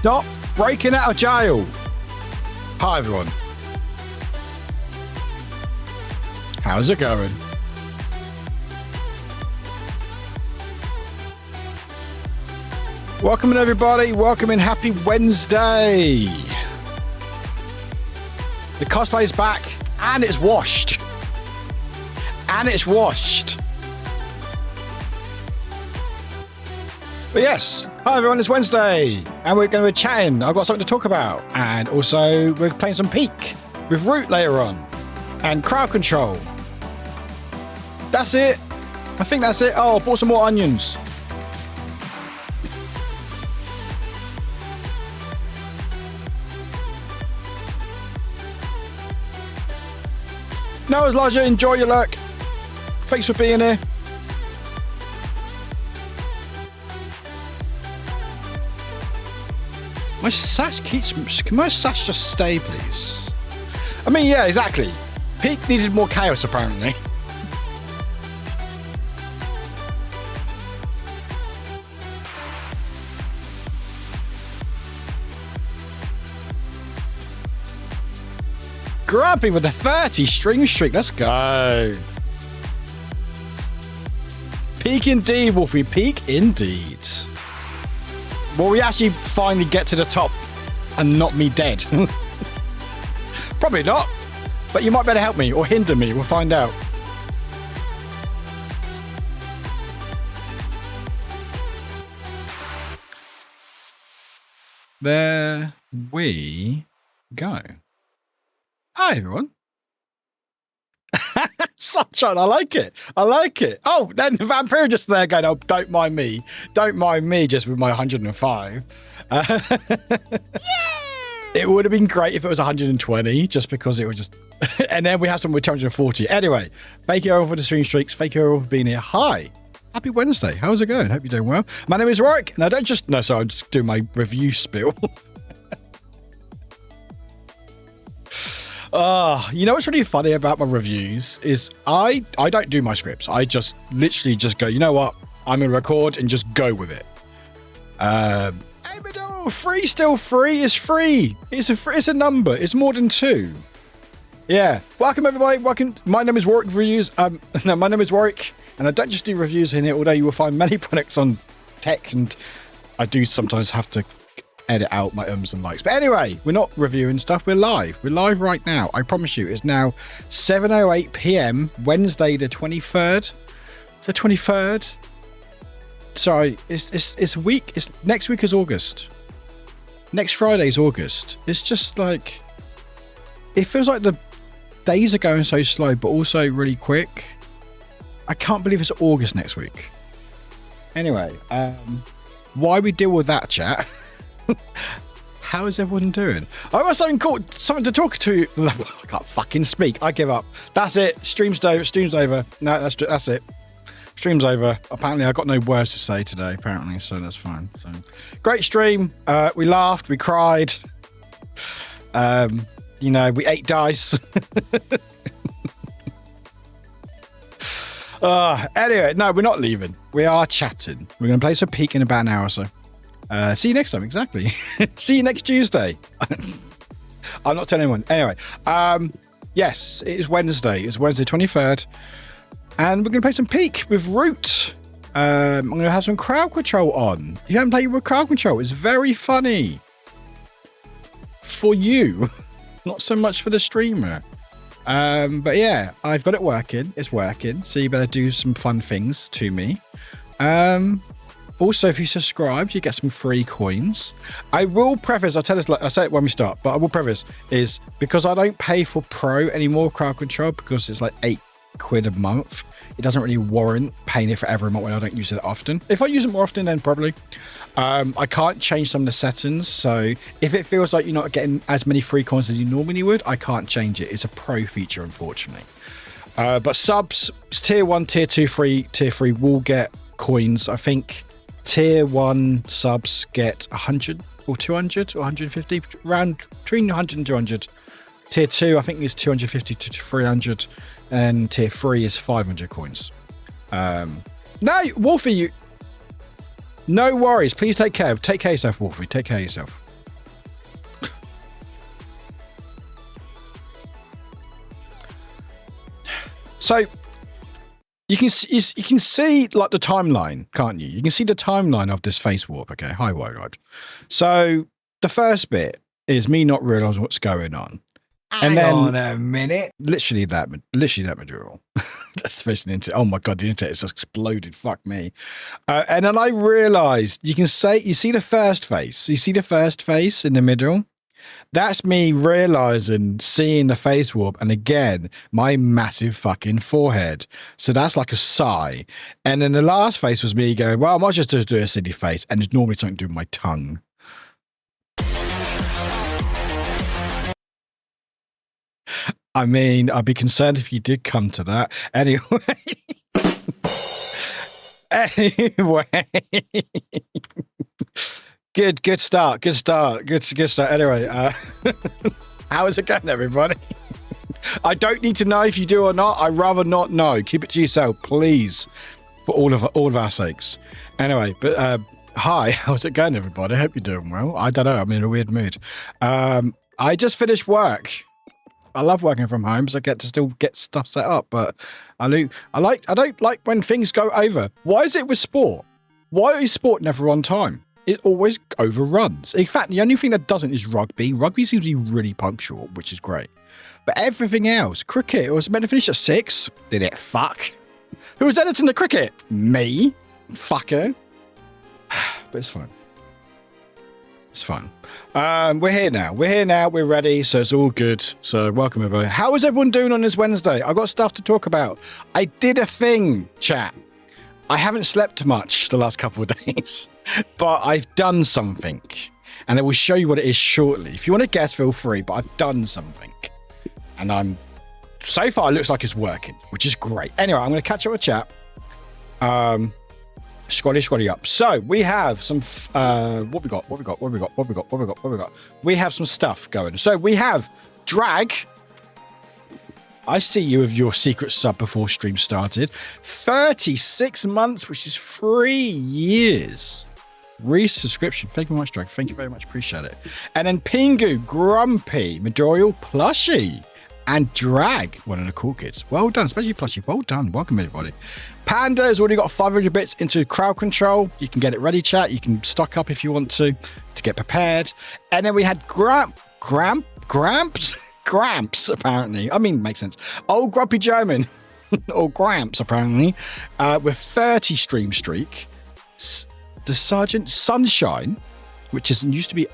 Stop breaking out of jail. Hi, everyone. How's it going? Welcome in, everybody. Welcome in. Happy Wednesday. The cosplay is back and it's washed. And it's washed. But yes, hi everyone, it's Wednesday and we're going to be chatting. I've got something to talk about, and also we're playing some Peak with Root later on and crowd control. That's it. I think that's it. Oh, I bought some more onions. No, Elijah, enjoy your lurk. Thanks for being here. My sash keeps... Can my sash just stay, please? I mean, yeah, exactly. Peak needed more chaos, apparently. Grumpy with a 30 string streak. Let's go. Peak indeed, Wolfie. Peak indeed. Will we actually finally get to the top and not me dead? Probably not. But you might better help me or hinder me. We'll find out. There we go. Hi, everyone. Sunshine, I like it. I like it. Oh, then the vampire just there going, oh, don't mind me. Don't mind me just with my 105. It would have been great if it was 120, just because it was just... And then we have some with 240. Anyway, thank you all for the stream streaks. Thank you all for being here. Hi. Happy Wednesday. How's it going? Hope you're doing well. My name is Warwick. And I don't just... No, sorry, I'm just doing my review spiel. You know what's really funny about my reviews is I don't do my scripts. I just literally just go, you know what? I'm going to record and just go with it. Hey, Madonna, free still free is free. It's a number. It's more than 2. Yeah. Welcome, everybody. Welcome. My name is Warwick Reviews. No, my name is Warwick. And I don't just do reviews in it, although you will find many products on tech, and I do sometimes have to edit out my ums and likes. But anyway, we're not reviewing stuff. We're live. We're live right now. I promise you. It's now 7:08 p.m. Wednesday, the 23rd. It's the 23rd. Sorry, it's week. It's next week is August. Next Friday is August. It's just like it feels like the days are going so slow, but also really quick. I can't believe it's August next week. Anyway, why we deal with that, chat? How is everyone doing? I got something to talk to. I can't fucking speak. I give up. That's it. Stream's over. No, that's it. Stream's over. Apparently, I got no words to say today. Apparently, so that's fine. So, great stream. We laughed. We cried. We ate dice. Anyway, no, we're not leaving. We are chatting. We're going to play some Peak in about an hour or so. See you next time, exactly. See you next Tuesday. I'm not telling anyone. Anyway, yes, it is Wednesday. It's Wednesday 23rd. And we're going to play some Peak with Root. I'm going to have some crowd control on. If you haven't played with crowd control, it's very funny. For you. Not so much for the streamer. But yeah, I've got it working. It's working. So you better do some fun things to me. Also, if you subscribe, you get some free coins. I will preface, I'll say it when we start, but I will preface is because I don't pay for Pro anymore, crowd control, because it's like £8 a month. It doesn't really warrant paying it for every month when I don't use it often. If I use it more often, then probably. I can't change some of the settings. So if it feels like you're not getting as many free coins as you normally would, I can't change it. It's a Pro feature, unfortunately. But subs, tier 1, tier 2, tier 3 will get coins. I think tier 1 subs get 100 or 200 or 150, around between 100 and 200. Tier 2, I think, is 250 to 300. And tier 3 is 500 coins. No, Wolfie, you... No worries. Please take care. Take care of yourself, Wolfie. Take care of yourself. So... You can see like the timeline, can't you? You can see the timeline of this face warp. Okay, hi, Warwick. So the first bit is me not realizing what's going on, and then on a minute, literally that material. That's the first internet. Oh my god, the internet has exploded. Fuck me. And then I realized you see the first face. You see the first face in the middle. That's me realizing, seeing the face warp, and again, my massive fucking forehead. So that's like a sigh. And then the last face was me going, well, I might just do a silly face, and it's normally something to do with my tongue. I mean, I'd be concerned if you did come to that. Anyway. Good start. Anyway, how is it going, everybody? I don't need to know if you do or not. I'd rather not know. Keep it to yourself, please, for all of our sakes. Anyway, but hi, how's it going, everybody? I hope you're doing well. I don't know. I'm in a weird mood. I just finished work. I love working from home because I get to still get stuff set up, but I don't like when things go over. Why is it with sport? Why is sport never on time? It always overruns. In fact, the only thing that doesn't is rugby. Rugby seems to be really punctual, which is great. But everything else, cricket, it was meant to finish at 6. Did it? Fuck. Who was editing the cricket? Me. Fucker. But it's fine. It's fine. We're here now. We're ready. So it's all good. So welcome, everybody. How is everyone doing on this Wednesday? I've got stuff to talk about. I did a thing, chat. I haven't slept much the last couple of days, but I've done something, and I will show you what it is shortly. If you want to guess, feel free, but I've done something, and so far it looks like it's working, which is great. Anyway, I'm going to catch up with chat. Squatty up. So we have some, what we got? We have some stuff going. So we have Drag. I see you with your secret sub before stream started. 36 months, which is 3 years. Resubscription. Thank you very much, Drag. Thank you very much. Appreciate it. And then Pingu, Grumpy, Medorial Plushie, and Drag, one of the cool kids. Well done, especially Plushie. Well done. Welcome, everybody. Panda has already got 500 bits into crowd control. You can get it ready, chat. You can stock up if you want to get prepared. And then we had Gramps, apparently. I mean, makes sense. Old Grumpy German, or Gramps, apparently, with 30 stream streak. The Sergeant Sunshine, which used to be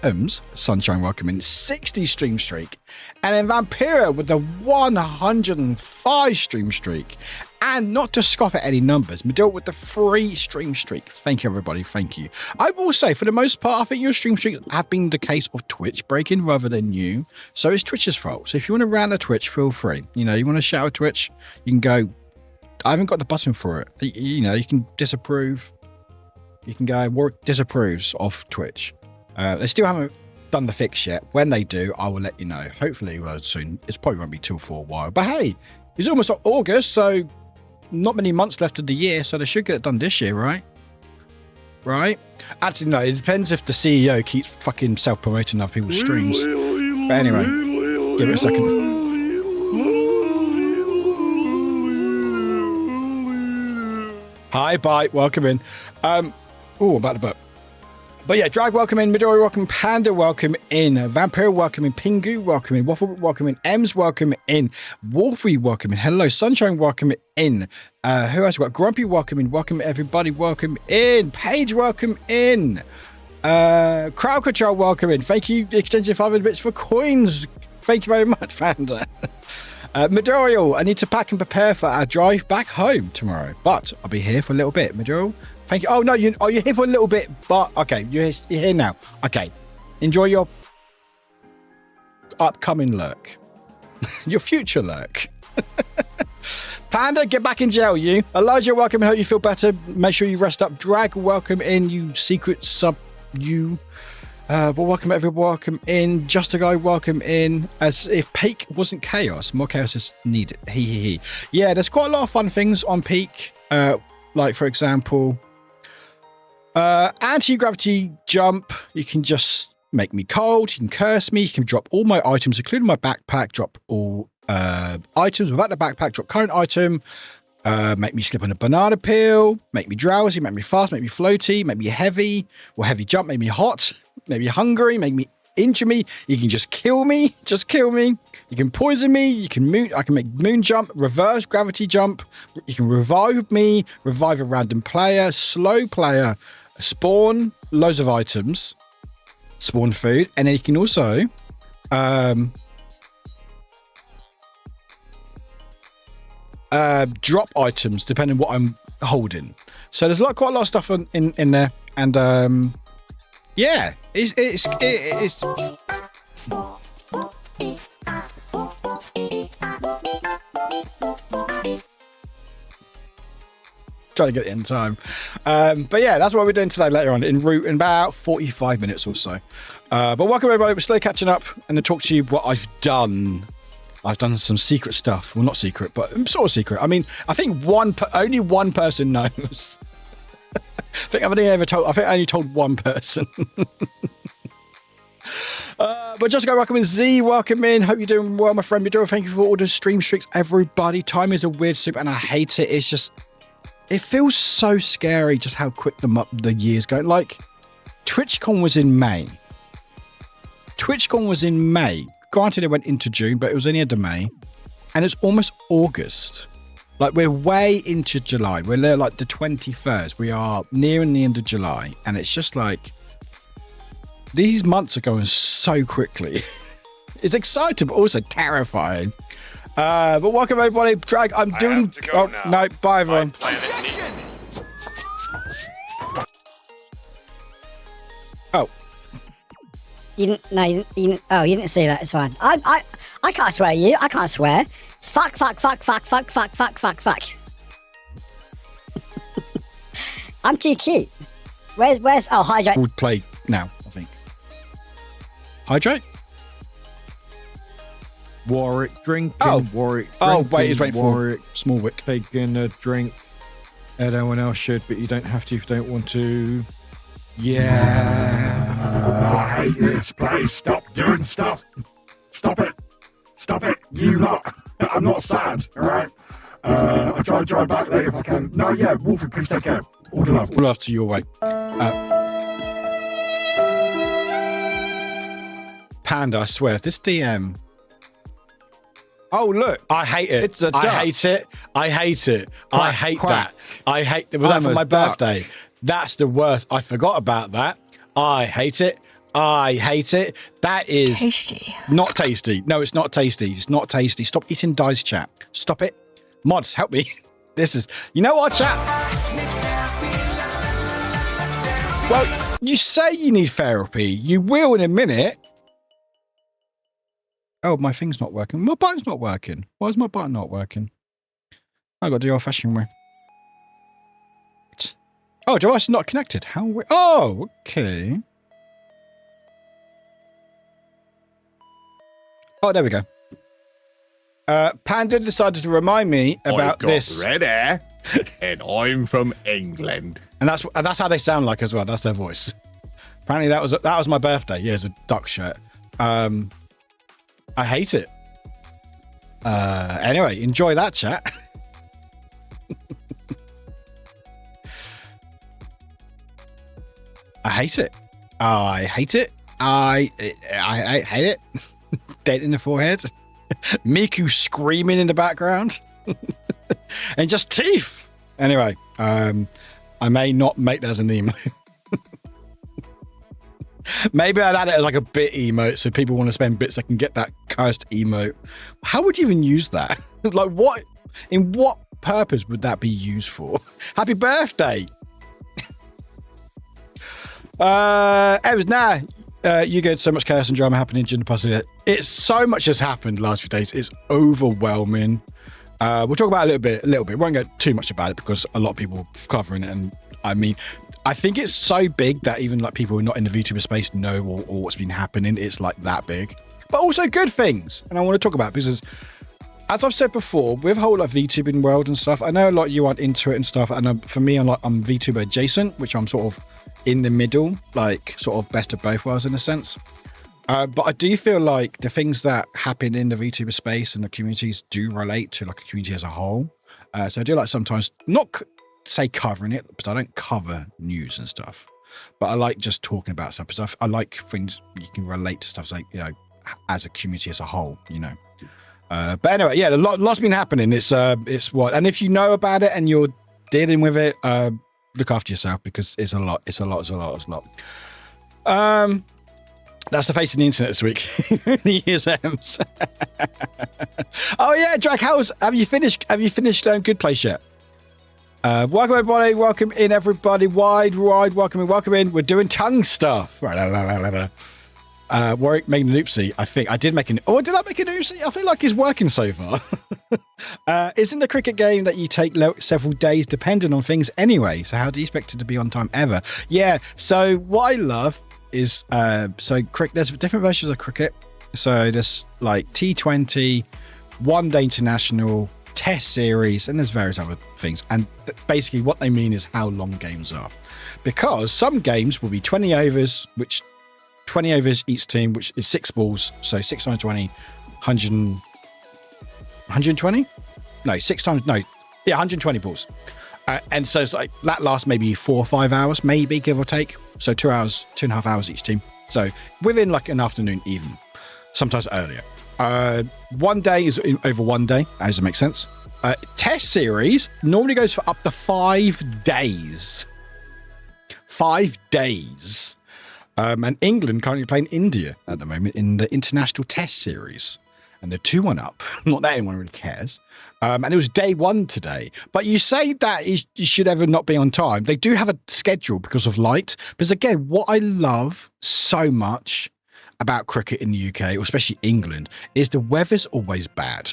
Sunshine, welcome in, 60 stream streak. And then Vampira with the 105 stream streak. And not to scoff at any numbers, Medill with the 3 stream streak. Thank you, everybody. Thank you. I will say, for the most part, I think your stream streaks have been the case of Twitch breaking rather than you. So it's Twitch's fault. So if you want to rant at Twitch, feel free. You want to shout at Twitch, you can go, I haven't got the button for it. You can disapprove. You can go, Warwick disapproves of Twitch. They still haven't done the fix yet. When they do, I will let you know. Hopefully soon. It probably won't be till for a while. But hey, it's almost August, so not many months left of the year, so they should get it done this year, right? Right? Actually, no, it depends if the CEO keeps fucking self-promoting other people's streams. But anyway, give it a second. Hi, bye, welcome in. About the book. But yeah, Drag, welcome in. Midori, welcome. Panda, welcome in. Vampire, welcome in. Pingu, welcome in. Waffle, welcome in. Ems, welcome in. Wolfie, welcome in. Hello, Sunshine, welcome in. Who else we got? Grumpy, welcome in. Welcome everybody, welcome in. Paige, welcome in. Crowd Control, welcome in. Thank you, Extension 500 bits for coins. Thank you very much, Panda. Midorial, I need to pack and prepare for our drive back home tomorrow, but I'll be here for a little bit. Midorial, thank you. Oh, no, you're here for a little bit, but okay, you're here now. Okay, enjoy your upcoming lurk. Your future lurk. Panda, get back in jail, you. Elijah, welcome in. Hope you feel better. Make sure you rest up. Drag, welcome in, you secret sub, you. But welcome everyone, welcome in. Just a guy, welcome in. As if Peak wasn't chaos, more chaos is needed. He. Yeah, there's quite a lot of fun things on Peak. Like for example, anti-gravity jump. You can just make me cold. You can curse me. You can drop all my items, including my backpack. Drop all items without the backpack. Drop current item. Make me slip on a banana peel. Make me drowsy. Make me fast. Make me floaty. Make me heavy. Or heavy jump. Make me hot. Make me hungry. Make me injure me. You can just kill me. Just kill me. You can poison me. You can I can make moon jump. Reverse gravity jump. You can revive me. Revive a random player. Slow player. Spawn loads of items. Spawn food. And then you can also drop items depending on what I'm holding. So there's quite a lot of stuff in there, and yeah, it's trying to get it in time. But yeah, that's what we're doing today later on en route in about 45 minutes or so. But welcome everybody. We're slowly catching up and to talk to you what I've done. I've done some secret stuff. Well, not secret, but sort of secret. I mean, I think only one person knows. I only told one person. But just go, welcome in. Z, welcome in. Hope you're doing well, my friend. Thank you for all the stream streaks, everybody. Time is a weird soup, and I hate it. It's just, it feels so scary just how quick the years go. Like, TwitchCon was in May. Granted, it went into June, but it was only into May. And it's almost August. Like, we're way into July. We're there like the 21st. We are nearing the end of July. And it's just like, these months are going so quickly. It's exciting, but also terrifying. But welcome everybody. Drag, I'm doing... Oh, now. No, bye everyone. Oh. You didn't see that. It's fine. I can't swear at you. I can't swear. It's fuck. I'm too cute. Where's Hydrate? We'll play now, I think. Hydrate? Warwick drinking. Oh. Warwick drinking. Oh, wait, he's waiting Warwick for small wick. taking a drink. Everyone else should, but you don't have to if you don't want to. Yeah. I hate this place. Stop doing stuff. Stop it. You lot. I'm not sad, all right? I'll try and drive back later if I can. No, yeah, Wolfie, please take care. All the love. All love to your way. Panda, I swear, if this DM... Oh, look. I hate it. It's a duck. I hate it. I hate it. I Quack, hate quack. that. I hate... Was that I'm for a my duck. birthday? That's the worst. I forgot about that. I hate it. I hate it. That is... Tasty. Not tasty. No, it's not tasty. It's not tasty. Stop eating dice, chat. Stop it. Mods, help me. This is... You know what, chat? Well, you say you need therapy. You will in a minute. Oh, my thing's not working. My button's not working. Why is my button not working? I got the old-fashioned way. Oh, device is not connected. How? Oh, okay. Oh, there we go. Panda decided to remind me about I've got this, red hair, and I'm from England. and that's how they sound like as well. That's their voice. Apparently, that was my birthday. Yeah, it's a duck shirt. I hate it. Anyway, enjoy that, chat. I hate it. I hate it. I hate it. Dead in the forehead. Miku screaming in the background. And just teeth. Anyway, I may not make that as an emote. Maybe I'd add it as like a bit emote so people want to spend bits that can get that cursed emote. How would you even use that? Like what? In what purpose would that be used for? Happy birthday. It was you get so much chaos and drama happening during the past year. It's so much has happened the last few days. It's overwhelming. We'll talk about it a little bit. Won't go too much about it because a lot of people are covering it. And I mean, I think it's so big that even like people who are not in the VTuber space know or what's been happening. It's like that big, but also good things. And I want to talk about it because as I've said before, with whole like VTubing world and stuff, I know a lot of you aren't into it and stuff. And for me, I'm VTuber adjacent, which I'm sort of in the middle, like sort of best of both worlds in a sense. But I do feel like the things that happen in the VTuber space and the communities do relate to like a community as a whole. So I do like sometimes not say covering it, because I don't cover news and stuff, but I like just talking about stuff because I like things you can relate to stuff, like, you know, as a community as a whole, you know. But anyway, yeah, lots been happening. It's what, and if you know about it and you're dealing with it, look after yourself because it's a lot. That's the face of the internet this week. The ESMs. Oh yeah, Jack, have you finished Good Place yet? Welcome everybody, welcome in everybody, wide, welcome in. We're doing tongue stuff. Warwick making an oopsie. I think I did make an. Oh, did I make an oopsie? I feel like it's working so far. Isn't the cricket game that you take several days depending on things anyway? So how do you expect it to be on time ever? Yeah. So what I love is there's different versions of cricket. So there's like T20, one day international, test series, and there's various other things. And basically what they mean is how long games are, because some games will be 20 overs, which 20 overs each team, which is 6 balls. So 6 times 20, 120? No, 6 times, no. Yeah, 120 balls. And so it's like that lasts maybe 4 or 5 hours, maybe, give or take. So 2 hours, 2.5 hours each team. So within like an afternoon even, sometimes earlier. One day is over one day, as it makes sense. Test series normally goes for up to 5 days. 5 days. And England currently playing India at the moment in the International Test Series. And they're 2-1 up. Not that anyone really cares. And it was day 1 today. But you say that you should ever not be on time. They do have a schedule because of light. Because again, what I love so much about cricket in the UK, or especially England, is the weather's always bad.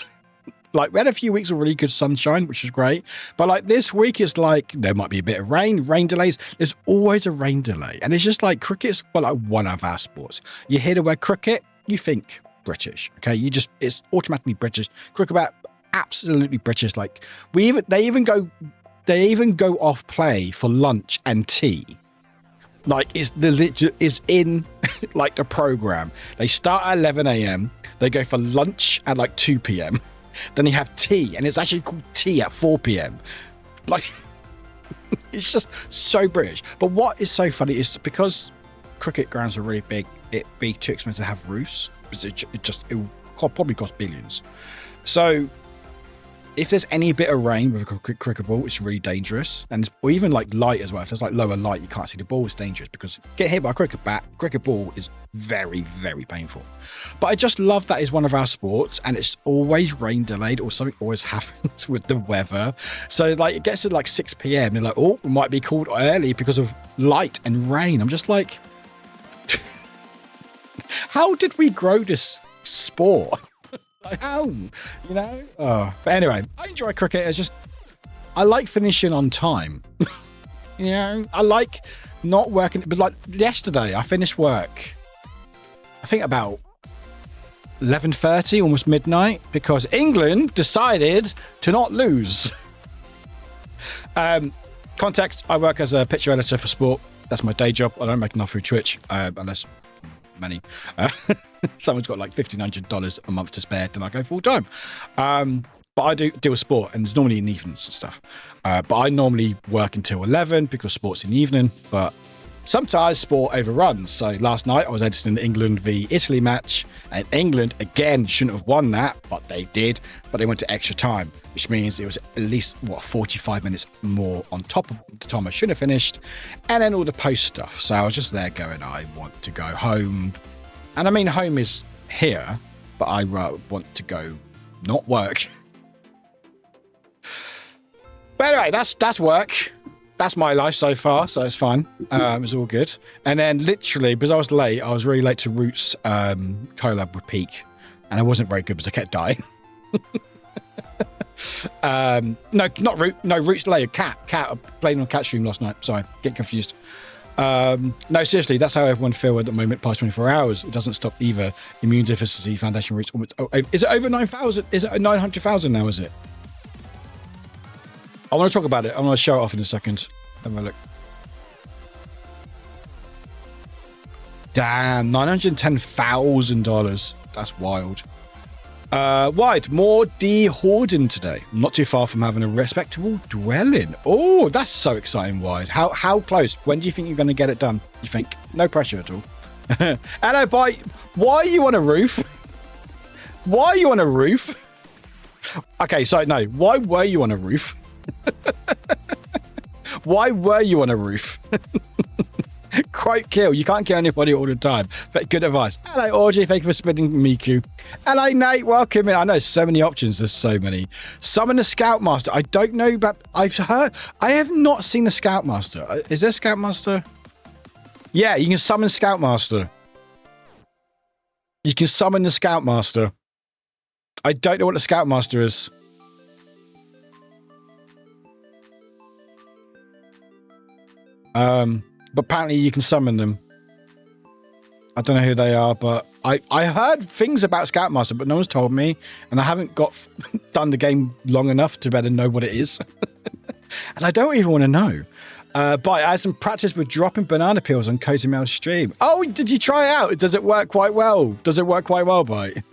Like, we had a few weeks of really good sunshine, which is great. But like this week, it's like there might be a bit of rain delays. There's always a rain delay. And it's just like cricket's like one of our sports. You hear the word cricket, you think British. Okay, it's automatically British. Cricket about absolutely British. Like they even go off play for lunch and tea Like, it's is in like the program. They start at 11 a.m. They go for lunch at like 2 p.m. Then they have tea, and it's actually called tea at 4 p.m. Like, it's just so British. But what is so funny is because cricket grounds are really big, it'd be too expensive to have roofs. It will probably cost billions. So if there's any bit of rain with a cricket ball, it's really dangerous. Or even like light as well. If there's like lower light, you can't see the ball, it's dangerous because getting hit by a cricket ball is very, very painful. But I just love that is one of our sports, and it's always rain delayed or something always happens with the weather. So like it gets to like 6 p.m. They're like, oh, it might be called early because of light and rain. I'm just like, how did we grow this sport? Like, how? You know? Oh. But anyway, I enjoy cricket. It's just, I like finishing on time. You know? I like not working. But like yesterday, I finished work, I think about 11:30, almost midnight, because England decided to not lose. Context, I work as a picture editor for sport. That's my day job. I don't make enough through Twitch, unless money. Someone's got like $1,500 a month to spare, then I go full time. But I do deal with sport, and it's normally in the evenings and stuff. But I normally work until 11 because sport's in the evening. But sometimes sport overruns. So last night I was editing the England v Italy match, and England again shouldn't have won that, but they did. But they went to extra time, which means it was at least 45 minutes more on top of the time I should have finished, and then all the post stuff. So I was just there going, I want to go home. And I mean, home is here, but I want to go not work. But anyway, that's work. That's my life so far, so it's fine. It's all good. And then literally, because I was late, I was really late to Roots collab with Peak, and I wasn't very good because I kept dying. No, not Root. No, Roots delayed. Cat. I played on Cat stream last night. Sorry, get confused. No, seriously, that's how everyone feels at the moment. Past 24 hours, it doesn't stop either. Immune Deficiency Foundation Roots. Is it over 9,000? Is it 900,000 now? Is it? I want to talk about it. I'm going to show it off in a second. Have a look. Damn, $910,000. That's wild. Wide, more de-hoarding today. Not too far from having a respectable dwelling. Oh, that's so exciting, Wide. How close? When do you think you're going to get it done? You think? No pressure at all. Hello, boy. Why are you on a roof? Why are you on a roof? Okay, so no. Why were you on a roof? Why were you on a roof? Quote kill. You can't kill anybody all the time. But good advice. Hello, Audrey. Thank you for spinning Miku. Hello, Nate. Welcome in. I know so many options. There's so many. Summon the Scoutmaster. I don't know, but I've heard. I have not seen the Scoutmaster. Is there Scoutmaster? Yeah, you can summon Scoutmaster. You can summon the Scoutmaster. I don't know what the Scoutmaster is. But apparently you can summon them. I don't know who they are, but I heard things about Scoutmaster, but no one's told me, and I haven't done the game long enough to better know what it is. And I don't even want to know. But I had some practice with dropping banana peels on Cozy Mail's stream. Oh, did you try it out? Does it work quite well? Bite?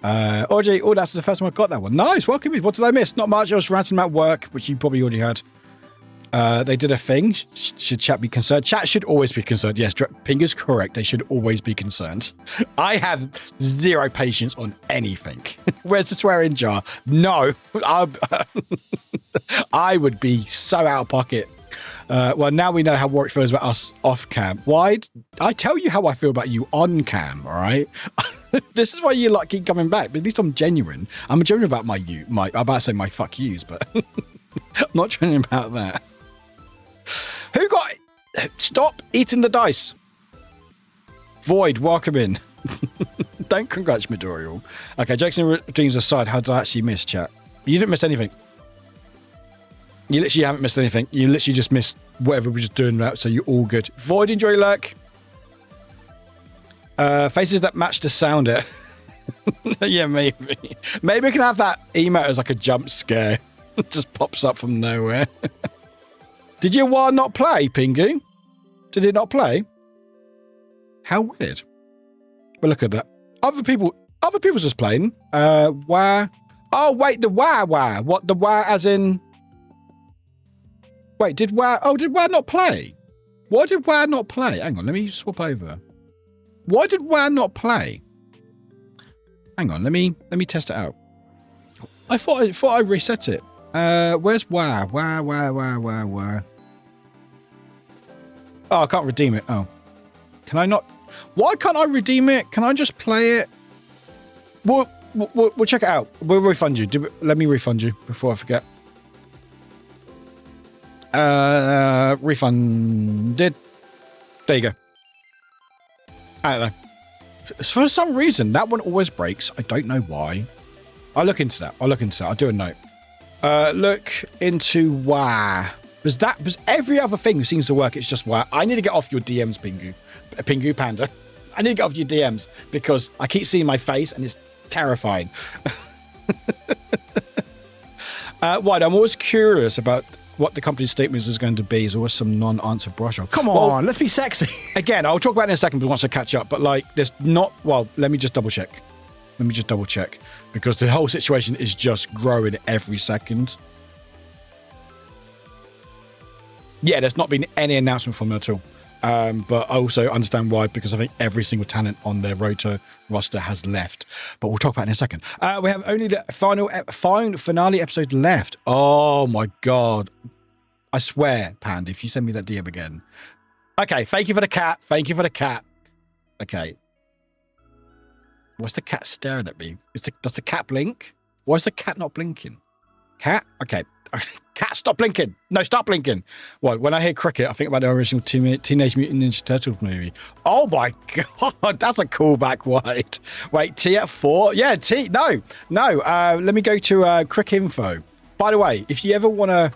Audrey, that's the first time I got that one. Nice, welcome in. What did I miss? Not much. I was ranting about work, which you probably already heard. They did a thing. Should chat be concerned? Chat should always be concerned. Yes, Ping is correct. They should always be concerned. I have zero patience on anything. Where's the swearing jar? No. I would be so out of pocket. Well, now we know how Warwick feels about us off cam. Why? I tell you how I feel about you on cam, all right? This is why you like keep coming back. But at least I'm genuine. I'm genuine about my I'm about to say my fuck yous, but I'm not genuine about that. Who got it? Stop eating the dice. Void, welcome in. Don't congratulate me, Dorial. Okay, Jackson dreams aside, how did I actually miss, chat? You didn't miss anything. You literally haven't missed anything. You literally just missed whatever we were just doing that, so you're all good. Void, enjoy your lurk. Faces that match the sounder. Yeah, maybe. Maybe we can have that email as like a jump scare. It just pops up from nowhere. Did your WoW not play, Pingu? Did it not play? How weird. But look at that. Other people's just playing. Wah. Oh, wait, the wah. What, the wah as in... Wait, did wah not play? Why did wah not play? Hang on, let me swap over. Why did wah not play? Hang on, let me test it out. I thought I reset it. Where's wah? Wah. Oh, I can't redeem it. Oh. Can I not? Why can't I redeem it? Can I just play it? We'll check it out. We'll refund you. Let me refund you before I forget. Refunded. There you go. I don't know. For some reason, that one always breaks. I don't know why. I'll look into that. I'll do a note. Look into why. Because every other thing seems to work. It's just why. I need to get off your DMs, Pingu Panda. I need to get off your DMs because I keep seeing my face and it's terrifying. Why? I'm always curious about what the company's statement is going to be. Is always some non-answer brush off. Come on, let's be sexy. Again, I'll talk about it in a second, but once I catch up. But like, there's not. Well, let me just double check. Because the whole situation is just growing every second. Yeah, there's not been any announcement from them at all. But I also understand why, because I think every single talent on their Roto roster has left. But we'll talk about it in a second. We have only the final finale episode left. Oh my God. I swear, Panda, if you send me that DM again. Okay, thank you for the cat. Okay. What's the cat staring at me? Does the cat blink? Why is the cat not blinking? Cat? Okay. Cat, stop blinking. No, stop blinking. What? When I hear cricket, I think about the original Teenage Mutant Ninja Turtles movie. Oh my God, that's a callback, White. Wait, T at 4? Yeah, T. No. Let me go to Crick Info. By the way, if you ever want to...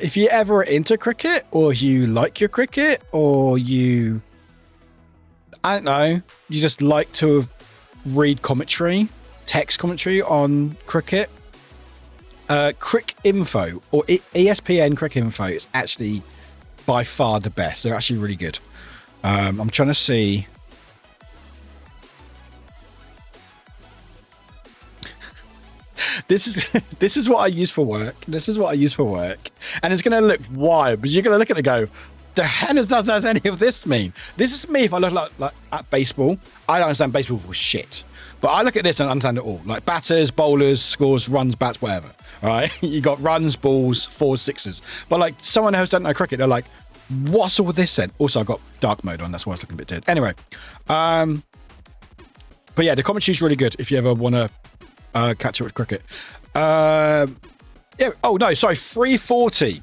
if you ever are into cricket, or you like your cricket, or you... I don't know, you just like to read commentary, text commentary on cricket, Crick Info or ESPN Crick Info is actually by far the best. They're actually really good. I'm trying to see. This is what I use for work. And it's going to look wild, but you're going to look at it and go, the hell does any of this mean? This is me if I look like at baseball. I don't understand baseball for shit. But I look at this and understand it all. Like batters, bowlers, scores, runs, bats, whatever. All right? You got runs, balls, fours, sixes. But like someone else doesn't know cricket, they're like, what's all this then? Also, I've got dark mode on. That's why I was looking a bit dead. Anyway. But yeah, the commentary's really good if you ever want to catch up with cricket. Yeah. Oh, no. Sorry. 3:40.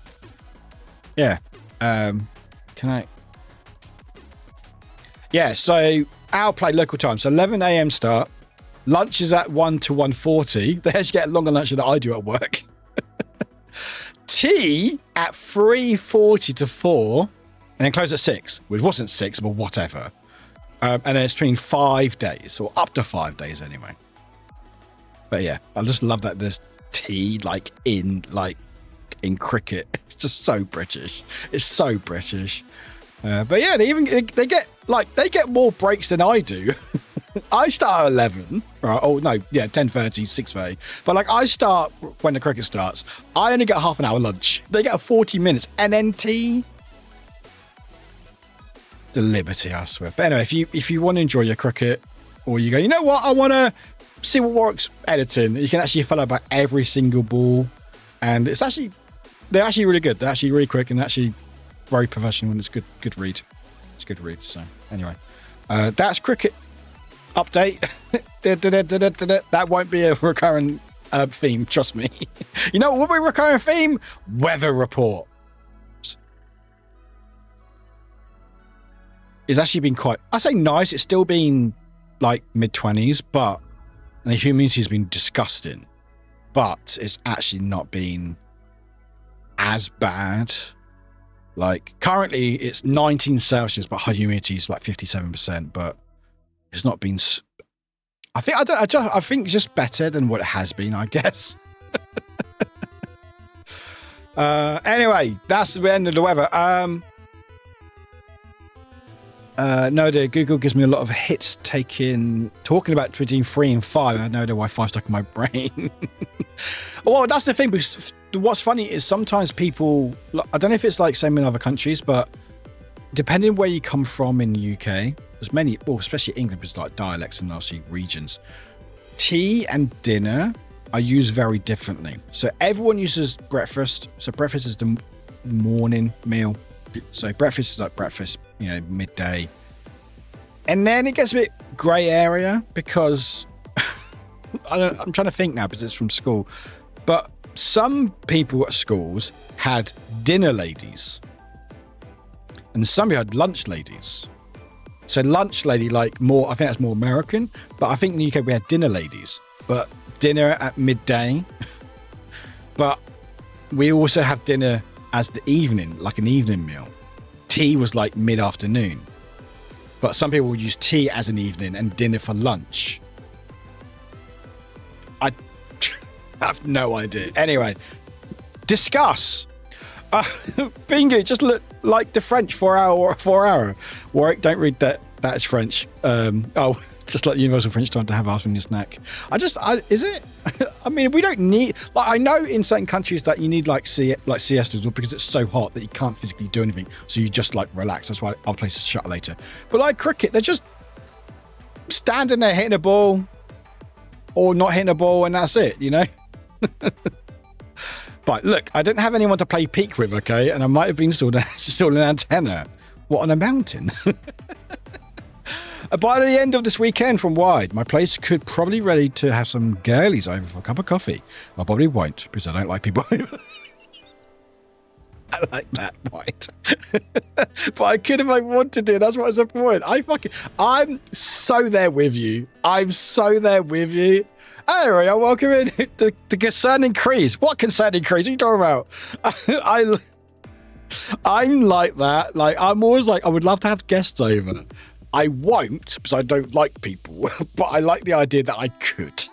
Yeah. Can I? Yeah, so our play local time. So 11 a.m. start. Lunch is at 1 to 1:40. They actually get a longer lunch than I do at work. Tea at 3:40 to 4. And then close at 6. Which wasn't 6, but whatever. And then it's between 5 days. Or up to 5 days anyway. But yeah, I just love that there's tea in cricket. It's just so British. It's so British. But yeah, they get more breaks than I do. I start at 11, right? Oh no, yeah, 10:30, 6:30. But like I start when the cricket starts. I only get half an hour lunch. They get 40 minutes and then tea. The liberty, I swear. But anyway, if you want to enjoy your cricket, or you go, you know what, I want to see what Warwick's editing. You can actually follow about every single ball, and they're actually really good. They're actually really quick and actually very professional, and it's good read. It's good read. So anyway, that's cricket update. That won't be a recurring theme, trust me. You know what will be a recurring theme? Weather report. It's actually been quite, I say nice, it's still been like mid-20s, but the humidity has been disgusting. But it's actually not been as bad. Like currently it's 19 Celsius, but high humidity is like 57%, but it's not been, I think it's just better than what it has been, I guess. Anyway, that's the end of the weather. No, dear, Google gives me a lot of hits talking about between 3 and 5. I know why 5 stuck in my brain. Well, that's the thing, because what's funny is sometimes people, I don't know if it's like same in other countries, but depending where you come from in the UK, there's many, well, especially England, because like dialects and obviously regions, tea and dinner are used very differently. So everyone uses breakfast. So breakfast is the morning meal. So breakfast is like breakfast, midday. And then it gets a bit grey area because I'm trying to think now because it's from school. But some people at schools had dinner ladies. And some people had lunch ladies. So lunch lady, like more, I think that's more American. But I think in the UK we had dinner ladies. But dinner at midday. But we also have dinner as the evening, like an evening meal. Tea was like mid-afternoon. But some people would use tea as an evening and dinner for lunch. I have no idea. Anyway, discuss. Bingo, just look like the French 4 hour. Warwick, don't read that. That is French. Just like universal French time to have after your snack. Is it? I mean, we don't need, like, I know in certain countries that you need like siestas because it's so hot that you can't physically do anything. So you just like relax. That's why our place is shut later. But like cricket, they're just standing there hitting a ball or not hitting a ball and that's it, But look, I didn't have anyone to play peak with, okay? And I might have been installed an antenna. What, on a mountain? By the end of this weekend from Wide, my place could probably ready to have some girlies over for a cup of coffee. I probably won't because I don't like people over. I like that, White. But I could if I wanted to. That's what's the point. I'm so there with you. Anyway, I'm welcome in the concerning crease. What concerning crease? What are you talking about? I'm like that. Like, I'm always like, I would love to have guests over. I won't because I don't like people, but I like the idea that I could.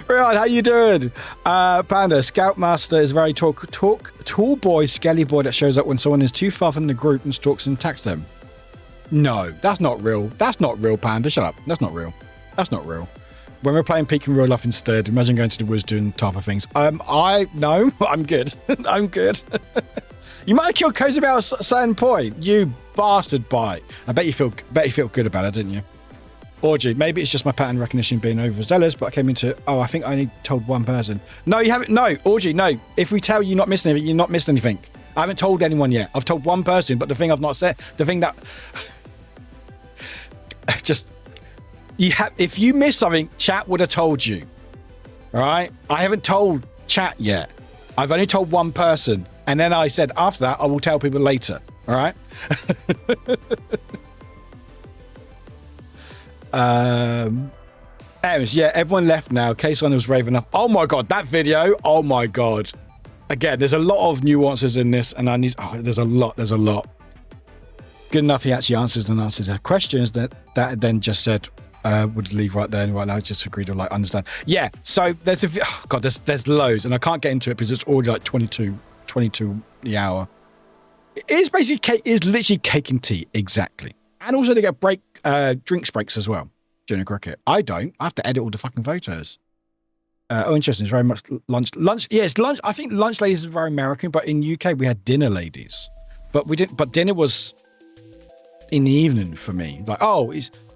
Right, how you doing? Panda, Scoutmaster is a very tall boy, skelly boy that shows up when someone is too far from the group and stalks and attacks them. No, that's not real. That's not real, Panda. Shut up. That's not real. When we're playing Peak in real life instead, imagine going to the woods doing type of things. No, I'm good. I'm good. You might have killed Cozy at a certain point. You bastard bite. I bet you feel good about it, didn't you? Orgy, maybe it's just my pattern recognition being overzealous, but I came into, I think I only told one person. No, you haven't. No, Orgy, no. If we tell you not missing anything, you're not missing anything. I haven't told anyone yet. I've told one person, but the thing I've not said, the thing that just, if you miss something, chat would have told you. All right? I haven't told chat yet. I've only told one person. And then I said, after that, I will tell people later. All right? Anyways, yeah, everyone left now. K-Son was brave enough. Oh my God, that video. Oh my God. Again, there's a lot of nuances in this, and there's a lot. Good enough he actually answers the questions that then just said would leave right there and right now. I just agreed to understand. Yeah, so there's loads, and I can't get into it because it's already like 22 the hour. It is basically literally cake and tea, exactly. And also they get drinks breaks as well during cricket. I don't. I have to edit all the fucking photos. Interesting. It's very much lunch. Yes, lunch. I think lunch ladies is very American, but in UK we had dinner ladies, but we didn't. But dinner was in the evening for me. Like,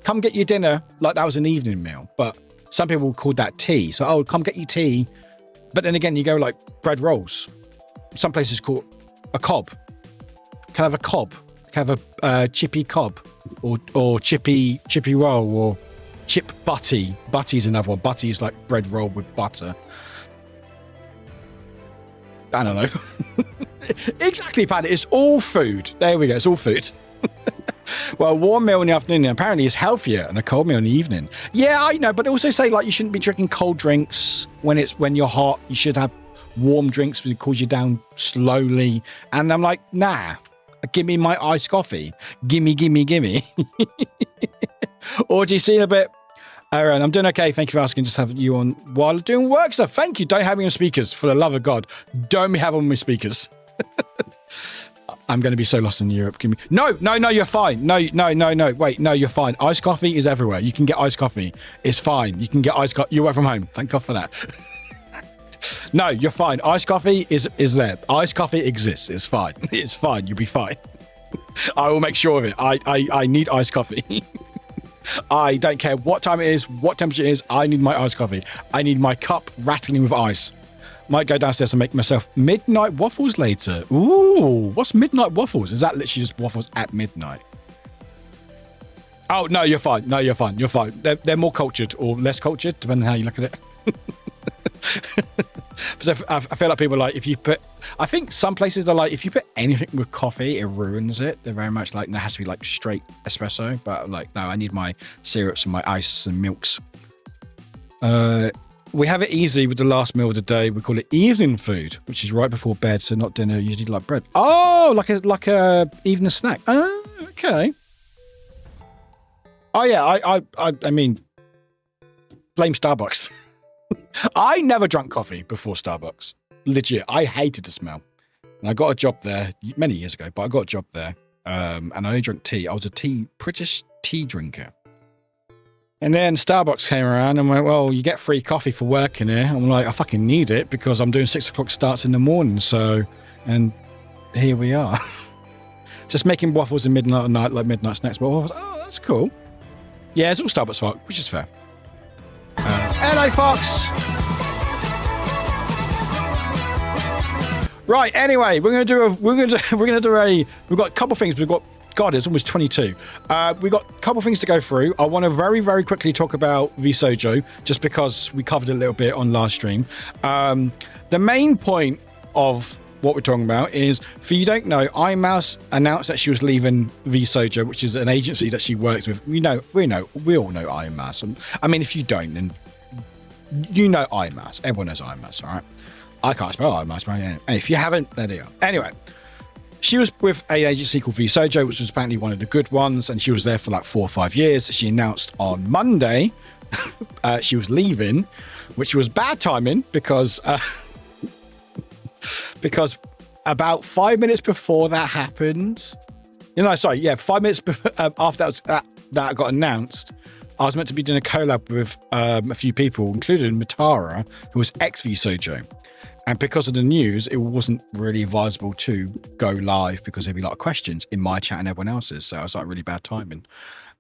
come get your dinner. Like that was an evening meal. But some people called that tea. So, come get your tea. But then again, you go like bread rolls. Some places call a cob. Can I have a cob? Can I have a chippy cob or chippy roll or chip butty. Butty's another one. Butty is like bread roll with butter. I don't know. Exactly, Paddy. It's all food. There we go. It's all food. Well, a warm meal in the afternoon apparently is healthier than a cold meal in the evening. Yeah, I know, but they also say like you shouldn't be drinking cold drinks when you're hot. You should have warm drinks because it cools you down slowly. And I'm like, nah, give me my iced coffee. Gimme. Or do you see a bit? Aaron, I'm doing okay. Thank you for asking. Just having you on while doing work stuff. Thank you. Don't have me on speakers. For the love of God, don't have on my speakers. I'm going to be so lost in Europe. No, you're fine. No. Wait, no, you're fine. Iced coffee is everywhere. You can get iced coffee. It's fine. You can get iced coffee. You work from home. Thank God for that. No, you're fine. Iced coffee is there. Iced coffee exists. It's fine. It's fine. You'll be fine. I will make sure of it. I need iced coffee. I don't care what time it is, what temperature it is. I need my iced coffee. I need my cup rattling with ice. Might go downstairs and make myself midnight waffles later. Ooh, what's midnight waffles? Is that literally just waffles at midnight? Oh, no, you're fine. No, you're fine. You're fine. They're more cultured or less cultured, depending on how you look at it. So I feel like people are like, if you put, I think some places are like, if you put anything with coffee, it ruins it. They're very much like, there has to be like straight espresso, but like, no, I need my syrups and my ice and milks. We have it easy with the last meal of the day. We call it evening food, which is right before bed, so not dinner, usually like bread. Oh, like a evening snack. Oh, okay. Oh yeah, I mean, blame Starbucks. I never drank coffee before Starbucks. Legit, I hated the smell. And I got a job there many years ago, but I got a job there, and I only drank tea. I was a British tea drinker. And then Starbucks came around and went, well, you get free coffee for working here. I'm like, I fucking need it because I'm doing 6 o'clock starts in the morning. So, and here we are. Just making waffles in midnight at night, like midnight snacks. But oh, that's cool. Yeah, it's all Starbucks fault, which is fair. Hello, Fox. Right. Anyway, we're gonna do a. We've got a couple of things. We've got. God, it's almost 22. We've got a couple of things to go through. I want to very, very quickly talk about VSojo, just because we covered it a little bit on last stream. The main point of what we're talking about is, for you don't know, iMouse announced that she was leaving VSojo, which is an agency that she works with. We all know iMouse. I mean, if you don't, then you know iMouse. Everyone knows iMouse, all right? I can't spell iMouse, but yeah. If you haven't, there they are. Anyway, she was with an agency called VSojo, which was apparently one of the good ones, and she was there for like 4 or 5 years. She announced on Monday she was leaving, which was bad timing because about 5 minutes before that happened, 5 minutes after that got announced, I was meant to be doing a collab with a few people, including Matara, who was ex-VSojo. And because of the news, it wasn't really advisable to go live because there'd be a lot of questions in my chat and everyone else's. So I was like, really bad timing.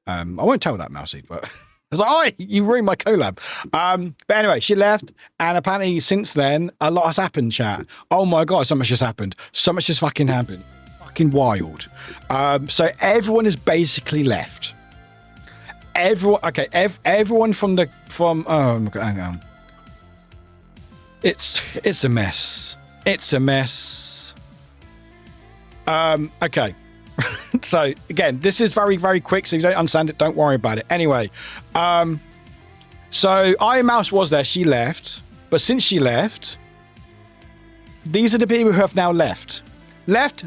I won't tell that, Mousy, but I was like, oh, you ruined my collab. But anyway, she left. And apparently since then, a lot has happened, chat. Oh my God, so much has happened. So much has fucking happened. Fucking wild. So everyone is basically left. Everyone from oh my God, hang on. It's a mess. It's a mess. Okay. So again, this is very, very quick. So if you don't understand it, don't worry about it. Anyway, so iMouse was there. She left, but since she left, these are the people who have now left. Left.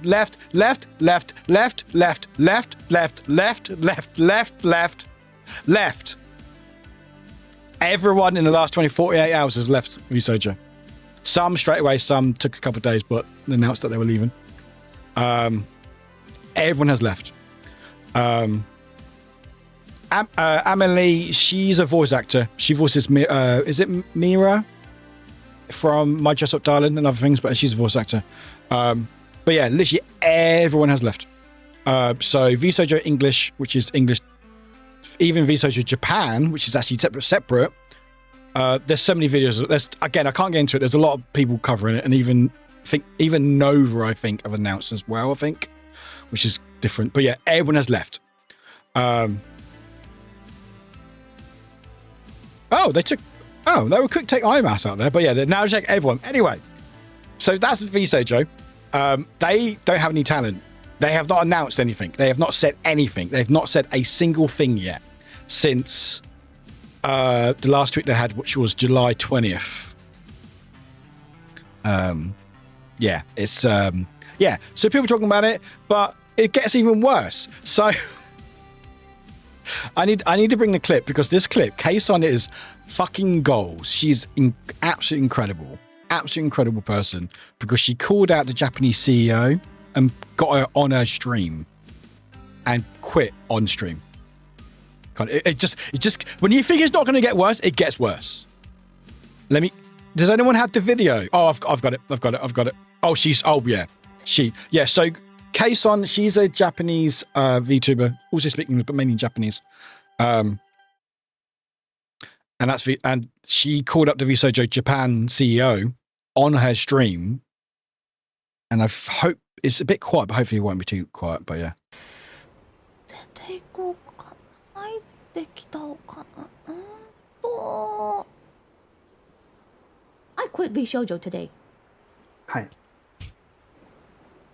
Everyone in the last 48 hours has left VSojo. Some straight away, some took a couple of days, but announced that they were leaving. Everyone has left. Amelie, she's a voice actor. She voices, is it Mira from My Dress Up Darling and other things, but she's a voice actor. But yeah, literally everyone has left. So VSojo English, which is English, even VSojo Japan, which is actually separate. There's so many videos. I can't get into it. There's a lot of people covering it, and even Nova, I think, have announced as well, I think, which is different. But yeah, everyone has left. They were quick to take iMouse out there, but yeah, they're now check everyone. Anyway, so that's VSojo. They don't have any talent. They have not announced anything. They have not said anything. They've not said a single thing yet since the last tweet they had, which was July 20th. So people are talking about it, but it gets even worse. So I need to bring the clip because this clip, Kason is fucking goals. She's absolutely incredible person because she called out the Japanese CEO and got her on her stream and quit on stream. It just when you think it's not going to get worse, it gets worse. Does anyone have the video? Oh, I've got it. Oh, so Kason, she's a Japanese VTuber, also speaking English, but mainly Japanese. And she called up the VSojo Japan CEO on her stream. And I hope it's a bit quiet, but hopefully it won't be too quiet. But yeah. I quit VShojo today. はい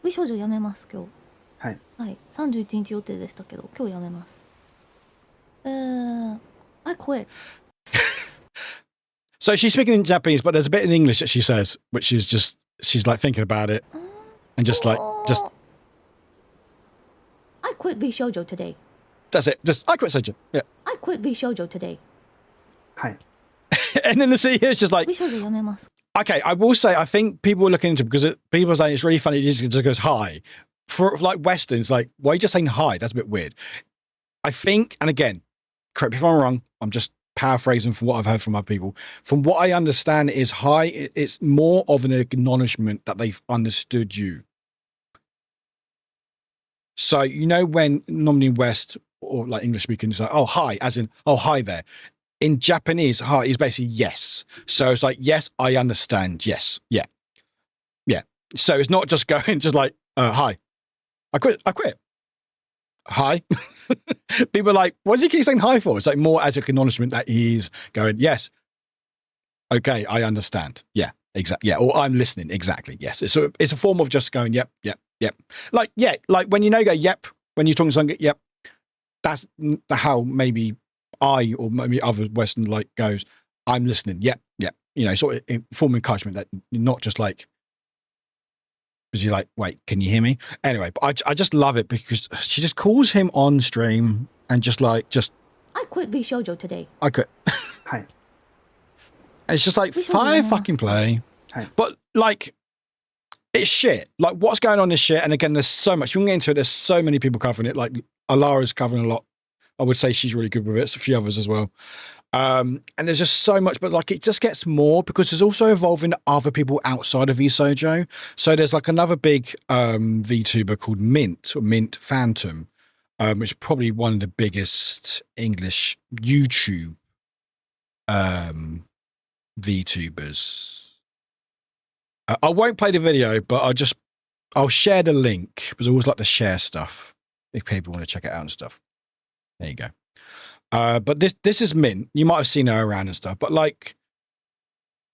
VShojo やめます今日。はい。はい。31日予定でしたけど今日やめます。I quit. So she's speaking in Japanese, but there's a bit in English that she says, which is just she's like thinking about it and just I quit VShojo today. That's it. Just I quit Sojo. Yeah. I quit VShojo today. はい。 And then the CEO is just like, VShojo やめます。 okay, I will say, I think people are looking into it because people are saying it's really funny. It just goes hi. For like Westerns, like, why are you just saying hi? That's a bit weird. I think, and again, correct me if I'm wrong, I'm just paraphrasing from what I've heard from other people. From what I understand is hi, it's more of an acknowledgement that they've understood you. So, you know, when normally in West or like English speaking, it's like, oh, hi, as in, oh, hi there. In Japanese, hi is basically yes. So it's like, yes, I understand. Yes. Yeah. Yeah. So it's not just going, just like, hi. I quit. Hi. People are like, what does he keep saying hi for? It's like more as an acknowledgement that he's going, yes. Okay, I understand. Yeah, exactly. Yeah, or I'm listening. Exactly. Yes. It's a form of just going, yep. Like, yeah, like when you know, go, yep, when you're talking to someone, yep. That's how maybe I or maybe other Western like goes, I'm listening. Yep. You know, sort of form of encouragement that you're not just like, because you're like, wait, can you hear me? Anyway, but I just love it because she just calls him on stream and just I quit VShojo today. I quit. はい。 It's just like, fire fucking play. Hey. But like, it's shit. Like what's going on is shit. And again, there's so much, you can get into it. There's so many people covering it. Like Alara's covering a lot. I would say she's really good with it. It's a few others as well. And there's just so much, but like it just gets more because there's also involving other people outside of VSojo. So there's like another big VTuber called Mint or Mint Phantom, which is probably one of the biggest English YouTube VTubers. I won't play the video, but I'll share the link because I always like to share stuff if people want to check it out and stuff. There you go. But this is Mint. You might have seen her around and stuff. But like,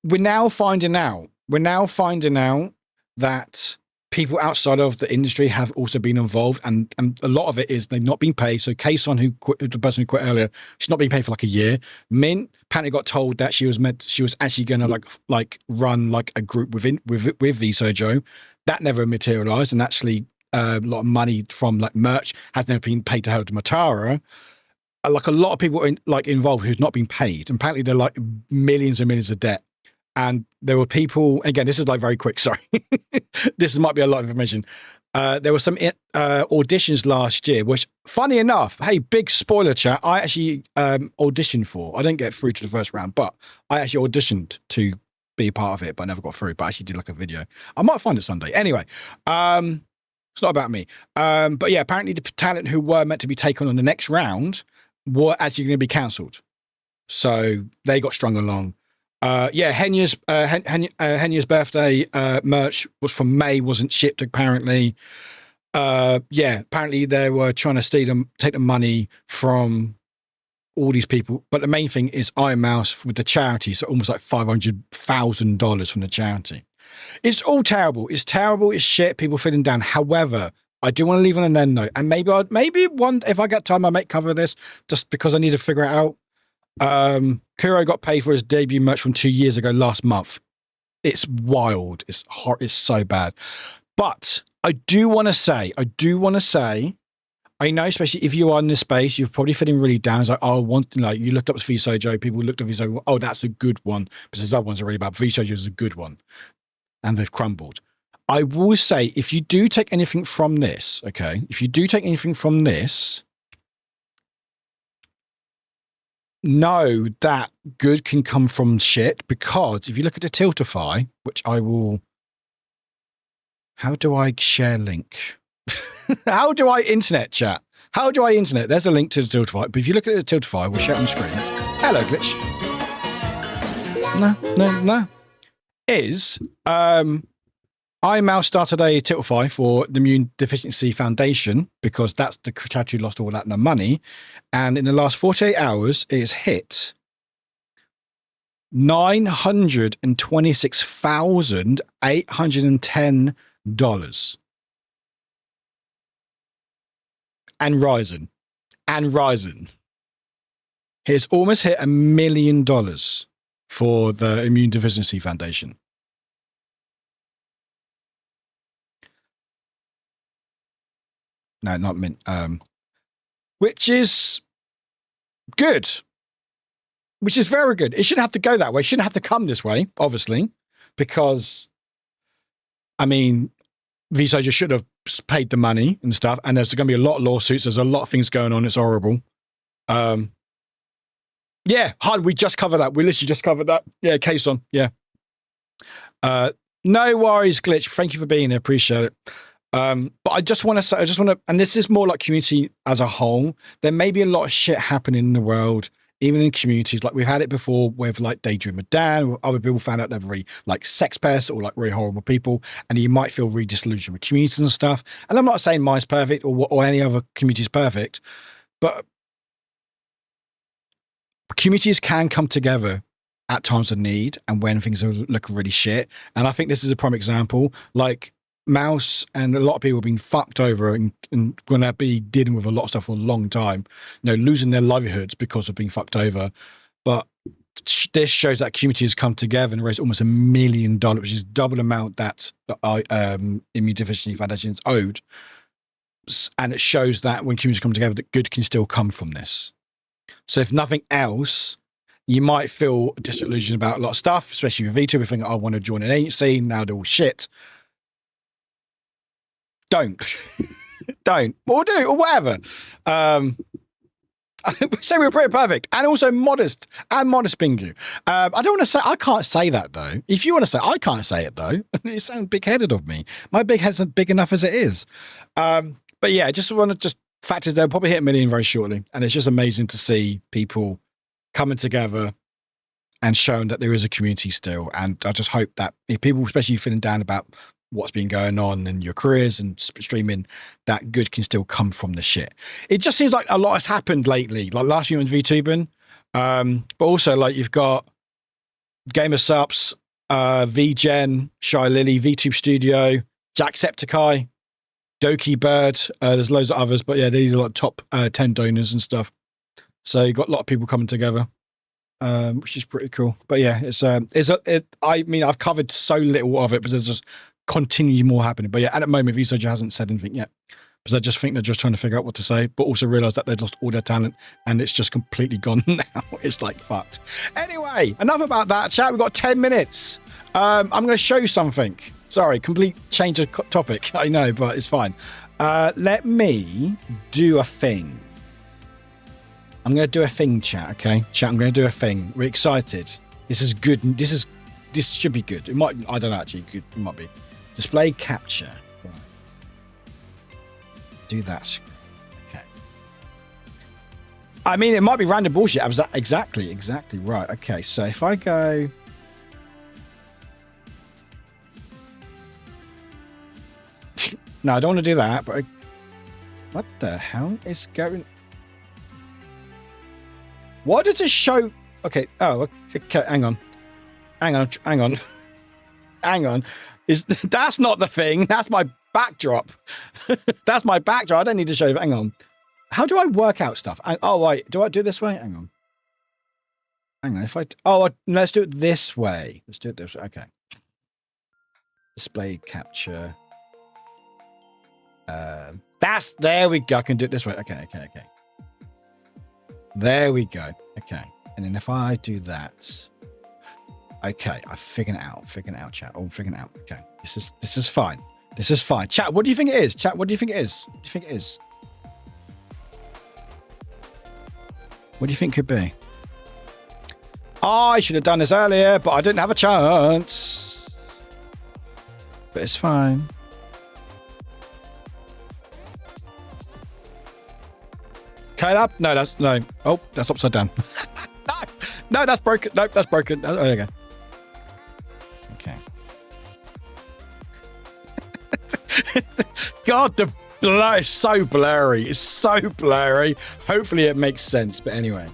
we're now finding out that people outside of the industry have also been involved, and a lot of it is they've not been paid. So Kason, the person who quit earlier, she's not been paid for like a year. Mint apparently got told that she was actually going to like run like a group with VSojo. That never materialized, and actually a lot of money from like merch has never been paid to her to Matara. Like a lot of people involved who's not been paid. And apparently they're like millions and millions of debt. And there were people, again, this is like very quick, sorry. This might be a lot of information. There were some auditions last year, which funny enough, hey, big spoiler chat, I actually auditioned for. I didn't get through to the first round, but I actually auditioned to be a part of it, but I never got through, but I actually did like a video. I might find it Sunday. Anyway, it's not about me. But yeah, apparently the talent who were meant to be taken on the next round were actually going to be cancelled. So they got strung along. Yeah, Henya's birthday merch was from May, wasn't shipped apparently. Yeah, apparently they were trying to take the money from all these people. But the main thing is Iron Mouse with the charity, so almost like $500,000 from the charity. It's all terrible. It's terrible. It's shit. People feeling down. However, I do want to leave on an end note, and maybe if I get time, I might cover this just because I need to figure it out. Kuro got paid for his debut merch from 2 years ago last month. It's wild. It's hot. It's so bad. But I do want to say, I know, especially if you are in this space, you're probably feeling really down. It's like, oh, you looked up VSojo, people looked at VSojo, oh, that's a good one, because the other ones are really bad. VSojo is a good one, and they've crumbled. I will say, if you do take anything from this, okay, if you do take anything from this, know that good can come from shit, because if you look at the Tiltify, which I will, how do I share link? How do I internet chat? How do I internet? There's a link to the Tiltify, but if you look at the Tiltify, we'll share it on screen. Hello, Glitch. No. Is, I now started a Tiltify for the Immune Deficiency Foundation, because that's the charity who lost all that money. And in the last 48 hours, it has hit $926,810. And rising. It's almost hit $1 million for the Immune Deficiency Foundation. No, not mint. Which is good. Which is very good. It shouldn't have to go that way. It shouldn't have to come this way, obviously, because, I mean, VSojo should have paid the money and stuff, and there's going to be a lot of lawsuits. There's a lot of things going on. It's horrible. Yeah, we just covered that. We literally just covered that. Yeah, case on. Yeah. No worries, Glitch. Thank you for being here. Appreciate it. But I just want to say, and this is more like community as a whole. There may be a lot of shit happening in the world, even in communities. Like we've had it before with like Daydream with Dan, where other people found out they're very like sex pests or like really horrible people. And you might feel really disillusioned with communities and stuff. And I'm not saying mine's perfect or any other community is perfect, but communities can come together at times of need and when things look really shit. And I think this is a prime example. Like, Mouse and a lot of people have been fucked over and going to be dealing with a lot of stuff for a long time, losing their livelihoods because of being fucked over. But this shows that community has come together and raised almost $1 million, which is double amount that Immune Deficiency Foundation is owed. And it shows that when communities come together, that good can still come from this. So if nothing else, you might feel disillusioned about a lot of stuff, especially with VTube. You think, I want to join an agency, now they're all shit. Don't. Or do, or whatever. Say we're pretty perfect and also modest Bingu. I don't want to say, I can't say that though. If you want to say, I can't say it though. It sounds big-headed of me. My big head's not big enough as it is. But yeah, just want to factors there, probably hit 1 million very shortly. And it's just amazing to see people coming together and showing that there is a community still. And I just hope that if people, especially feeling down about what's been going on in your careers and streaming, that good can still come from the shit. It just seems like a lot has happened lately, like last year in VTubing, but also like you've got Gamer Sups, VGen, Shy Lily, VTube Studio, Jacksepticeye, Doki Bird. There's loads of others, but yeah, these are like top 10 donors and stuff. So you've got a lot of people coming together, which is pretty cool. But yeah, I mean, I've covered so little of it, but there's just continue more happening. But yeah, at the moment, VSojo hasn't said anything yet, because I just think they're just trying to figure out what to say, but also realize that they've lost all their talent and it's just completely gone now. It's like fucked. Anyway, enough about that chat. We've got 10 minutes. I'm going to show you something. Sorry, complete change of topic. I know, but it's fine. Let me do a thing. I'm going to do a thing, chat. Okay, chat. I'm going to do a thing. We're excited. This is good. This should be good. It might. I don't know. Actually, it might be. Display capture. Right. Do that. Okay. I mean, it might be random bullshit. I was exactly right. Okay, so if I go. No, I don't want to do that. But what the hell is going? Why does it show? Okay. Oh. Okay. Hang on. That's not the thing. That's my backdrop. That's my backdrop. I don't need to show you. Hang on. How do I work out stuff? Oh, wait. Do I do it this way? Hang on. If I... let's do it this way. Let's do it this way. Okay. Display capture. There we go. I can do it this way. Okay. There we go. Okay. And then if I do that. Okay, I figured it out. Chat. Oh, I'm figuring it out. Okay. This is fine. This is fine. Chat, what do you think it is? Chat, what do you think it is? What do you think it is? What do you think it could be? I should have done this earlier, but I didn't have a chance. But it's fine. Okay, up? No, that's no. Oh, that's upside down. No, that's broken. Nope, that's broken. Oh, there you go. Okay. God, the blur is so blurry. It's so blurry. Hopefully, it makes sense. But anyway,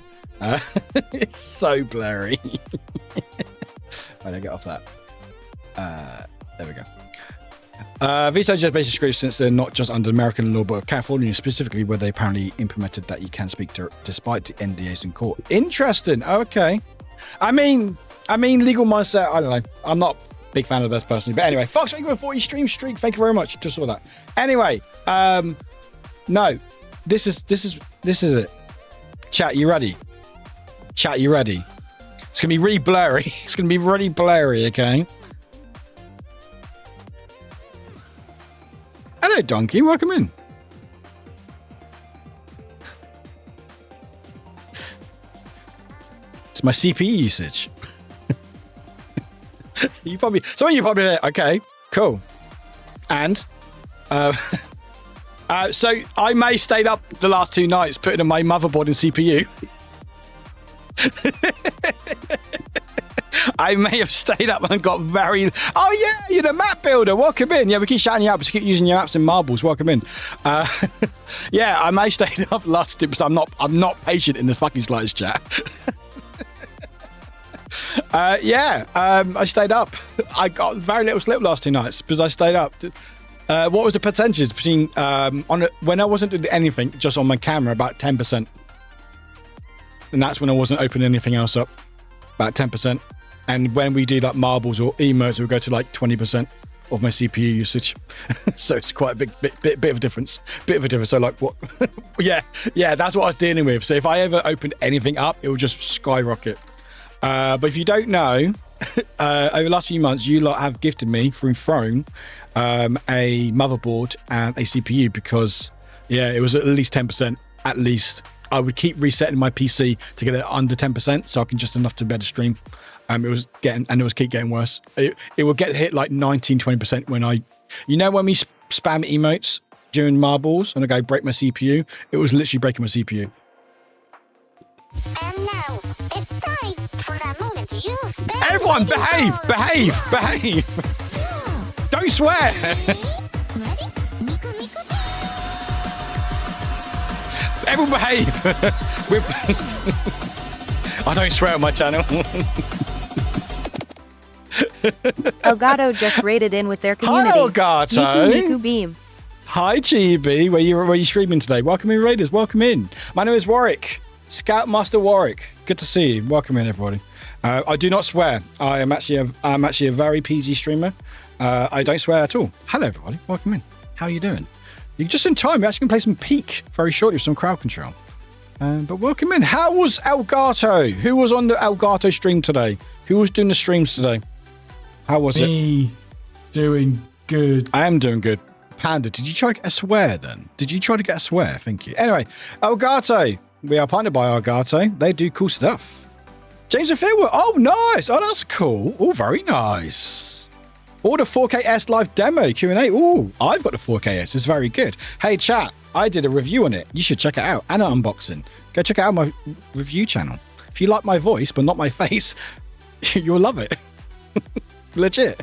it's so blurry. Right, I get off that. There we go. Veto just basically screws since they're not just under American law, but California specifically, where they apparently implemented that you can speak to despite the NDAs in court. Interesting. Okay. I mean, legal mindset. I don't know. I'm not a big fan of this personally, but anyway, Fox, thank you for 40 stream streak. Thank you very much. Just saw that. Anyway, no, this is it. Chat, you ready? Chat, you ready? It's gonna be really blurry. It's gonna be really blurry. Okay. Hello, Donkey. Welcome in. It's my CPU usage. Some of you probably okay, cool. And so I may stayed up the last 2 nights putting in my motherboard and CPU. I may have stayed up and got very. Oh yeah, you're the map builder. Welcome in. Yeah, we keep shouting you out, but keep using your maps and marbles. Welcome in. Yeah, I may stay up last 2 because I'm not patient in the fucking slightest, chat. I stayed up. I got very little sleep last 2 nights because I stayed up. What was the percentage between when I wasn't doing anything, just on my camera, about 10%, and that's when I wasn't opening anything else up, about 10%. And when we do like marbles or emotes, we'll go to like 20% of my CPU usage. So it's quite a bit of a difference. So like what? yeah, that's what I was dealing with. So if I ever opened anything up, it would just skyrocket. But if you don't know, over the last few months, you lot have gifted me through Throne a motherboard and a CPU because, yeah, it was at least 10%. At least I would keep resetting my PC to get it under 10%, so I can just enough to be able to stream. It was keep getting worse. It would get hit like 19-20% when when we spam emotes during marbles and I go break my CPU. It was literally breaking my CPU. And now it's time for a moment you spend. Everyone, behave! Don't swear. Ready? Miku miku. Everyone behave. I don't swear on my channel. Elgato just raided in with their community. Hi, Elgato. Miku Beam. Hi, Chibi. Where you streaming today? Welcome in, Raiders. Welcome in. My name is Warwick. Scoutmaster Warwick. Good to see you. Welcome in, everybody. I do not swear. I'm actually a very PG streamer. I don't swear at all. Hello, everybody. Welcome in. How are you doing? You're just in time. We're actually going to play some Peak very shortly with some crowd control. But welcome in. How was Elgato? Who was on the Elgato stream today? Who was doing the streams today? How was it? Me doing good. I am doing good. Panda, did you try to get a swear then? Did you try to get a swear? Thank you. Anyway, Elgato. We are partnered by Elgato. They do cool stuff. James and Phil. Oh, nice. Oh, that's cool. Oh, very nice. Oh, the 4KS live demo Q&A. Oh, I've got the 4KS. It's very good. Hey, chat. I did a review on it. You should check it out. And an unboxing. Go check out my review channel. If you like my voice, but not my face, you'll love it. Legit.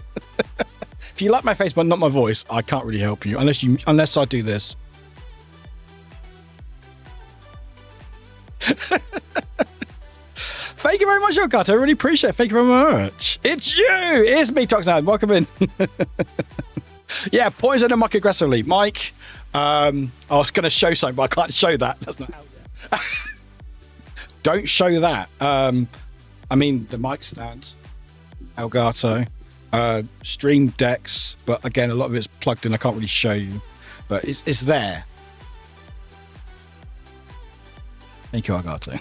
If you like my face, but not my voice, I can't really help you unless I do this. Thank you very much, Elgato. I really appreciate it. Thank you very much. It's you. It's me, Toxan. Welcome in. Yeah, poison and mock aggressively. Mike, I was going to show something, but I can't show that. That's not out yet. Don't show that. I mean, the mic stand, Elgato, stream decks, but again, a lot of it's plugged in. I can't really show you, but it's there. Thank you, Argato.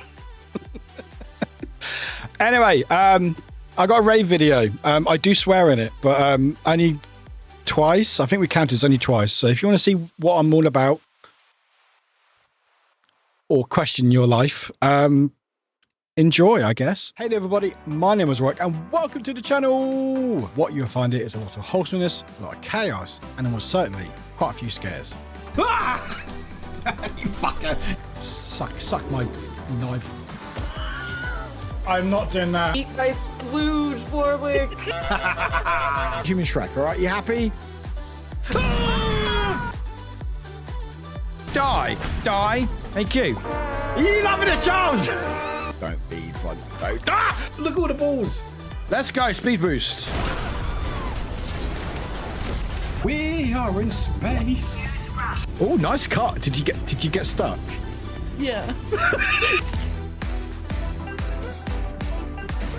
Anyway, I got a rave video. I do swear in it, but only twice. I think we counted as only twice. So if you want to see what I'm all about or question your life, enjoy, I guess. Hey there, everybody. My name is Warwick, and welcome to the channel. What you'll find here is a lot of wholesomeness, a lot of chaos, and almost certainly quite a few scares. Ah! You fucker. Suck my knife. I'm not doing that. Eat my splooge, Warwick. Human Shrek, all right? You happy? Ah! Die. Thank you. You loving this, Charles? Don't be fun. Don't. Ah! Look at all the balls. Let's go. Speed boost. We are in space. Oh, nice cut. Did you get stuck? Yeah.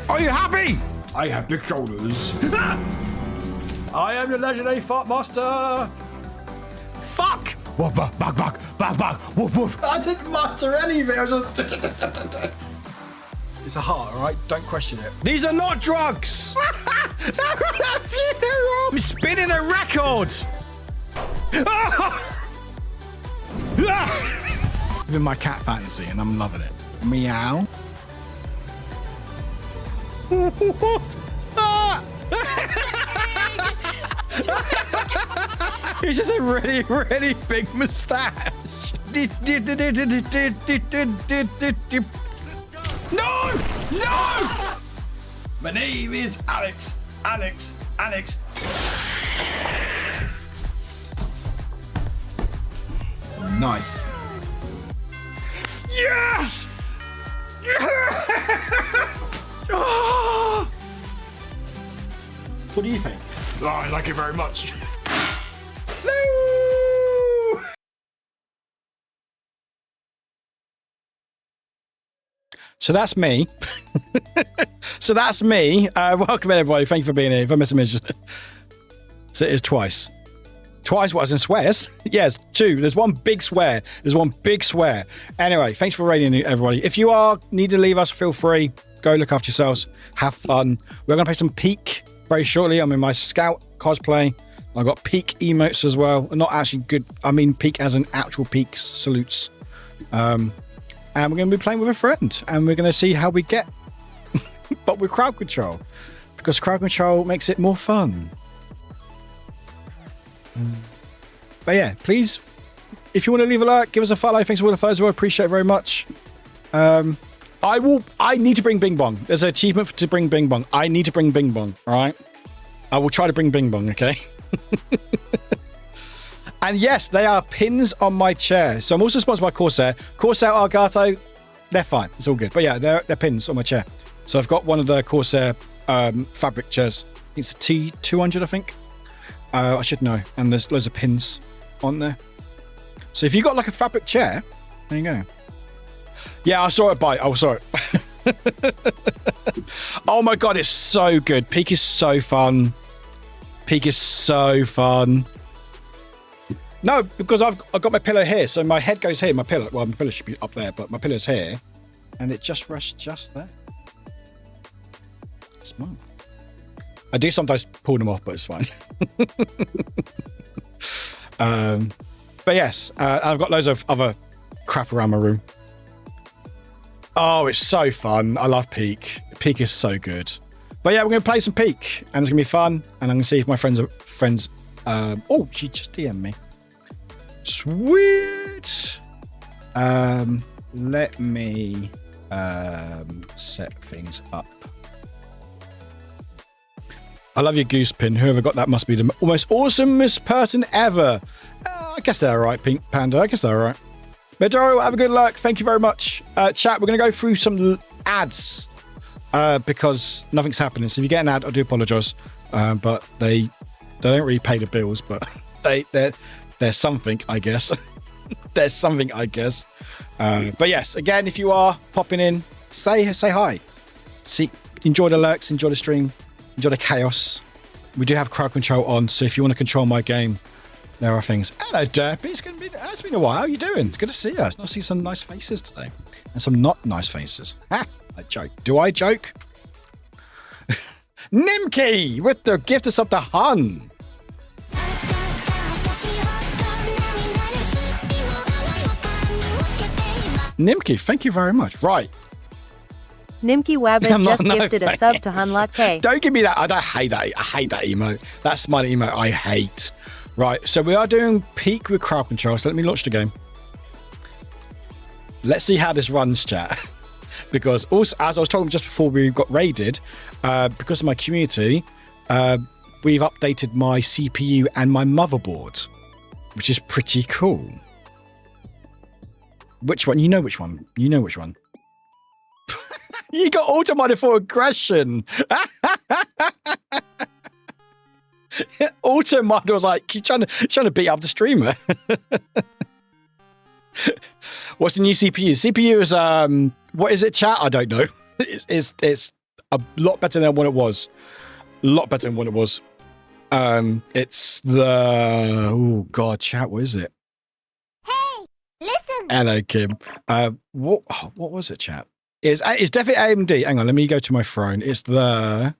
Are you happy? I have big shoulders. I am the legendary fart master. Fuck! Woof, bug, woof, woof. I didn't master any of it. I was just... It's a heart, all right? Don't question it. These are not drugs. I'm spinning a record. Living my cat fantasy, and I'm loving it. Meow. He's just a really, really big moustache. No! My name is Alex. Nice. Yes! Oh! What do you think? Oh, I like it very much. No! So that's me. Welcome everybody. Thank you for being here. If I miss a minute, so it is twice. Twice what, as in swears? Yes, two. There's one big swear. Anyway, thanks for rating everybody. If you need to leave us, feel free. Go look after yourselves. Have fun. We're going to play some Peak very shortly. I'm in my Scout cosplay. I've got Peak emotes as well. Not actually good. I mean Peak as an actual Peak salutes. And we're going to be playing with a friend. And we're going to see how we get. But with crowd control. Because crowd control makes it more fun. But yeah, please, if you want to leave a like, give us a follow. Thanks for all the follows. I appreciate it very much. I need to bring Bing Bong. There's an achievement to bring Bing Bong. I need to bring Bing Bong. All right. I will try to bring Bing Bong. Okay. And yes, they are pins on my chair. So I'm also sponsored by Corsair. Corsair Argato, they're fine. It's all good. But yeah, they're pins on my chair. So I've got one of the Corsair fabric chairs. It's a T200, I think. I should know. And there's loads of pins on there. So if you got like a fabric chair, there you go. Yeah, I saw it bite. I saw it. Oh my God, it's so good. Peak is so fun. No, because I've got my pillow here. So my head goes here. My pillow should be up there, but my pillow's here. And it just rests just there. Smart. I do sometimes pull them off, but it's fine. But yes, I've got loads of other crap around my room. Oh, it's so fun. I love Peak. Peak is so good. But yeah, we're going to play some Peak, and it's going to be fun. And I'm going to see if my friends. Oh, she just DM'd me. Sweet. Let me set things up. I love your goose pin. Whoever got that must be the most awesomest person ever. I guess they're all right, Pink Panda. I guess they're all right. Medoro, have a good luck. Thank you very much. Chat, we're going to go through some ads because nothing's happening. So if you get an ad, I do apologise. But they don't really pay the bills, but there's something, I guess. There's something, I guess. But yes, again, if you are popping in, say hi. Enjoy the lurks, enjoy the stream. Enjoy the chaos. We do have crowd control on, so if you want to control my game, there are things. Hello, Derpy. It's going to be it's been a while. How are you doing? It's good to see you. It's nice to see some nice faces today. And some not nice faces. Ha! I joke. Do I joke? Nimki with the gift us of the Hun. Nimki, thank you very much. Right. Nimki Wabbit just gifted a sub to Hunlot K. Don't give me that. I hate that. I hate that emote. That smiley emote I hate. Right, so we are doing peak with crowd control. So let me launch the game. Let's see how this runs, chat. Because also, as I was talking just before we got raided, because of my community, we've updated my CPU and my motherboard, which is pretty cool. Which one? You know which one. You know which one. You got automated for aggression. Automod was like, he's trying to beat up the streamer. What's the new CPU? CPU is what is it, chat? I don't know. It's a lot better than what it was. A lot better than what it was. It's the oh god, chat. What is it? Hey, listen. Hello, Kim. What was it, chat? It's definitely AMD. Hang on, let me go to my phone. It's the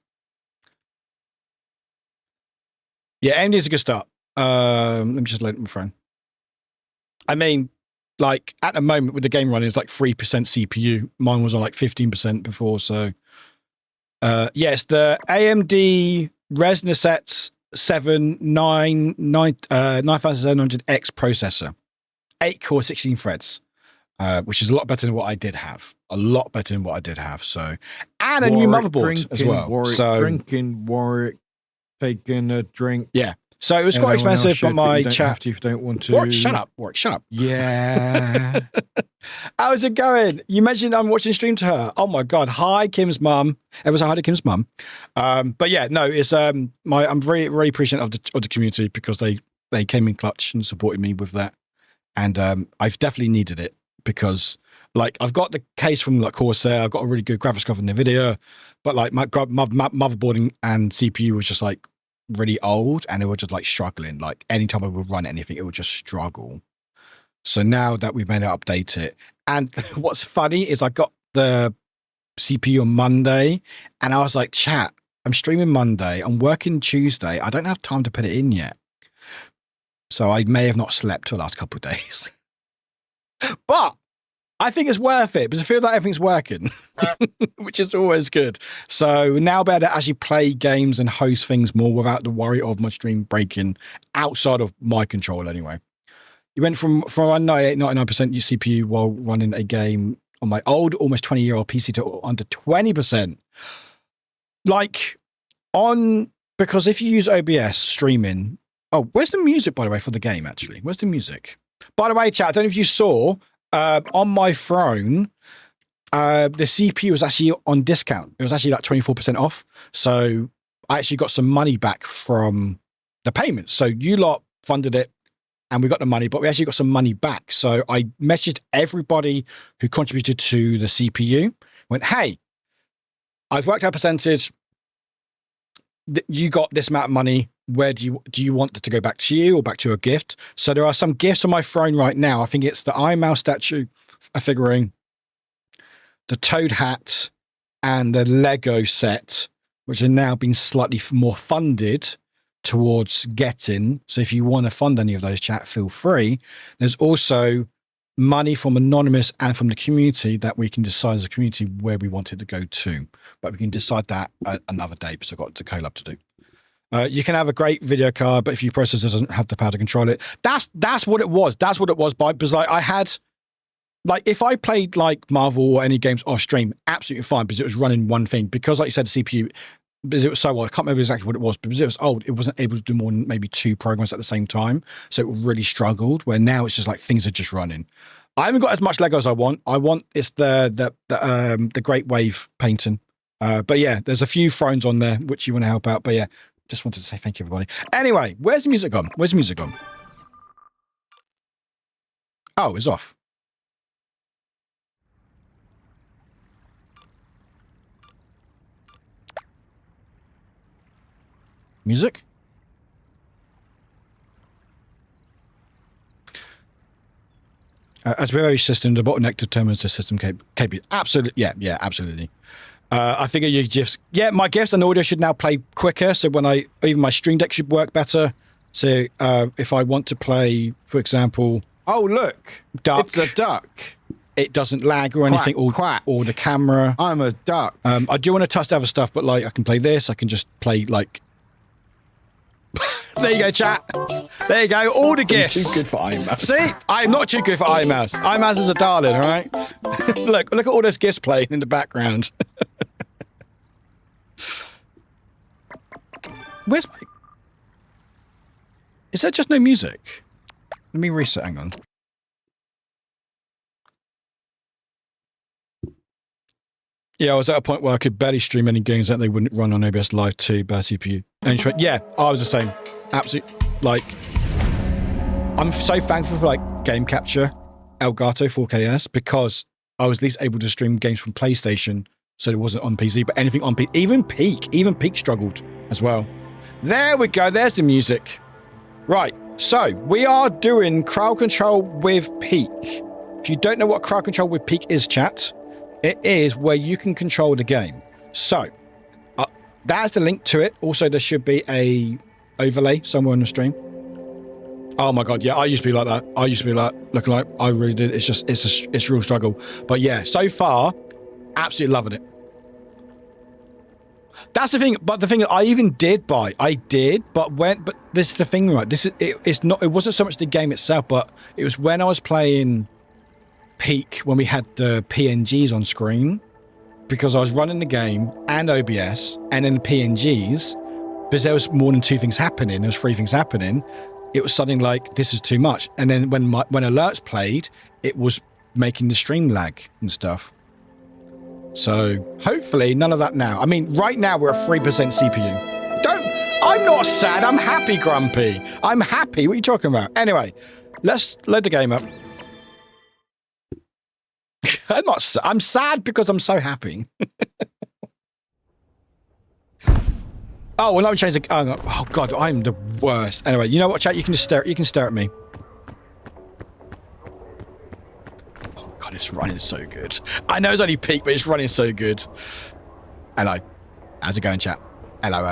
AMD is a good start. Let me just load up my phone. I mean, like at the moment with the game running, it's like 3% CPU. Mine was on like 15% before. So, it's the AMD Ryzen 7 9700X processor, 8-core, 16 threads, which is a lot better than what I did have. A lot better than what I did have. So, and a new motherboard as well. Warwick, so drinking Warwick, taking a drink. Yeah. So it was quite expensive, but my chat. If you don't want to. What? Shut up, Warwick. Shut up. Yeah. How's it going? You mentioned I'm watching stream to her. Oh my god. Hi, Kim's mum. It was a hi to Kim's mum. But yeah, no, it's I'm very, very appreciative of the community because they came in clutch and supported me with that. And I've definitely needed it because like I've got the case from like Corsair, I've got a really good graphics card from NVIDIA, but like my motherboarding and CPU was just like really old and it was just like struggling. Like anytime I would run anything, it would just struggle. So now that we've made it update it, and what's funny is I got the CPU on Monday and I was like, chat, I'm streaming Monday, I'm working Tuesday, I don't have time to put it in yet. So I may have not slept for the last couple of days. But I think it's worth it because it feels like everything's working, which is always good. So now better to actually play games and host things more without the worry of my stream breaking outside of my control anyway. You went from 99% CPU while running a game on my old, almost 20-year-old PC to under 20%. Like because if you use OBS streaming, oh, where's the music, by the way, for the game, actually? Where's the music? By the way, chat, I don't know if you saw, on my phone, the CPU was actually on discount. It was actually like 24% off. So I actually got some money back from the payments. So you lot funded it and we got the money, but we actually got some money back. So I messaged everybody who contributed to the CPU, went, hey, I've worked out a percentage. You got this amount of money. Where do you want it to go back to you or back to a gift? So there are some gifts on my throne right now. I think it's the Iron Mouse statue, a figurine, the Toad hat, and the Lego set, which are now being slightly more funded towards getting. So if you want to fund any of those, chat, feel free. There's also money from Anonymous and from the community that we can decide as a community where we want it to go to. But we can decide that another day because I've got the collab to do. You can have a great video card, but if your processor doesn't have the power to control it, that's what it was. That's what it was. Because like I had, like if I played like Marvel or any games off stream, absolutely fine because it was running one thing. Because like you said, the CPU, because it was so old, I can't remember exactly what it was, but because it was old, it wasn't able to do more than maybe 2 programs at the same time. So it really struggled. Where now it's just like things are just running. I haven't got as much Lego as I want. It's the Great Wave painting. But yeah, there's a few thrones on there which you want to help out. But yeah. Just wanted to say thank you, everybody. Anyway, where's the music gone? Where's the music gone? Oh, it's off. Music? As with every system, the bottleneck determines the system capability. Absolutely, yeah, absolutely. I figure your GIFs, my GIFs and audio should now play quicker. So even my stream deck should work better. So if I want to play, for example, oh look, duck. It's a duck. It doesn't lag or anything, or the camera. I'm a duck. I do want to test other stuff, but like I can play this. I can just play like. There you go, chat. There you go. All the GIFs. Too good for iMouse. See, I'm not too good for iMouse. iMouse is a darling, all right? look at all those GIFs playing in the background. Where's my... Is there just no music? Let me reset, hang on. Yeah, I was at a point where I could barely stream any games that they wouldn't run on OBS Live 2, bad CPU. And yeah, I was the same. Absolutely. Like, I'm so thankful for like Game Capture, Elgato 4KS, because I was at least able to stream games from PlayStation, so it wasn't on PC, but anything on PC. Even Peak struggled as well. There we go. There's the music. Right. So we are doing crowd control with Peak. If you don't know what crowd control with Peak is, chat, it is where you can control the game. So that's the link to it. Also, there should be a overlay somewhere on the stream. Oh my god, yeah, I used to be like that. I used to be like looking like I really did. It's a real struggle. But yeah, so far, absolutely loving it. That's the thing. But the thing I even did buy, but this is the thing, right? It wasn't so much the game itself, but it was when I was playing Peak when we had the PNGs on screen, because I was running the game and OBS and then PNGs, because there was more than two things happening. There was three things happening. It was something like, this is too much. And then when alerts played, it was making the stream lag and stuff. So hopefully none of that now. I mean, right now we're at 3% CPU. I'm not sad. I'm happy, Grumpy. I'm happy. What are you talking about? Anyway, let's load the game up. I'm sad because I'm so happy. Oh, well, let me change the... Oh, God, I'm the worst. Anyway, you know what, chat? You can just stare at me. Oh, God, it's running so good. I know it's only Peak, but it's running so good. Hello. How's it going, chat? Hello.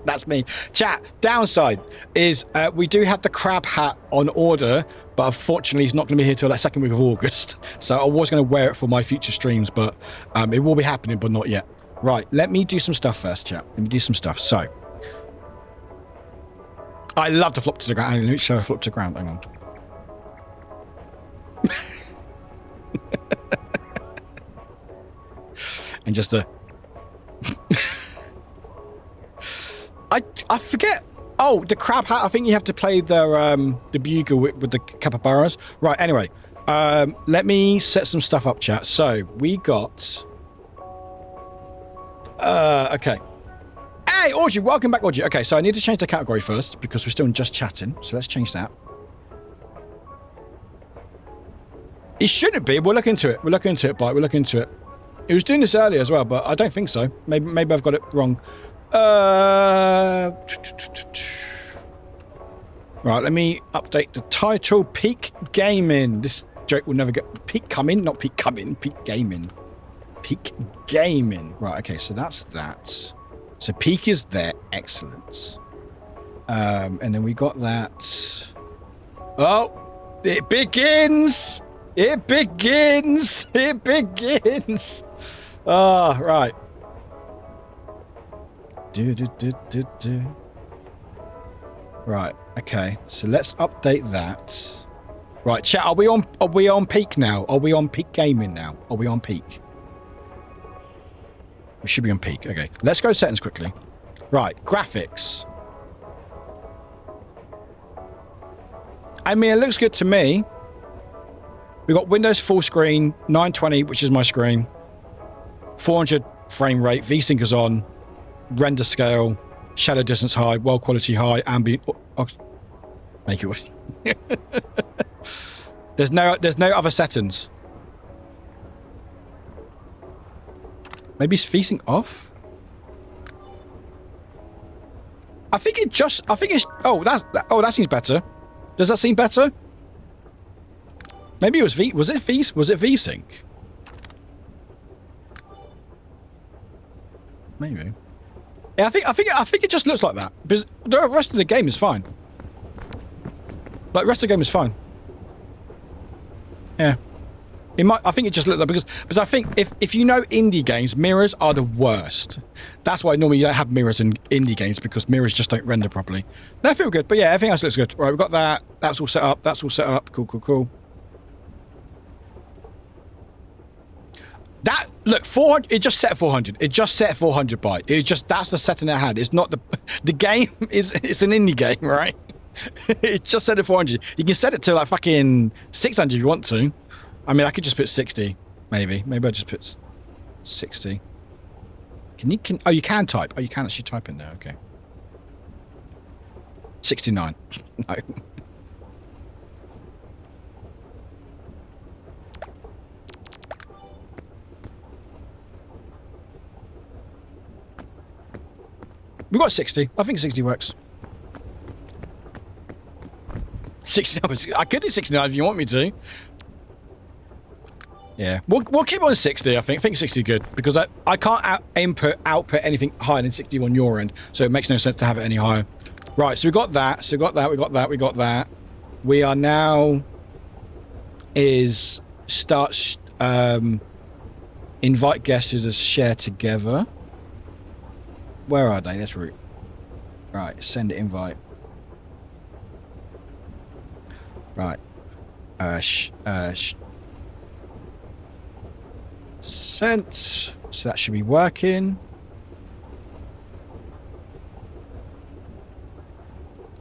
That's me. Chat, downside is we do have the crab hat on order, but unfortunately it's not going to be here till that second week of August. So I was going to wear it for my future streams, but it will be happening, but not yet. Right, let me do some stuff first, chat. Let me do some stuff. So, I love to flop to the ground. Let me show a flop to the ground. Hang on. And just a... I forget. Oh, the crab hat. I think you have to play the bugle with the capybaras. Right. Anyway, let me set some stuff up, chat. So we got. Okay. Hey, Audrey, welcome back, Audrey. Okay, so I need to change the category first because we're still just chatting. So let's change that. It shouldn't be. We'll look into it. We'll look into it, Bite. We'll look into it. It was doing this earlier as well, but I don't think so. Maybe I've got it wrong. Right, let me update the title. Peak Gaming. This joke will never get... Peak coming, not Peak coming. Peak Gaming. Peak Gaming. Right, okay, so that's that. So Peak is there. Excellent. And then we got that. Oh, it begins. It begins. It begins. Oh, right. Right, okay. So let's update that. Right, chat, are we on Peak now? Are we on Peak Gaming now? Are we on Peak? We should be on Peak. Okay. Let's go settings quickly. Right, graphics. I mean, it looks good to me. We've got Windows full screen, 920, which is my screen. 400 frame rate, VSync is on. Render scale, shadow distance high, world quality high, ambient. Make it. There's no other settings. Maybe it's VSync off. I think it's. Oh, that seems better. Does that seem better? Maybe it was V. Was it VSync? Maybe. Yeah, I think it just looks like that. Because the rest of the game is fine. Like, the rest of the game is fine. Yeah. I think it just looked like, because I think if you know indie games, mirrors are the worst. That's why normally you don't have mirrors in indie games, because mirrors just don't render properly. They feel good, but yeah, everything else looks good. Right, we've got that. That's all set up. That's all set up. Cool. That, look, 400, it just set 400. It just set 400 by. That's the setting it had. It's not the game it's an indie game, right? It just set it 400. You can set it to like fucking 600 if you want to. I mean, I could just put 60, maybe. Maybe I'll just put 60. Oh, you can type. Oh, you can actually type in there, okay. 69. No. We got 60. I think 60 works. 69. I could do 69 if you want me to. Yeah, we'll keep on 60. I think 60 is good, because I can't output anything higher than 60 on your end, so it makes no sense to have it any higher. Right, so we got that. We got that. We are now invite guests to share together. Where are they? That's root. Right, send invite. Right. Sent. So that should be working.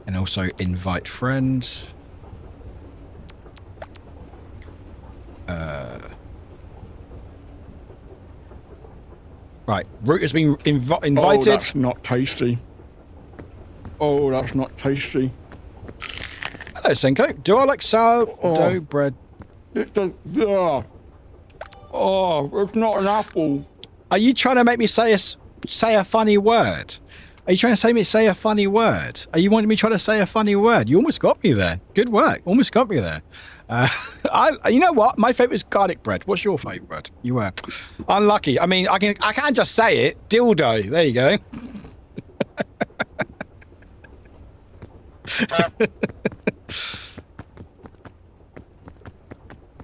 And also invite friend. Right, root has been invited. Oh, that's not tasty. Oh, that's not tasty. Hello, Senko. Do I like sourdough bread? It does. Oh, it's not an apple. Are you trying to make me say a funny word? Are you trying to say a funny word? Are you wanting me to try to say a funny word? You almost got me there. Good work. Almost got me there. You know what? My favourite is garlic bread. What's your favourite? You were unlucky. I mean, I can just say it. Dildo. There you go.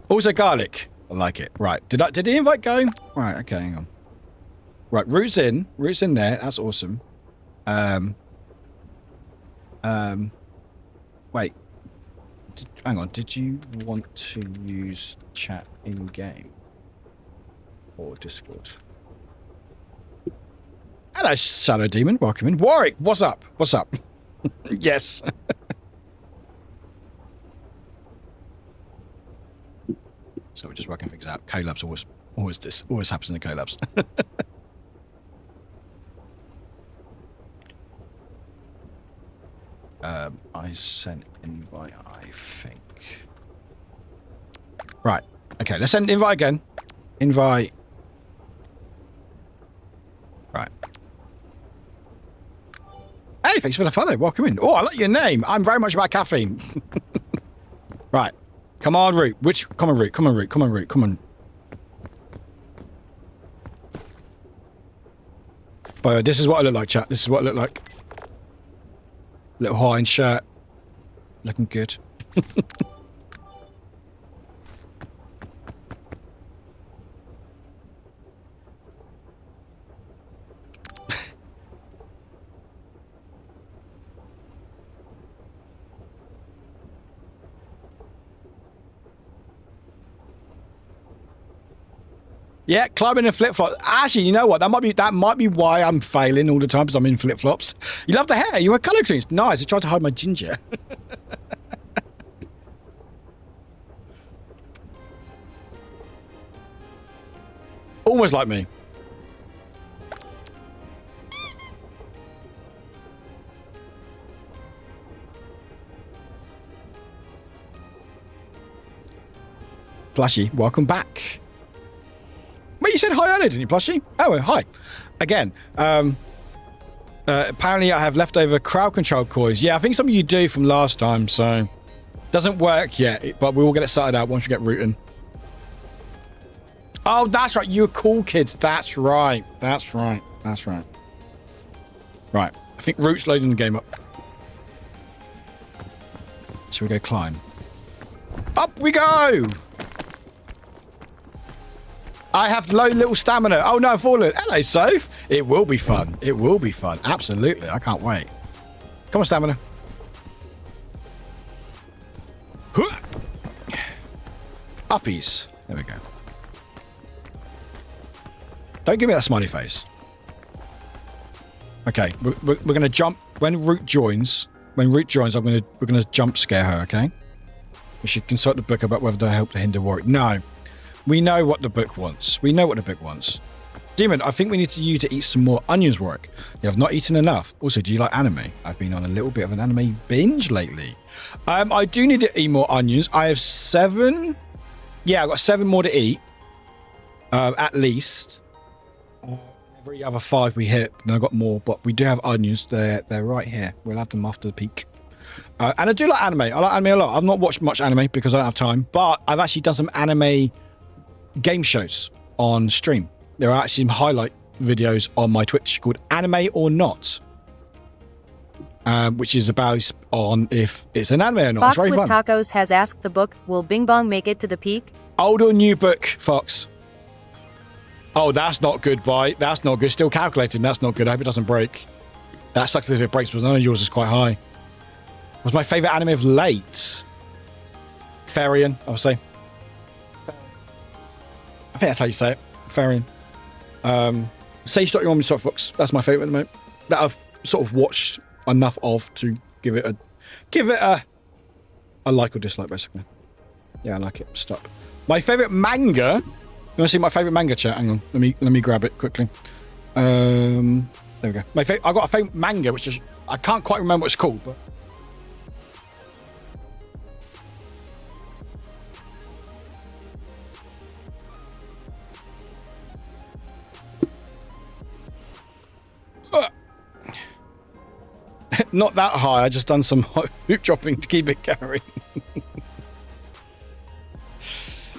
Also garlic. I like it. Right. Did the invite go? Right. Okay. Hang on. Right. Root's in there. That's awesome. Wait. Hang on. Did you want to use chat in game or Discord? Hello, Shadow Demon. Welcome in. Warwick, what's up? What's up? Yes. So we're just working things out. Collabs always happens in the collabs. I sent invite, I think. Right. Okay, let's send invite again. Invite. Right. Hey, thanks for the follow. Welcome in. Oh, I like your name. I'm very much about caffeine. Right. Come on, Root. Come on, Root. Come on, Root. Come on, Root. Come on. But this is what I look like, chat. This is what I look like. Little Hawaiian shirt. Looking good. Yeah, climbing in flip-flops. Actually, you know what? That might be why I'm failing all the time, because I'm in flip-flops. You love the hair. You wear colour creams. Nice. I tried to hide my ginger. Almost like me. Plushy, welcome back. Wait, you said hi earlier, didn't you, Plushy? Oh, hi. Again. Apparently I have leftover crowd control coins. Yeah, I think some of you do from last time, so doesn't work yet, but we will get it sorted out once we get rooting. Oh, that's right. You're cool kids. That's right. That's right. That's right. Right. I think Root's loading the game up. So we go climb. Up we go! I have low little stamina. Oh no, I've fallen. Hello, Soph. It will be fun. It will be fun. Absolutely. I can't wait. Come on, stamina. Uppies. There we go. Don't give me that smiley face. Okay, we're going to jump when Root joins. When Root joins, we're going to jump scare her. Okay. We should consult the book about whether to help to hinder Warwick. No, we know what the book wants. We know what the book wants. Demon, I think we need you to eat some more onions, Warwick. You have not eaten enough. Also, do you like anime? I've been on a little bit of an anime binge lately. I do need to eat more onions. I have 7. Yeah, I've got 7 more to eat. At least. Every other 5 we hit, and I've got more, but we do have onions. They're right here. We'll have them after the peak. And I do like anime. I like anime a lot. I've not watched much anime because I don't have time, but I've actually done some anime game shows on stream. There are actually some highlight videos on my Twitch called Anime or Not, which is about on if it's an anime or not. Fox it's very with fun. Tacos has asked the book, will Bing Bong make it to the peak? Old or new book, Fox? Oh, that's not good, boy. That's not good. Still calculating. That's not good. I hope it doesn't break. That sucks if it breaks, but none of yours is quite high. Was my favourite anime of late? Farian, I would say. I think that's how you say it. Farian. Say stop your mom stop Fox. That's my favourite at the moment. That I've sort of watched enough of to give it a like or dislike, basically. Yeah, I like it. Stop. My favourite manga. You want to see my favourite manga, chat? Hang on. Let me grab it quickly. There we go. I got a favourite manga, which is I can't quite remember what it's called, but not that high. I just done some hoop dropping to keep it going.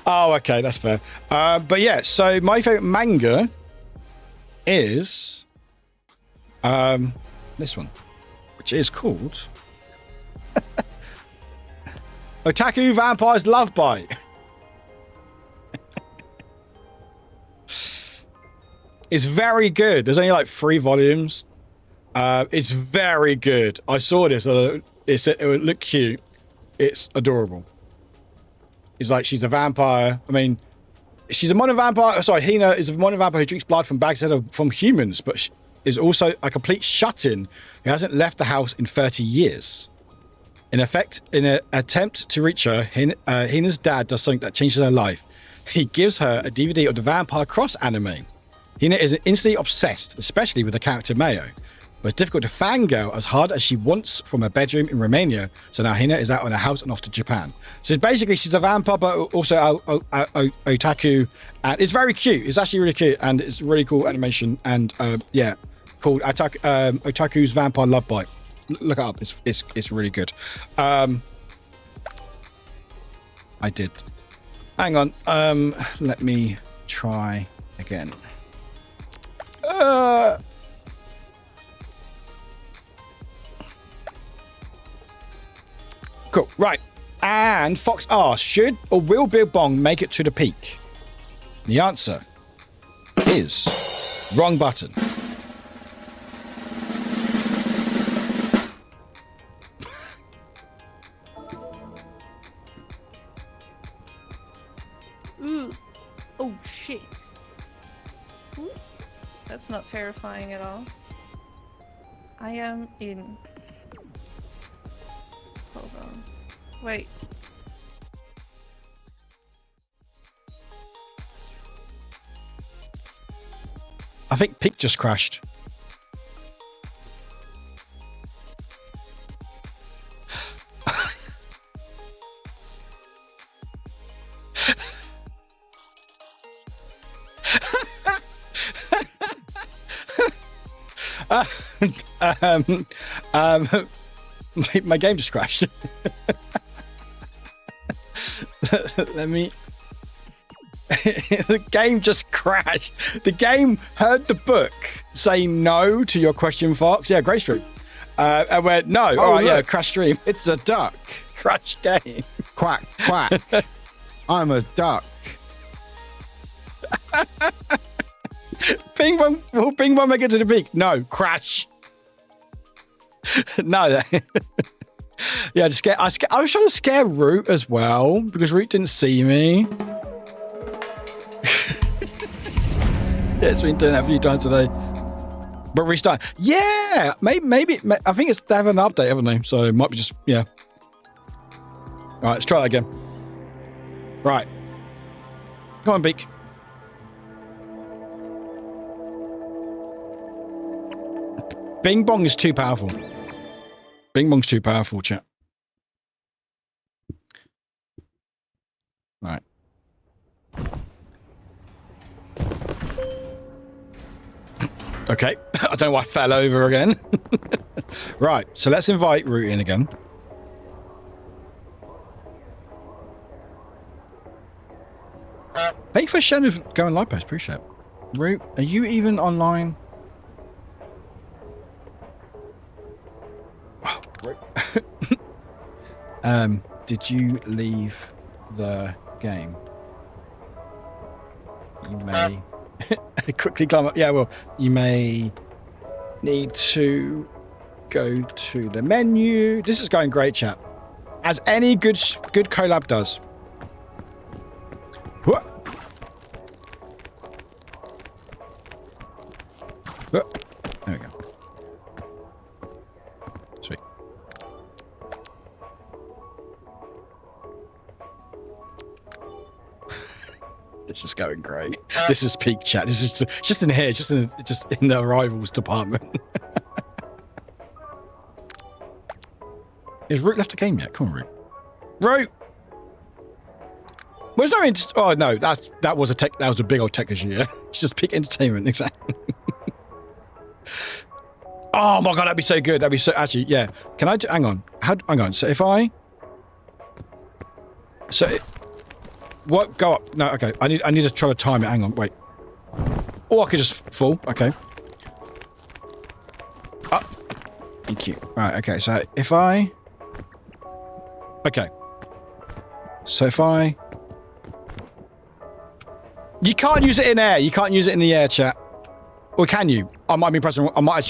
Oh, okay, that's fair. But yeah, so my favorite manga is this one, which is called Otaku Vampire's Love Bite. It's very good. There's only like 3 volumes. It's very good. I saw this. It would look cute. It's adorable. It's like she's a vampire. I mean, she's a modern vampire. Sorry, Hina is a modern vampire who drinks blood from bags from humans, but is also a complete shut-in who hasn't left the house in 30 years. In effect, in an attempt to reach her, Hina's dad does something that changes her life. He gives her a DVD of the Vampire Cross anime. Hina is instantly obsessed, especially with the character Mayo. But it's difficult to fangirl as hard as she wants from her bedroom in Romania. So now Hina is out on a house and off to Japan. So basically, she's a vampire, but also otaku. And it's very cute. It's actually really cute. And it's really cool animation. And yeah, called Otaku's Vampire Love Bite. Look it up. It's really good. I did. Hang on. Let me try again. Cool. Right. And Fox asks, should or will Big Bong make it to the peak? The answer is wrong button. Ooh. Oh, shit. Ooh. That's not terrifying at all. I am in... Hold on. Wait. I think Peak just crashed. My game just crashed. Let me. The game just crashed. The game heard the book say no to your question, Fox. Yeah, great stream. And went no. Oh, all right, yeah, look. crash stream. It's a duck. Crash game. Quack, quack. I'm a duck. Ping one. Will ping one make it to the peak? No, crash. No. Yeah, I was trying to scare Root as well because Root didn't see me. Yeah, it's been doing that a few times today. But restart. Yeah, maybe. I think they have an update, haven't they? So it might be just, yeah. All right, let's try that again. Right. Come on, Beak. Bing Bong is too powerful. Bing Bong's too powerful, chat. Right. Okay. I don't know why I fell over again. Right. So let's invite Root in again. Thank you for sharing going live post. Appreciate it. Root, are you even online? Did you leave the game? You may quickly climb up. Yeah, well, you may need to go to the menu. This is going great, chat. As any good collab does. Whoa. Whoa. There we go. Sweet. This is going great. This is peak chat. This is just in here, just in the arrivals department. Is Root left the game yet? Come on, Root. Root. Well, there's no. Oh no, that was a big old tech issue. Yeah, it's just peak entertainment. Exactly. Oh my god, that'd be so good. That'd be so. Actually, yeah. Can I? Hang on. Hang on. So if I. What? Go up. No. Okay. I need to try to time it. Hang on. Wait. Or I could just fall. Okay. Up. Thank you. Right. Okay. So if I. Okay. So if I. You can't use it in air. You can't use it in the air, chat. Or can you? I might actually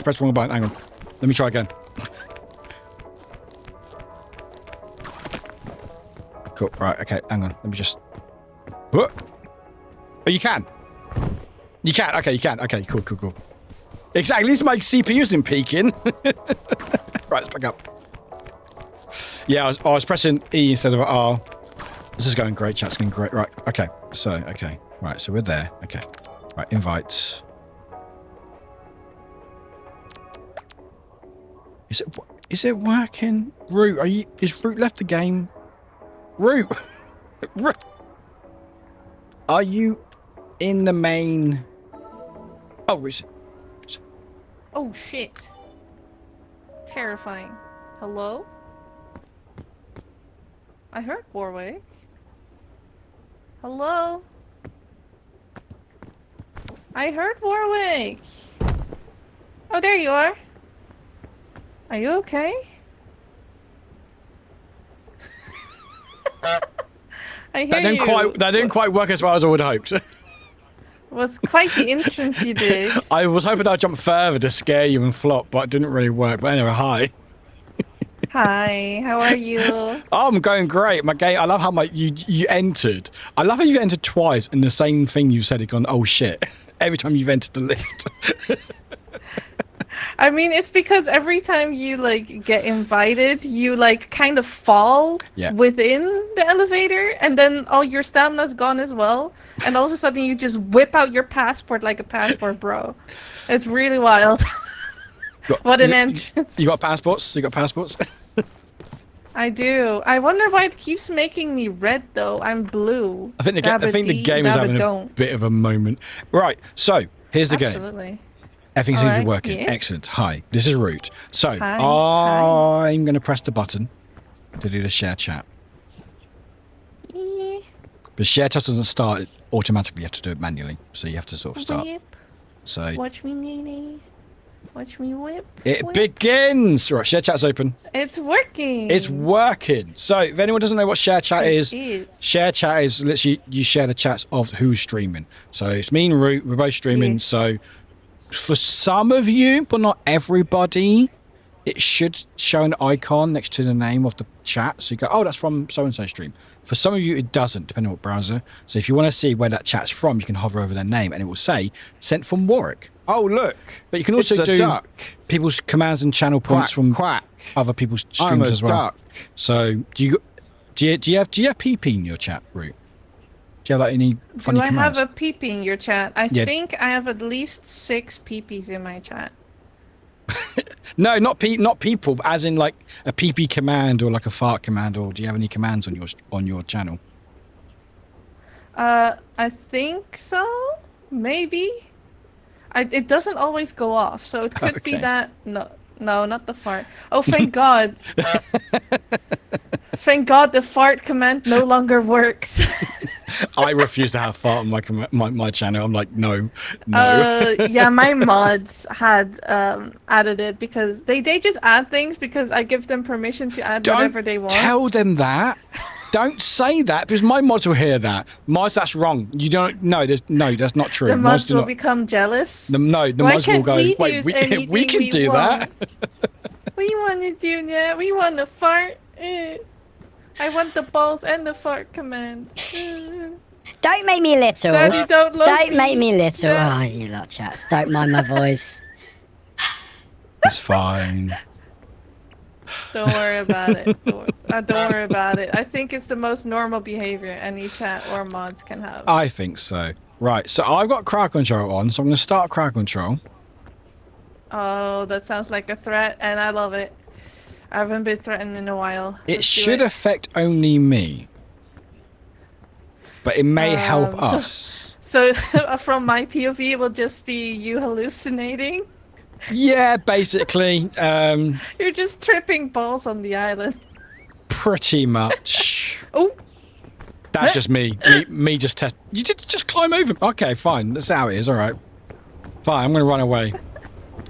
press the wrong button. Hang on. Let me try again. Cool. Right. Okay. Hang on. Let me just. What? Oh, you can. You can. Okay. You can. Okay. Cool. Cool. Cool. Exactly. At least my CPU isn't peaking. Right. Let's back up. Yeah. I was pressing E instead of R. This is going great, chat. It's going great. Right. Okay. So. Okay. Right. So we're there. Okay. Right. Invites. Is it working? Root, is Root left the game? Root! Root! Are you in the main? Oh, Root. Oh shit. Terrifying. Hello? I heard Warwick. Hello? I heard Warwick! Oh, there you are. Are you okay? I hear That didn't quite work as well as I would have hoped. Was quite the entrance you did. I was hoping I'd jump further to scare you and flop, but it didn't really work. But anyway, hi. Hi, how are you? Oh, I'm going great. My game. I love how you entered. I love how you entered twice and the same thing you said. It gone. Oh shit! Every time you've entered the lift. I mean, it's because every time you like get invited, you like kind of fall within the elevator, and then all your stamina's gone as well. And all of a sudden, you just whip out your passport like a passport, bro. It's really wild. What an entrance! You got passports? You got passports? I do. I wonder why it keeps making me red though. I'm blue. I think the game is having a bit of a moment. Right. So here's the game. Absolutely. Everything seems to be Alright, working. yes. Excellent. Hi, this is Root. So Hi, I'm going to press the button to do the share chat. Yeah. But share chat doesn't start automatically. You have to do it manually. So you have to sort of start. Whip. So Watch me, Nene. Watch me whip. it whip. begins. Right, share chat's open. It's working. It's working. So if anyone doesn't know what share chat is, is. share chat is literally you share the chats of who's streaming. So it's me and Root. We're both streaming. Yes. So for some of you, but not everybody, it should show an icon next to the name of the chat. So you go, oh, that's from so-and-so stream. For some of you, it doesn't, depending on what browser. So if you want to see where that chat's from, you can hover over their name and it will say, sent from Warwick. Oh, look. But you can also It's a do duck. people's commands and channel points from Quack. other people's I'm streams a as well. duck. So do you have PP in your chat, Root? Do you have like any funny Do I commands? have a PP in your chat? I Yeah. think I have at least 6 PPs in my chat. No, not people, but as in like a PP command or like a fart command, or do you have any commands on your channel? I think so. Maybe. It doesn't always go off, so it could be Okay. that. No, not the fart. Oh, thank God. Thank God the fart command no longer works. I refuse to have fart on my channel. I'm like, no. Yeah, my mods had added it because they just add things because I give them permission to add whatever they want. Tell them that. Don't say that because my mods will hear that. Mods, that's wrong. You don't. No, that's not true. The mods do will not, become jealous. the Why mods will can't go. we Wait, use anything we can we do that. We want to do that. We want to fart. I want the balls and the fart command. Don't make me little. Daddy, don't love Don't make me little. Yeah. Oh, you lot chats. Don't mind my voice. It's fine. Don't worry about it. Don't worry about it. I think it's the most normal behavior any chat or mods can have. I think so. Right. So I've got crowd control on, so I'm going to start crowd control. Oh, that sounds like a threat, and I love it. I haven't been threatened in a while. It Let's do should it. affect only me, but it may help so- us. So, from my POV, it will just be you hallucinating. Yeah, basically, You're just tripping balls on the island. pretty much. Oh, That's just me. Me just test. You just climb over. Okay, fine. That's how it is. All right. Fine. I'm gonna run away.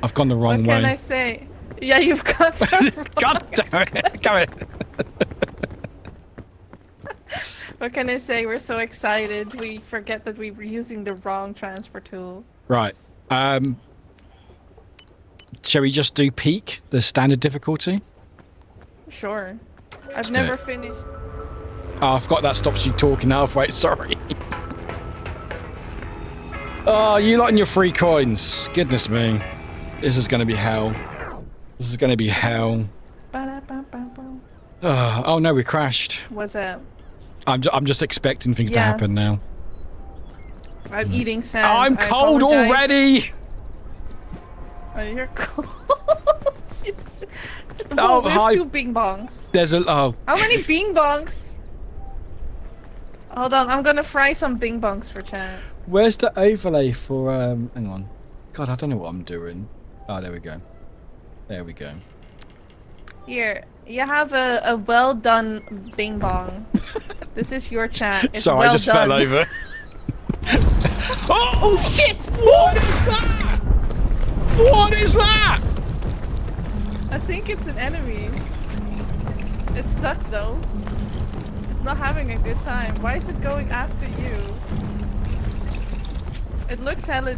I've gone the wrong what can way. I say? Yeah, you've got the wrong God damn it! Come in. What can I say? We're so excited. We forget that we were using the wrong transfer tool. Right. Shall we just do peak, the standard difficulty? Sure. I've do never it. finished. Oh, I forgot that stops you talking halfway. Sorry. Oh, you lot and your free coins. Goodness me. This is going to be hell. This is going to be hell. Ba-da-ba-ba-ba. Oh no, we crashed. What's up? I'm just expecting things to Yeah. happen now. I'm eating sand. I'm I cold apologize. already. Oh, you're cold. Oh, there's hi. 2 bing bongs. There's a How many bing bongs? Hold on, I'm gonna fry some bing bongs for chat. Where's the overlay for hang on. God, I don't know what I'm doing. Oh, there we go. There we go. Here, you have a well done bing bong. This is your chat. It's Sorry, well I just done. fell over. Oh shit! What is that? What is that? I think it's an enemy. It's stuck though. It's not having a good time. Why is it going after you? It looks hella.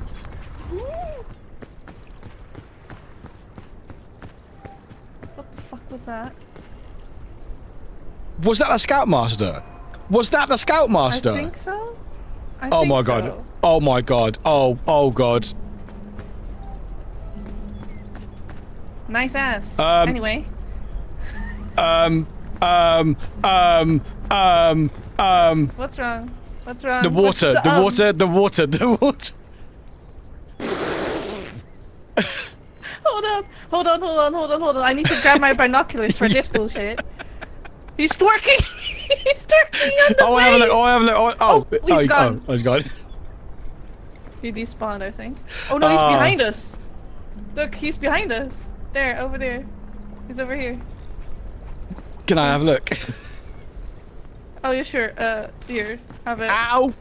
What the fuck was that? Was that the Scoutmaster? Was that the Scoutmaster? I think so. Oh my god. Oh my god. Oh god. Nice ass. Um, Anyway. What's wrong? What's wrong? The What's water, the um? water, the water, the water. Hold on. I need to grab my binoculars for this bullshit. He's twerking! He's twerking on the Oh, I have a look. way! Oh, I have a look. Oh, he's gone. Oh, he's gone. He despawned, I think. Oh no, he's behind us. Look, he's behind us. There, over there. He's over here. Can I have a look? Oh, yeah, sure. Here, have it. Ow!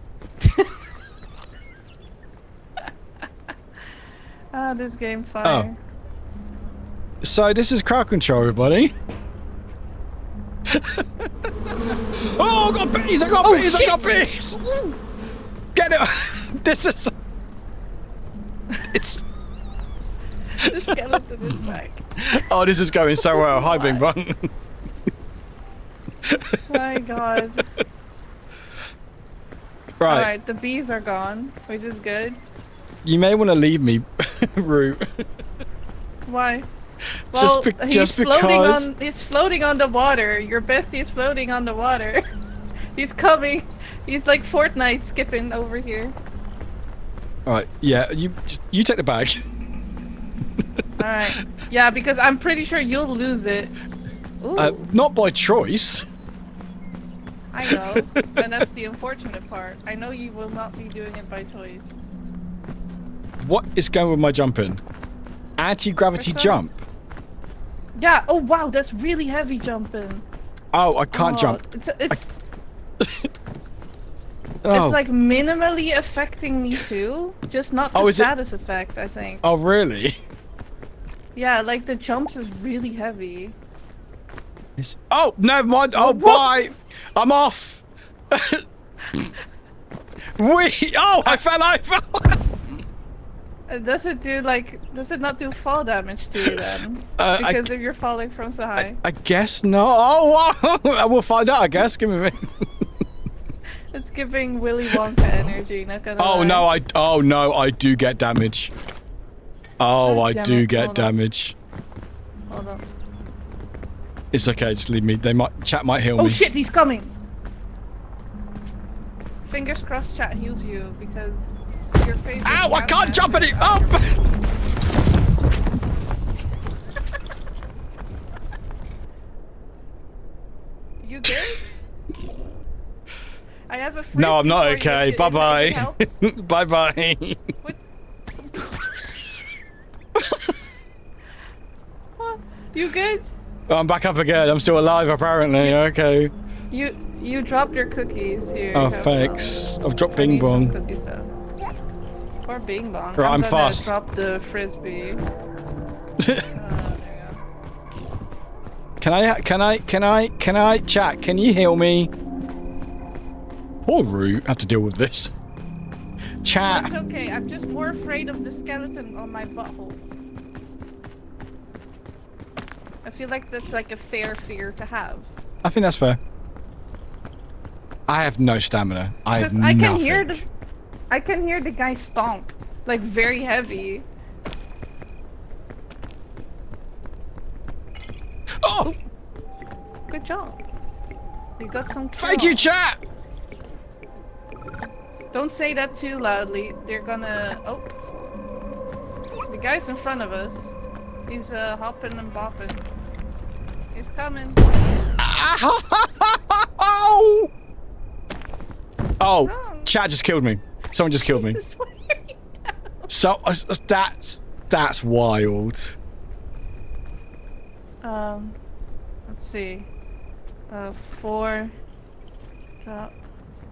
Ah, this game fire. So this is crowd control, everybody. Oh, I got bees! I got bees! I got bees! Get it! This is. It's. The skeleton is back. Oh, this is going so well. Hi, Bing Bong. My god. Right. Alright, the bees are gone, which is good. You may want to leave me, Root. Why? Well, Just he's floating on the water. Your bestie is floating on the water. He's coming. He's like Fortnite skipping over here. Alright, yeah, you take the bag. Alright. Yeah, because I'm pretty sure you'll lose it. Ooh, Not by choice. I know. And that's the unfortunate part. I know you will not be doing it by choice. What is going with my jumping? Anti-gravity jump. Yeah, oh wow, that's really heavy jumping. Oh, I can't jump. It's Oh. It's like minimally affecting me too, just not the status effects, I think. Oh, really? Yeah, like the jumps is really heavy. Oh, never mind. Oh, bye. I'm off. Oh, I fell over. Does it not do fall damage to you then? Because if you're falling from so high. I guess not. Oh, wow. We'll find out, I guess. Give me a minute. It's giving Willy Wonka energy, not gonna lie. No, I do get damage. Oh, I do get damage. Hold on. It's okay, just leave me. Chat might heal me. Oh shit, he's coming! Fingers crossed chat heals you, because your favorite... Ow, I can't jump any up! You good? I have a frisbee. No, I'm not for you okay. if it Bye-bye. helps. Bye-bye. What? You good? I'm back up again. I'm still alive, apparently. Okay. You dropped your cookies here. Oh, have thanks. some. I've dropped I Bing need some Bong. cookies, though. Or Bing Bong. Right, I'm gonna fast. Drop the frisbee. There you go. Can I, chat, can you heal me? Poor Root, have to deal with this. Chat. It's okay, I'm just more afraid of the skeleton on my butthole. I feel like that's like a fair fear to have. I think that's fair. I have no stamina. I have I nothing. can hear the guy stomp. Like very heavy. Oh! Good job. You got some kills. Thank you, chat! Don't say that too loudly. They're gonna... Oh. The guy's in front of us. He's hopping and bopping. He's coming. Oh! Chat just killed me. Someone just killed me. So, that's wild. Let's see. 4. Drop.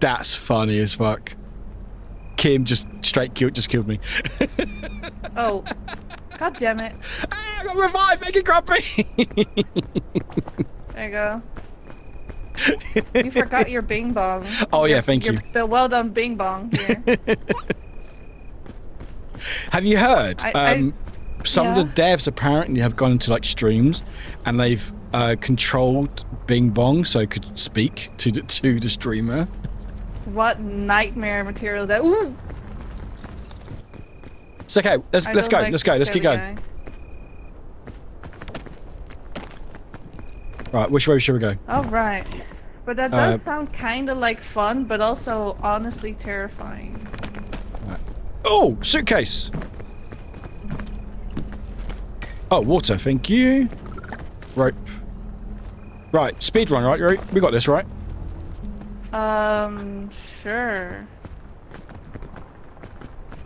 That's funny as fuck. Kim just killed me. Oh. God damn it. I got revived, make it grumpy! There you go. You forgot your Bing Bong. Oh yeah, thank you. Well done Bing Bong here. Have you heard? Some of the yeah. devs apparently have gone into like streams and they've controlled Bing Bong so it could speak to the streamer. What nightmare material that... Ooh! It's okay. Let's go. Like Let's go. Let's keep going. guy. Right. Which way should we go? All right. But that does sound kind of like fun, but also honestly terrifying. Right. Oh, suitcase. Oh, water. Thank you. Rope. Right. Speed run. Right. We got this, right? Sure.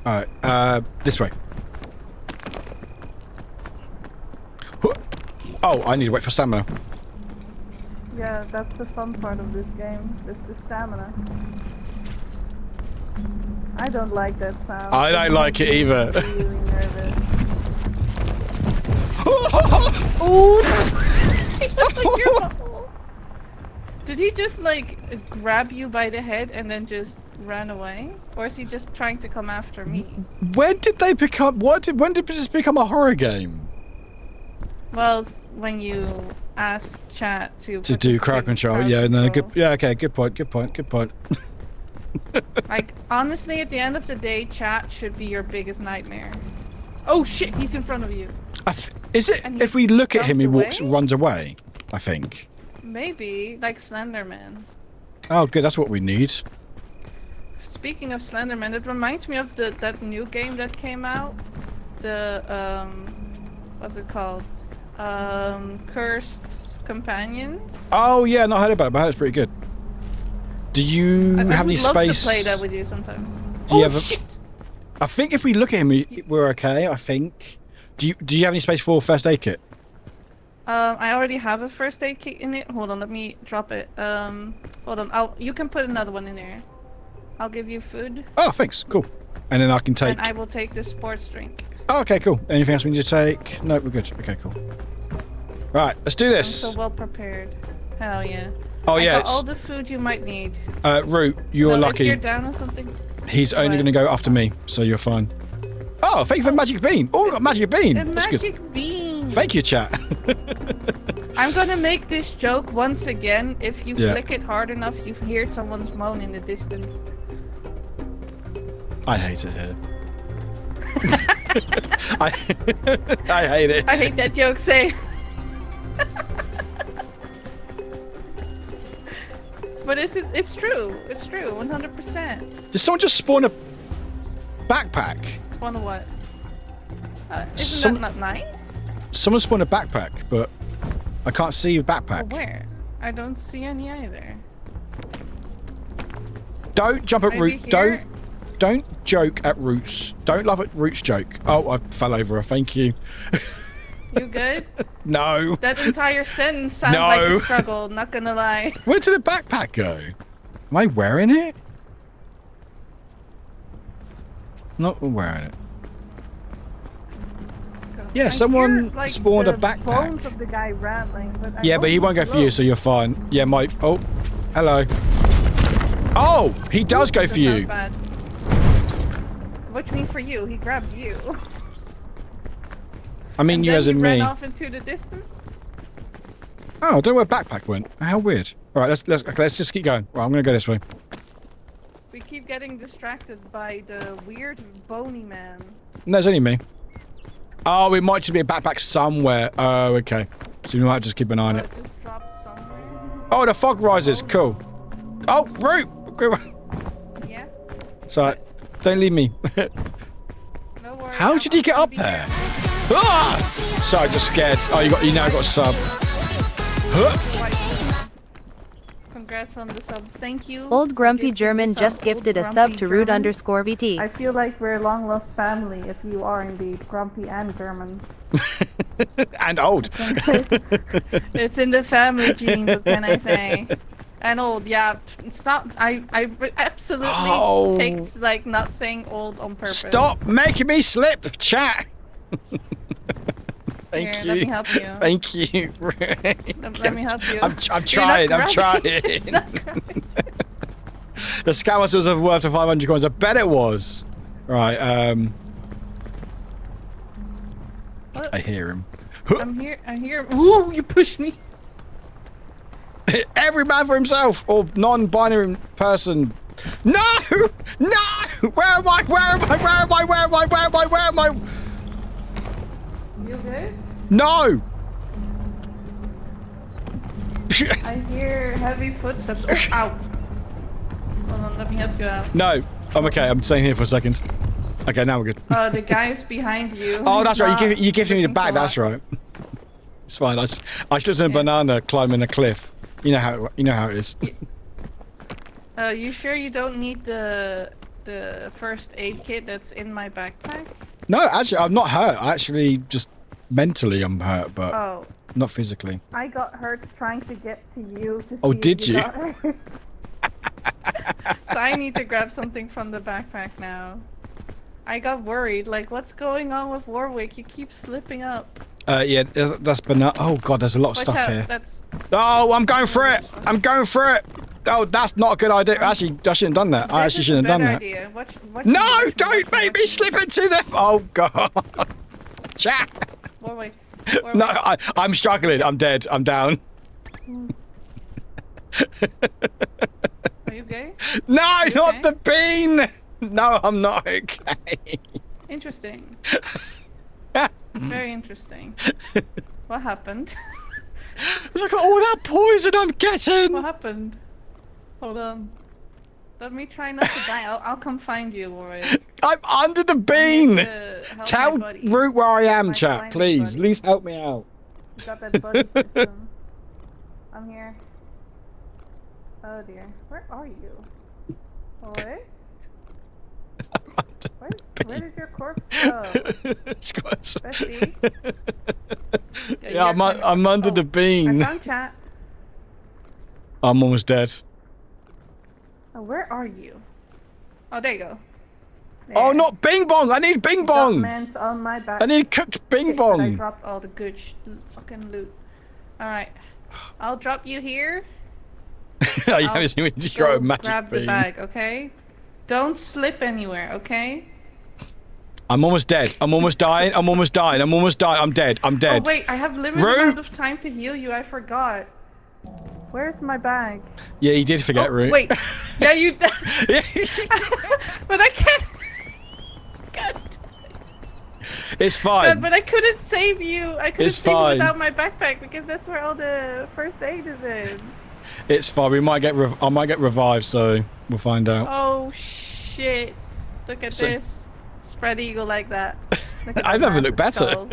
Alright, this way. Oh, I need to wait for stamina. Yeah, that's the fun part of this game. It's the stamina. I don't like that sound. I don't like it either. I'm really nervous. Did he just like grab you by the head and then just ran away? Or is he just trying to come after me? When did they become? When did this become a horror game? Well, when you asked chat to Do crowd control. Yeah, no, good. Yeah, okay, good point. Like, honestly, at the end of the day, chat should be your biggest nightmare. Oh shit, he's in front of you. Is it? And If we look at him, he jumped runs away. I think. Maybe, like Slenderman. Oh, good. That's what we need. Speaking of Slenderman, it reminds me of that new game that came out. The, what's it called? Cursed Companions? Oh yeah, not heard about it, but it's pretty good. Do you have any I would love space? to play that with you sometime. Do you Oh have shit! I think if we look at him, we're okay. I think. Do you have any space for first aid kit? I already have a first aid kit in it. Hold on, let me drop it. Hold on. You can put another one in there. I'll give you food. Oh, thanks. Cool. And then I can take. And I will take the sports drink. Oh, okay, cool. Anything else we need to take? No, we're good. Okay, cool. Right, let's do this. I'm so well prepared. Hell yeah. Oh I yeah. got all the food you might need. Root, you're So lucky. If you're down or something. He's only going to go after me, so you're fine. Oh, thank you for magic bean. Oh, we got magic bean. A That's magic good. bean. Thank you, chat. I'm gonna make this joke once again. If you Yeah. flick it hard enough, you hear someone's moan in the distance. I hate it here. I hate it. I hate that joke. Say. But it's true. It's true. 100%. Did someone just spawn a backpack? Spawn a what? Isn't Some- that not nice? Someone spawned a backpack, but I can't see a backpack. Where? I don't see any either. Don't jump at Maybe Root. here? Don't joke at Roots. Don't laugh at Roots joke. Oh, I fell over her. Thank you. You good? No. That entire sentence sounds like No. a struggle, not gonna lie. Where did the backpack go? Am I wearing it? Not wearing it. Yeah, I someone hear, like, spawned a the backpack. bones of the guy rattling, but I Yeah, but he don't won't go for you, know. so you're fine. Yeah, Mike. Oh, hello. Oh, he does go That for sounds you. bad. What do you mean for you? He grabbed you. I mean And you then as he in ran me. off into the distance. Oh, I don't know where backpack went. How weird. All right, let's just keep going. Right, I'm gonna go this way. We keep getting distracted by the weird bony man. No, it's only me. Oh, it might just be a backpack somewhere. Oh, okay. So we might just keep an eye on it. Just dropped somewhere. Oh, the fog rises. Cool. Oh, Root. Yeah. Sorry. Don't leave me. No worries. How did he get I'll up be there? here. Ah! Sorry, just scared. Oh, you now got a sub. Huh? Congrats on the sub. Thank you. Old Grumpy Gifted German the just sub. gifted a Old sub Grumpy to root German. _VT. I feel like we're a long lost family if you are indeed grumpy and German. And old. It's in the family genes, what can I say? And old, yeah. Stop. I absolutely Oh. picked like not saying old on purpose. Stop making me slip, chat. Thank Here, you. let me help you. Thank you. Let me help you. I'm You're trying. not I'm grabbing- trying. It's not grabbing. The scout was worth 500 coins. I bet it was. Right. What? I hear him. I'm here. I hear. Ooh, you pushed me. Every man for himself, or non-binary person. No! No! Where am I? Where am I? Where am I? Where am I? Where am I? Where am I? You good? No! I hear heavy footsteps. Oh, ow. Hold on, let me help you out. No. I'm okay. I'm staying here for a second. Okay, now we're good. The guy's behind you. Oh, that's He's right. not You gifted me the looking bag. so That's hot. right. It's fine. I slipped in a banana climbing a cliff. You know how it is. You sure you don't need the first aid kit that's in my backpack? No, actually, I'm not hurt. I actually just mentally I'm hurt, but Oh, not physically. I got hurt trying to get to you. To Oh, see if did you? got hurt. So I need to grab something from the backpack now. I got worried. Like, what's going on with Warwick? You keep slipping up. Yeah, that's banana. Oh god, there's a lot of Watch stuff out. here. That's. Oh, I'm going for it. I'm going for it. Oh, that's not a good idea. Actually, I shouldn't have done that. I actually shouldn't have done that. Idea. Watch No, don't make me slip into the. Oh god. Chat. Warwick. No, I'm struggling. I'm dead. I'm down. Are you okay? No, You not okay? the bean. No, I'm not okay. Interesting. Very interesting. What happened? Look at all that poison I'm getting. What happened? Hold on. Let me try not to die. I'll come find you, Warwick. I'm under the bean. Help Tell my buddy. Root where I am, My chat, slimy please. buddy. At least help me out. You got that buddy system. I'm here. Oh dear. Where are you? Warwick? Where did your corpse go? Bestie? Yeah, I'm under the I bean. found chat. I'm almost dead. Oh, where are you? Oh, there you go. Oh, There. not Bing Bong! I need Bing Bong! Documents on my back. I need cooked Bing Shit, but I Bong! dropped all the good fucking loot. Alright. I'll drop you here. You I'll haven't seen me just throw a go magic grab the bean. bag, okay? Don't slip anywhere, okay? I'm almost dead. I'm almost dying. I'm almost dying. I'm almost dying. I'm dead. I'm dead. Oh wait, I have limited Root! amount of time to heal you. I forgot. Where's my bag? Yeah, you did forget, Oh, Root. wait. Yeah, you. But I can't. God. It's fine. But I couldn't save you. I couldn't It's save fine. you without my backpack because that's where all the first aid is in. It's fine. We might get. I might get revived, so we'll find out. Oh shit! Look at So- this. Spread eagle like that. Look at I that never looked massive better. skull.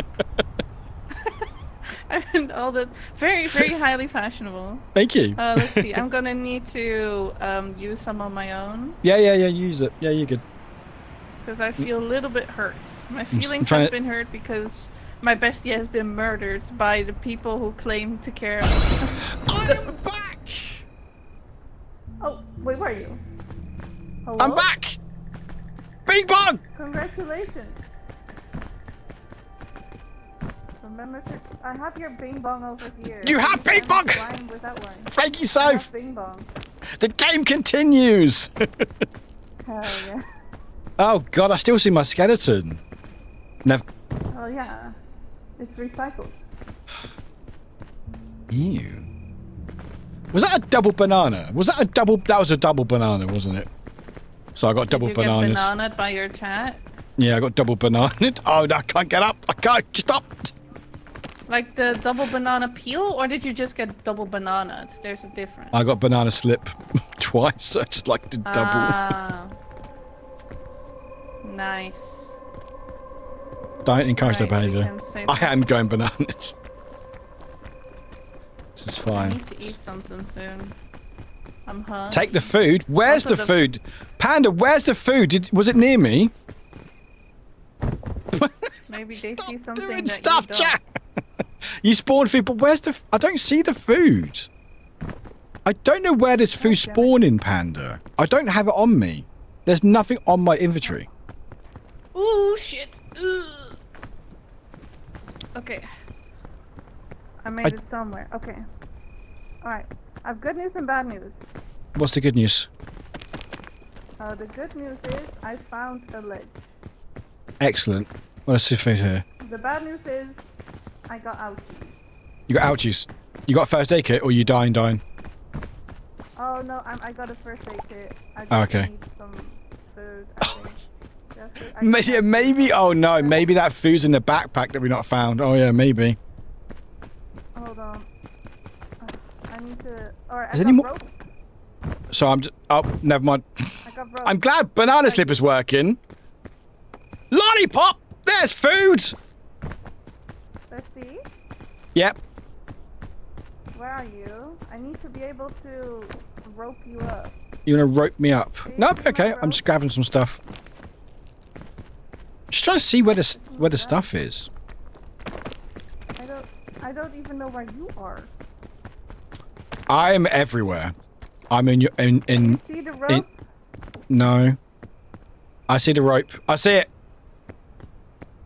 I've been all the very, very highly fashionable. Thank you. Let's see. I'm gonna need to use some on my own Yeah. Use it. Yeah, you're good. because I feel a little bit hurt. My I'm feelings trying have to- been hurt because my bestie has been murdered by the people who claim to care. I'm back. Oh, wait, where are you? Hello? I'm back. Bing Bong. Congratulations. Remember, I have your Bing Bong over here. You have Bing Bong. Blind without one. Thank you, I Soph. have Bing Bong. The game continues. Hell yeah. Oh god, I still see my skeleton. Never. Oh yeah. It's recycled. Ew. Was that a double banana? Was that a double? That was a double banana, wasn't it? So I got double Did you bananas. get bananaed by your chat? Yeah, I got double banana. Oh, I can't get up. I can't stop. Like the double banana peel, or did you just get double bananaed? There's a difference. I got banana slip twice. So I just like to double. Ah. Nice. Don't encourage that Right, we behaviour. can save I am going bananas. This is I fine. need to eat something soon. I'm hungry. Take the food. Where's Also the food? Panda, where's the food? Was it near me? Maybe they see something Doing that stuff, you don't. chat. You spawned food, but where's the? I don't see the food. I don't know where this food spawned in, Panda. I don't have it on me. There's nothing on my inventory. Ooh, shit. Ugh. Okay. I made it somewhere. Okay. Alright. I have good news and bad news. What's the good news? The good news is I found a ledge. Excellent. What's the food here? The bad news is I got ouchies. You got ouchies. You got a first aid kit, or you dying? Oh no, I got a first aid kit. I just Okay. need some food, I think. Just- I Maybe. Oh no, maybe that food's in the backpack that we not found. Oh yeah, maybe. Hold on. I need to. Alright, Is I any got more- rope. So I'm just. Oh, never mind. I got rope. I'm glad banana slip is working. Lollipop! There's food! Let's see. Yep. Where are you? I need to be able to rope you up. You want to rope me up? See? Nope, See my okay. I'm rope? just grabbing some stuff. Just trying to see where the stuff is. I don't even know where you are. I'm everywhere. I'm in your in. See the rope? No. I see the rope. I see it.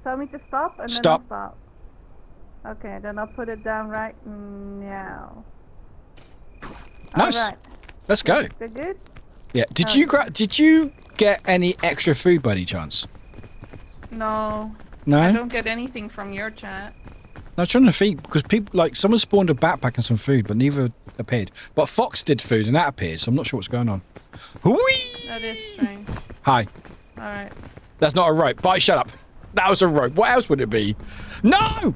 Tell me to stop and Stop. then I'll stop. Okay, then I'll put it down right now. Nice. Alright. Let's go. They're good? Yeah. Did you get any extra food by any chance? No. No. I don't get anything from your chat. I was trying to think because people like someone spawned a backpack and some food, but neither appeared. But Fox did food and that appeared, so I'm not sure what's going on. Whee! That is strange. Hi. Alright. That's not a rope. Bye. Shut up. That was a rope. What else would it be? No.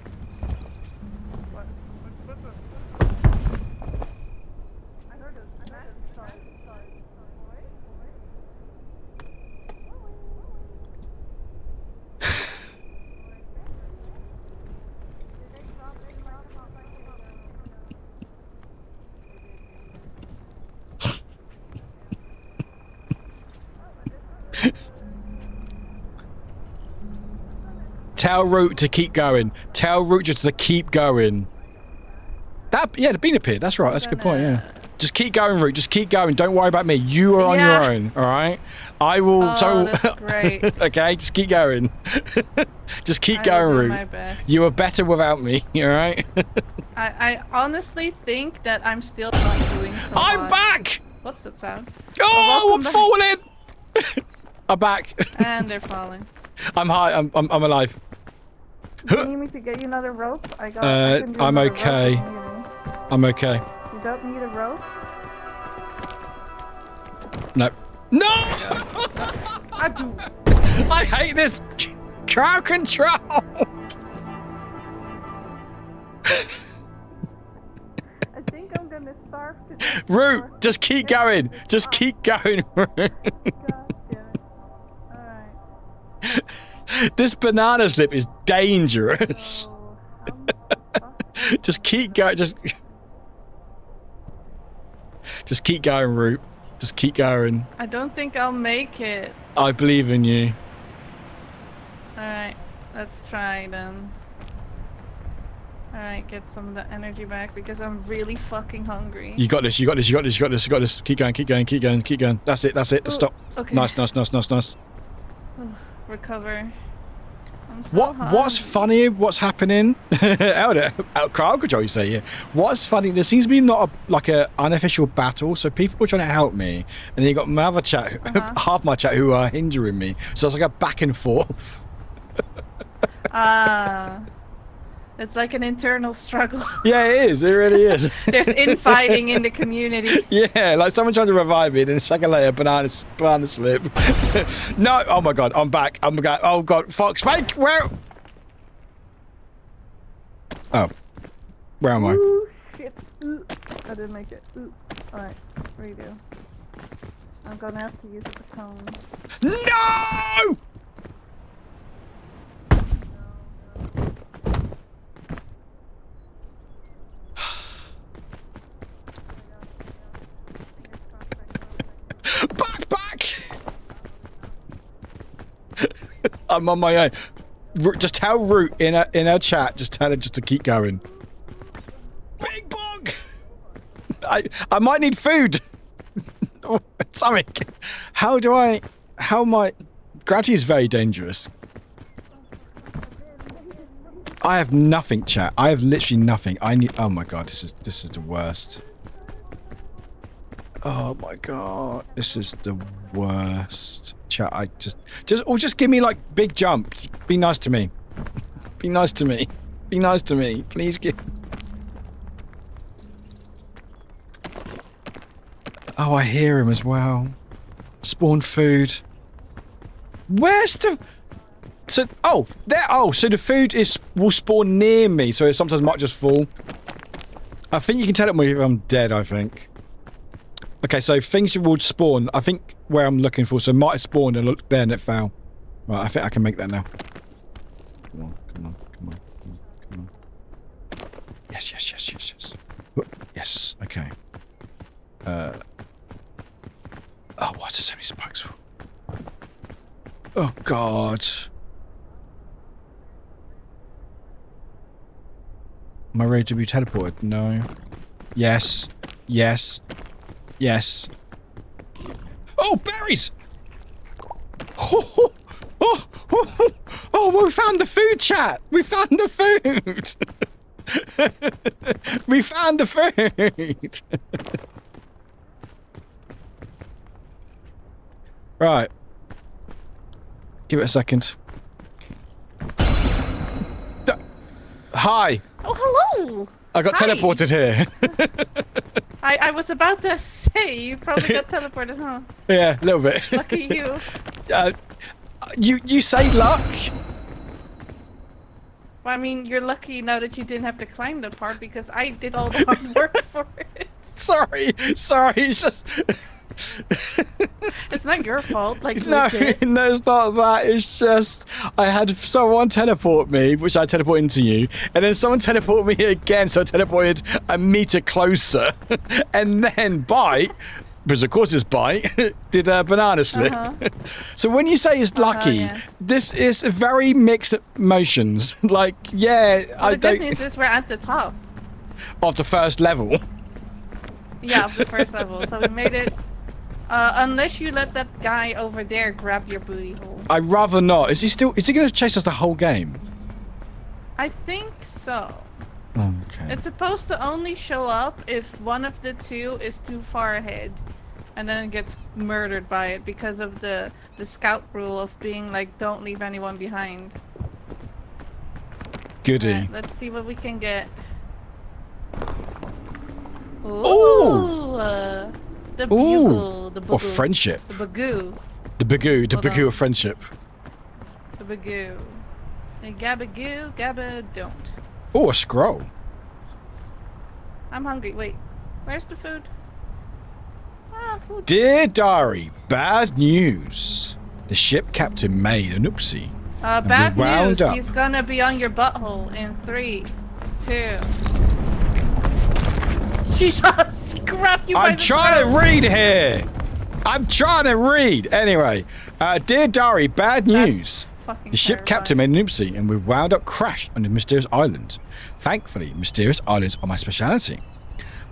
Tell Root to keep going. Tell Root just to keep going. Yeah, the bean appeared. That's right. That's a good point. Yeah. Just keep going, Root. Just keep going. Don't worry about me. You are on your own. All right. I will. Oh, that's great. Okay. Just keep going. Just keep going, Root. My best. You are better without me. All right. I honestly think that I'm still not doing so I'm hot. back. What's that sound? Oh, I'm back. falling. I'm back. And they're falling. I'm high. I'm alive. Do you need me to get you another rope? I can do I'm another rope okay. if you need. I'm okay. You don't need a rope? No. No! I do. I hate this crowd control. I think I'm gonna starve to death. Root, just keep going. Just keep going, Root. God damn it. Alright. This banana slip is dangerous. Just keep going. Just keep going, Root. Just keep going. I don't think I'll make it. I believe in you. Alright, let's try then. Alright, get some of the energy back because I'm really fucking hungry. You got this. You got this. You got this. You got this. You got this. Keep going. Keep going. Keep going. Keep going. That's it. That's it. Stop. Okay. Nice. Nice. Nice. Nice. Nice. Recover. I'm so What's funny? What's happening? out crowd control, you say? Yeah. What's funny? There seems to be not a unofficial battle, so people are trying to help me, and then you got my other chat, half my chat, who are hindering me. So it's like a back and forth. It's like an internal struggle. Yeah, it is. It really is. There's infighting in the community. Yeah, like someone trying to revive me, and then a second later, banana slip. No, oh my god, I'm back. I'm back. Oh god, Fox, fake. Where? Oh, where am I? Ooh, shit. Ooh. I didn't make it. Ooh. Alright, redo. I'm gonna have to use the cone. No! Back! I'm on my own. Just tell Root in her chat. Just tell her just to keep going. Big bug! I might need food. Something. How am I? Gravity is very dangerous. I have nothing, chat. I have literally nothing. I need. Oh my god, this is the worst. Oh my god, this is the worst. Chat, I just give me like big jumps. Be nice to me. Be nice to me. Be nice to me. Please give. Oh, I hear him as well. Spawn food. Where's the? So there. Oh, so the food will spawn near me. So it sometimes might just fall. I think you can tell it if I'm dead. I think. Okay, so things will spawn. I think where I'm looking for. So it might have spawned and looked there and it fell. Right, I think I can make that now. Come on, come on, come on, come on. Yes, yes, yes, yes, yes. Yes. Okay. Oh, what's there so many spikes for? Oh God. Am I ready to be teleported? No. Yes. Yes. Yes. Oh, berries! Oh, oh, oh, oh, we found the food, chat! We found the food! We found the food! Right. Give it a second. Hi! Oh, hello! I got Hi. teleported here. I was about to say, you probably got teleported, huh? Yeah, a little bit. Lucky you. You say luck? Well, I mean, you're lucky now that you didn't have to climb that part because I did all the hard work for it. Sorry, it's just... It's not your fault, like, No, legit. no, it's not that. It's just I had someone teleport me, which I teleported into you, and then someone teleported me again, so I teleported a meter closer, and then Bite, because of course it's Bite, did a banana slip. So when you say it's lucky, yeah. this is very mixed emotions. Like, yeah, Well, I the don't. good news is we're at the top. Of the first level. Yeah, of the first level, so we made it. Unless you let that guy over there grab your booty hole. I'd rather not. Is he going to chase us the whole game? I think so. Okay. It's supposed to only show up if one of the two is too far ahead. And then it gets murdered by it because of the scout rule of being like, don't leave anyone behind. Goody. Right, let's see what we can get. Ooh! The bugle, the Or bugle. friendship. The bagoo. The bagoo Hold of on. friendship. The bagoo. The gabagoo, gabba don't. Oh, a scroll. I'm hungry. Wait, where's the food? Ah, food. Dear Diary, bad news. The ship captain made an oopsie. Bad we wound news. up. He's gonna be on your butthole in 3, 2. Jesus, grab you by I'm the trying throat. to read here. I'm trying to read. Anyway, dear Diary, bad news. Fucking The ship captain made an oopsie and we wound up crashed on the mysterious island. Thankfully, mysterious islands are my speciality.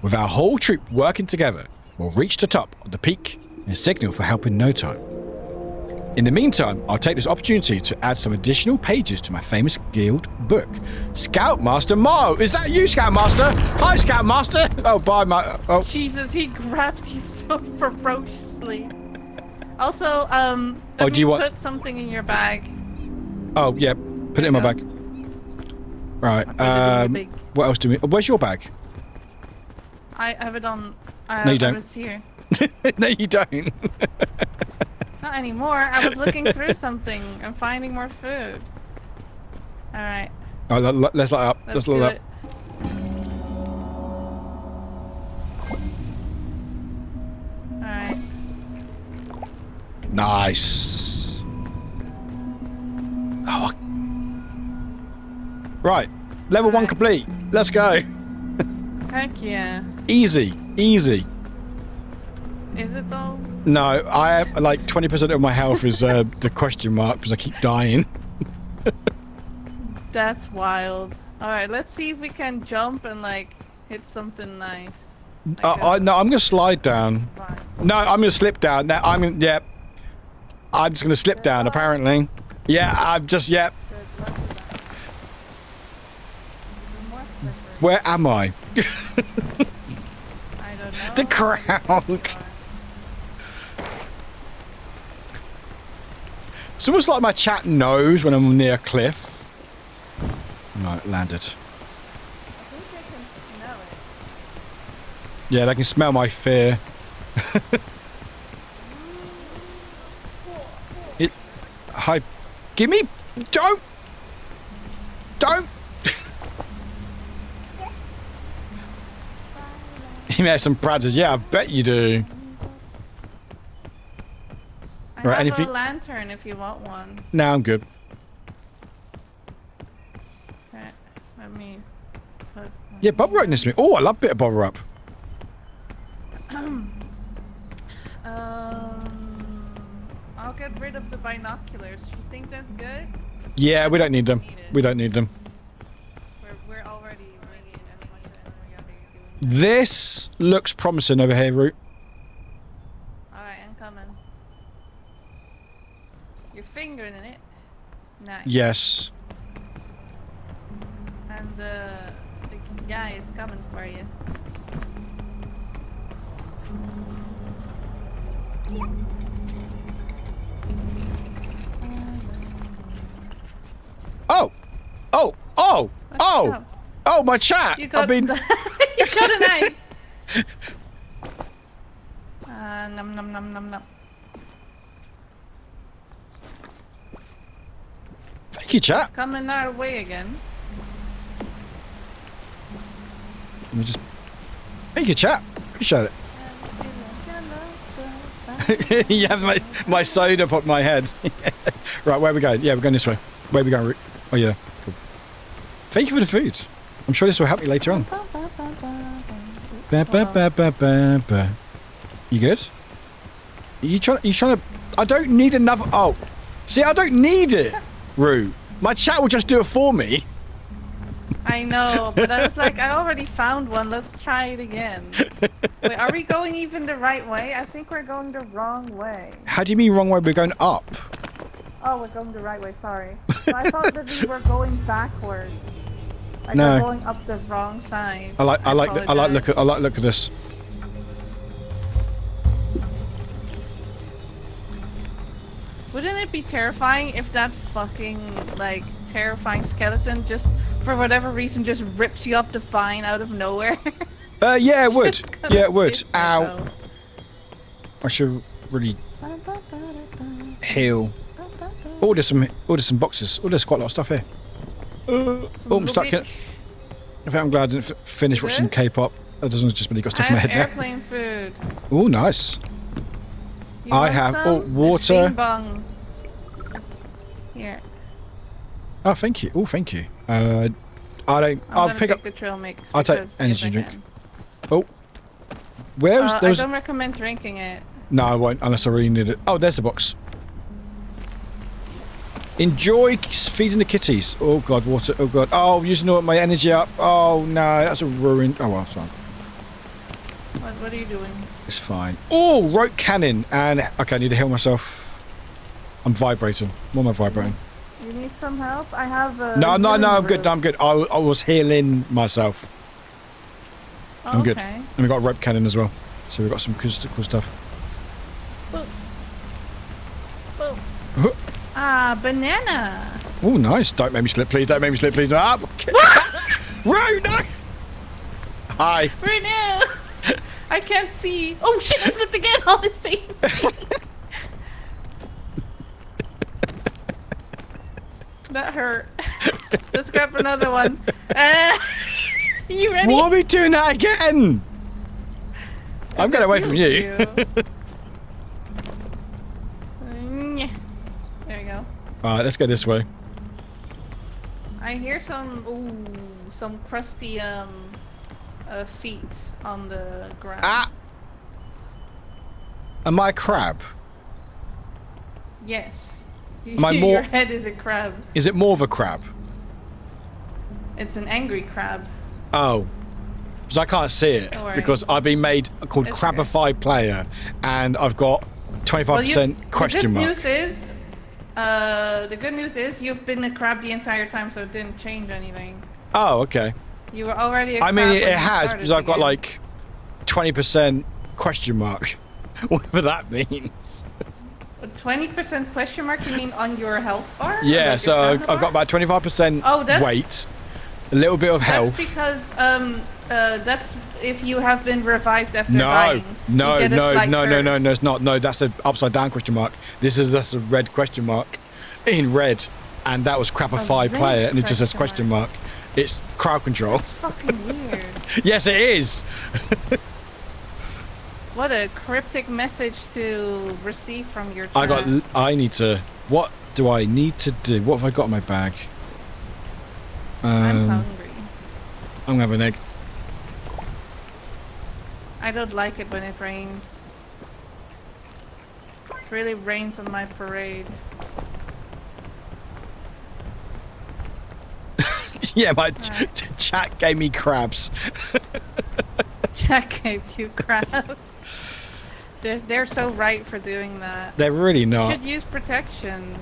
With our whole troop working together, we'll reach the top of the peak and signal for help in no time. In the meantime, I'll take this opportunity to add some additional pages to my famous guild book. Scoutmaster Mo! Is that you, Scoutmaster? Hi, Scoutmaster! Oh, bye, oh. Jesus, he grabs you so ferociously. Also, Oh, let do you me want- put something in your bag. Oh, yeah. Put it in my bag. Right. put it in your bag. What else do we... Where's your bag? I have it on. No, you don't. It's here. No, you don't. Not anymore. I was looking through something and finding more food. All right. Oh, let's light up. Let's light do up. it. All right. Nice. Oh. Right. Level 1 complete. Let's go. Heck yeah. Easy. Easy. Is it though? No, I have like 20% of my health is the question mark because I keep dying. That's wild. All right. Let's see if we can jump and like hit something nice. Like No, I'm gonna slide down. No, I'm gonna slip down. No, yeah. I'm just gonna slip down. Apparently. Yeah, I'm just. Yeah. Where am I? I don't know. The crowd. It's almost like my chat knows when I'm near a cliff. Right, landed. Yeah, they can smell my fear. Hi. Give me... Don't! You may have some predators. Yeah, I bet you do. I Right, have anything... a lantern if you want one. No, I'm good. Okay, let me put Yeah, bubble wrap needs to be... Oh, I love a bit of bubble wrap. I'll get rid of the binoculars. You think that's good? Yeah, we don't need them. We don't need them. We're already bringing This looks promising over here, Root. Alright, I'm coming. You're fingering in it. Nice. Yes. And the guy is coming for you. Oh! Oh! Oh! Oh! up? Oh, my chat! You got I've been... you got an egg. Num num num num num. Thank you, chat. It's coming our way again. Let me just... Thank you, chat. Appreciate it. You have my soda put my head. Right, where are we going? Yeah, we're going this way. Where are we going, Root? Oh, yeah. Cool. Thank you for the food. I'm sure this will help me later on. Ba, ba, ba, ba, ba, ba. You good? You trying to... I don't need another... Oh. See, I don't need it, Root. My chat will just do it for me. I know, but I was like, I already found one. Let's try it again. Wait, are we going even the right way? I think we're going the wrong way. How do you mean wrong way? We're going up. Oh, we're going the right way. Sorry. So I thought that we were going backwards. Like No. we're going up the wrong side. I like look at this. Wouldn't it be terrifying if that fucking, like, terrifying skeleton just, for whatever reason, just rips you off the vine out of nowhere? Yeah, it would. Yeah, it would. piss Ow. myself. I should really heal. Oh, there's some boxes. Oh, there's quite a lot of stuff here. Oh, I'm stuck in. I think I'm glad I didn't finish You watching good? K-pop. That doesn't just really got stuff I in my have head airplane food. there. Oh, nice. You I want have some? water. Bing bong. Here. Oh, thank you. Oh, thank you. I don't. I'm I'll gonna pick take up. the trail mix. I'll take because energy yes, I drink. can. Oh, where's I those? don't recommend drinking it. No, I won't unless I really need it. Oh, there's the box. Enjoy feeding the kitties. Oh god, water. Oh god. Oh, using all my energy up. Oh no, that's a ruin. Oh well, it's fine. What are you doing? It's fine. Oh, rope cannon. And okay, I need to heal myself. I'm vibrating. What am I vibrating? You need some help? I have a... No, I'm healing good. rope. No, I'm good. I was healing myself. Oh, I'm good. okay. And we got a rope cannon as well. So we've got some cool stuff. Boop. Boop. Ah, banana. Oh, nice. Don't make me slip, please. Don't make me slip, please. Ah, Road, no! Hi. Renew! I can't see. Oh shit, I slipped again. Oh, let's see. That hurt. Let's grab another one. You ready? Why are we doing that again? I'm getting away from you. There we go. Alright, let's go this way. I hear some crusty feet on the ground. Ah! Am I a crab? Yes. Am I more- Your head is a crab. Is it more of a crab? It's an angry crab. Oh. Because I can't see it. Don't worry. Because I've been made called It's Crabify Player. And I've got 25% question mark. The good news is you've been a crab the entire time, so it didn't change anything. Oh, okay. You were already a I crab mean, when it you has, started because I've got again. like 20% question mark. Whatever that means. A 20% question mark? You mean on your health bar? Or Yeah, like your so stamina I've got bar? about 25% Oh, that- weight, a little bit of health. That's because that's if you have been revived after No, dying. no, You get a no, slight no, no, no, curse. no, it's not. No, that's an upside down question mark. This is just a red question mark in red. And that was Crabify red Player, and it just says question question mark. It's crowd control. It's fucking weird. Yes, it is. What a cryptic message to receive from your chat. I need to. What do I need to do? What have I got in my bag? I'm hungry. I'm gonna have an egg. I don't like it when it rains. It really rains on my parade. Yeah, my chat gave me crabs. chat gave you crap. They're so right for doing that. They're really You not. should use protection.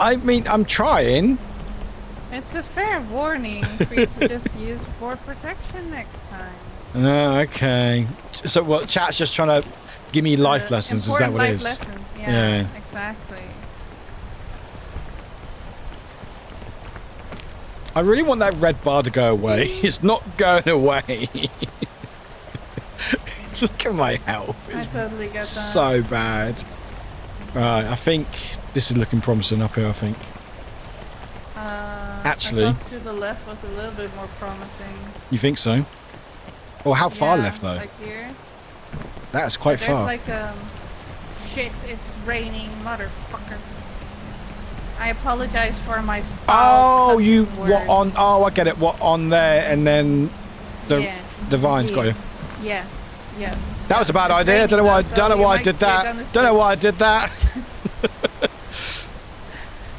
I mean, I'm trying. It's a fair warning for you to just use more protection next time. Oh, okay. So what? Chat's just trying to give me life lessons. Is that Important what it life is? lessons. Yeah, Yeah. exactly. I really want that red bar to go away. It's not going away. Look at my health. I It's totally get that. so bad. Right, I think this is looking promising up here, I think. Actually. I thought to the left was a little bit more promising. You think so? Well, how far Yeah, left, though? Like here. That's quite There's far. like shit, it's raining, motherfucker. I apologize for my foul Oh, you cussing what words. on? Oh, I get it. What on there, and then the Yeah. vines got you. Yeah, yeah. That was a bad It's idea. raining Don't know why. though, so Don't know you why I might did get that. down the Don't know why I did that.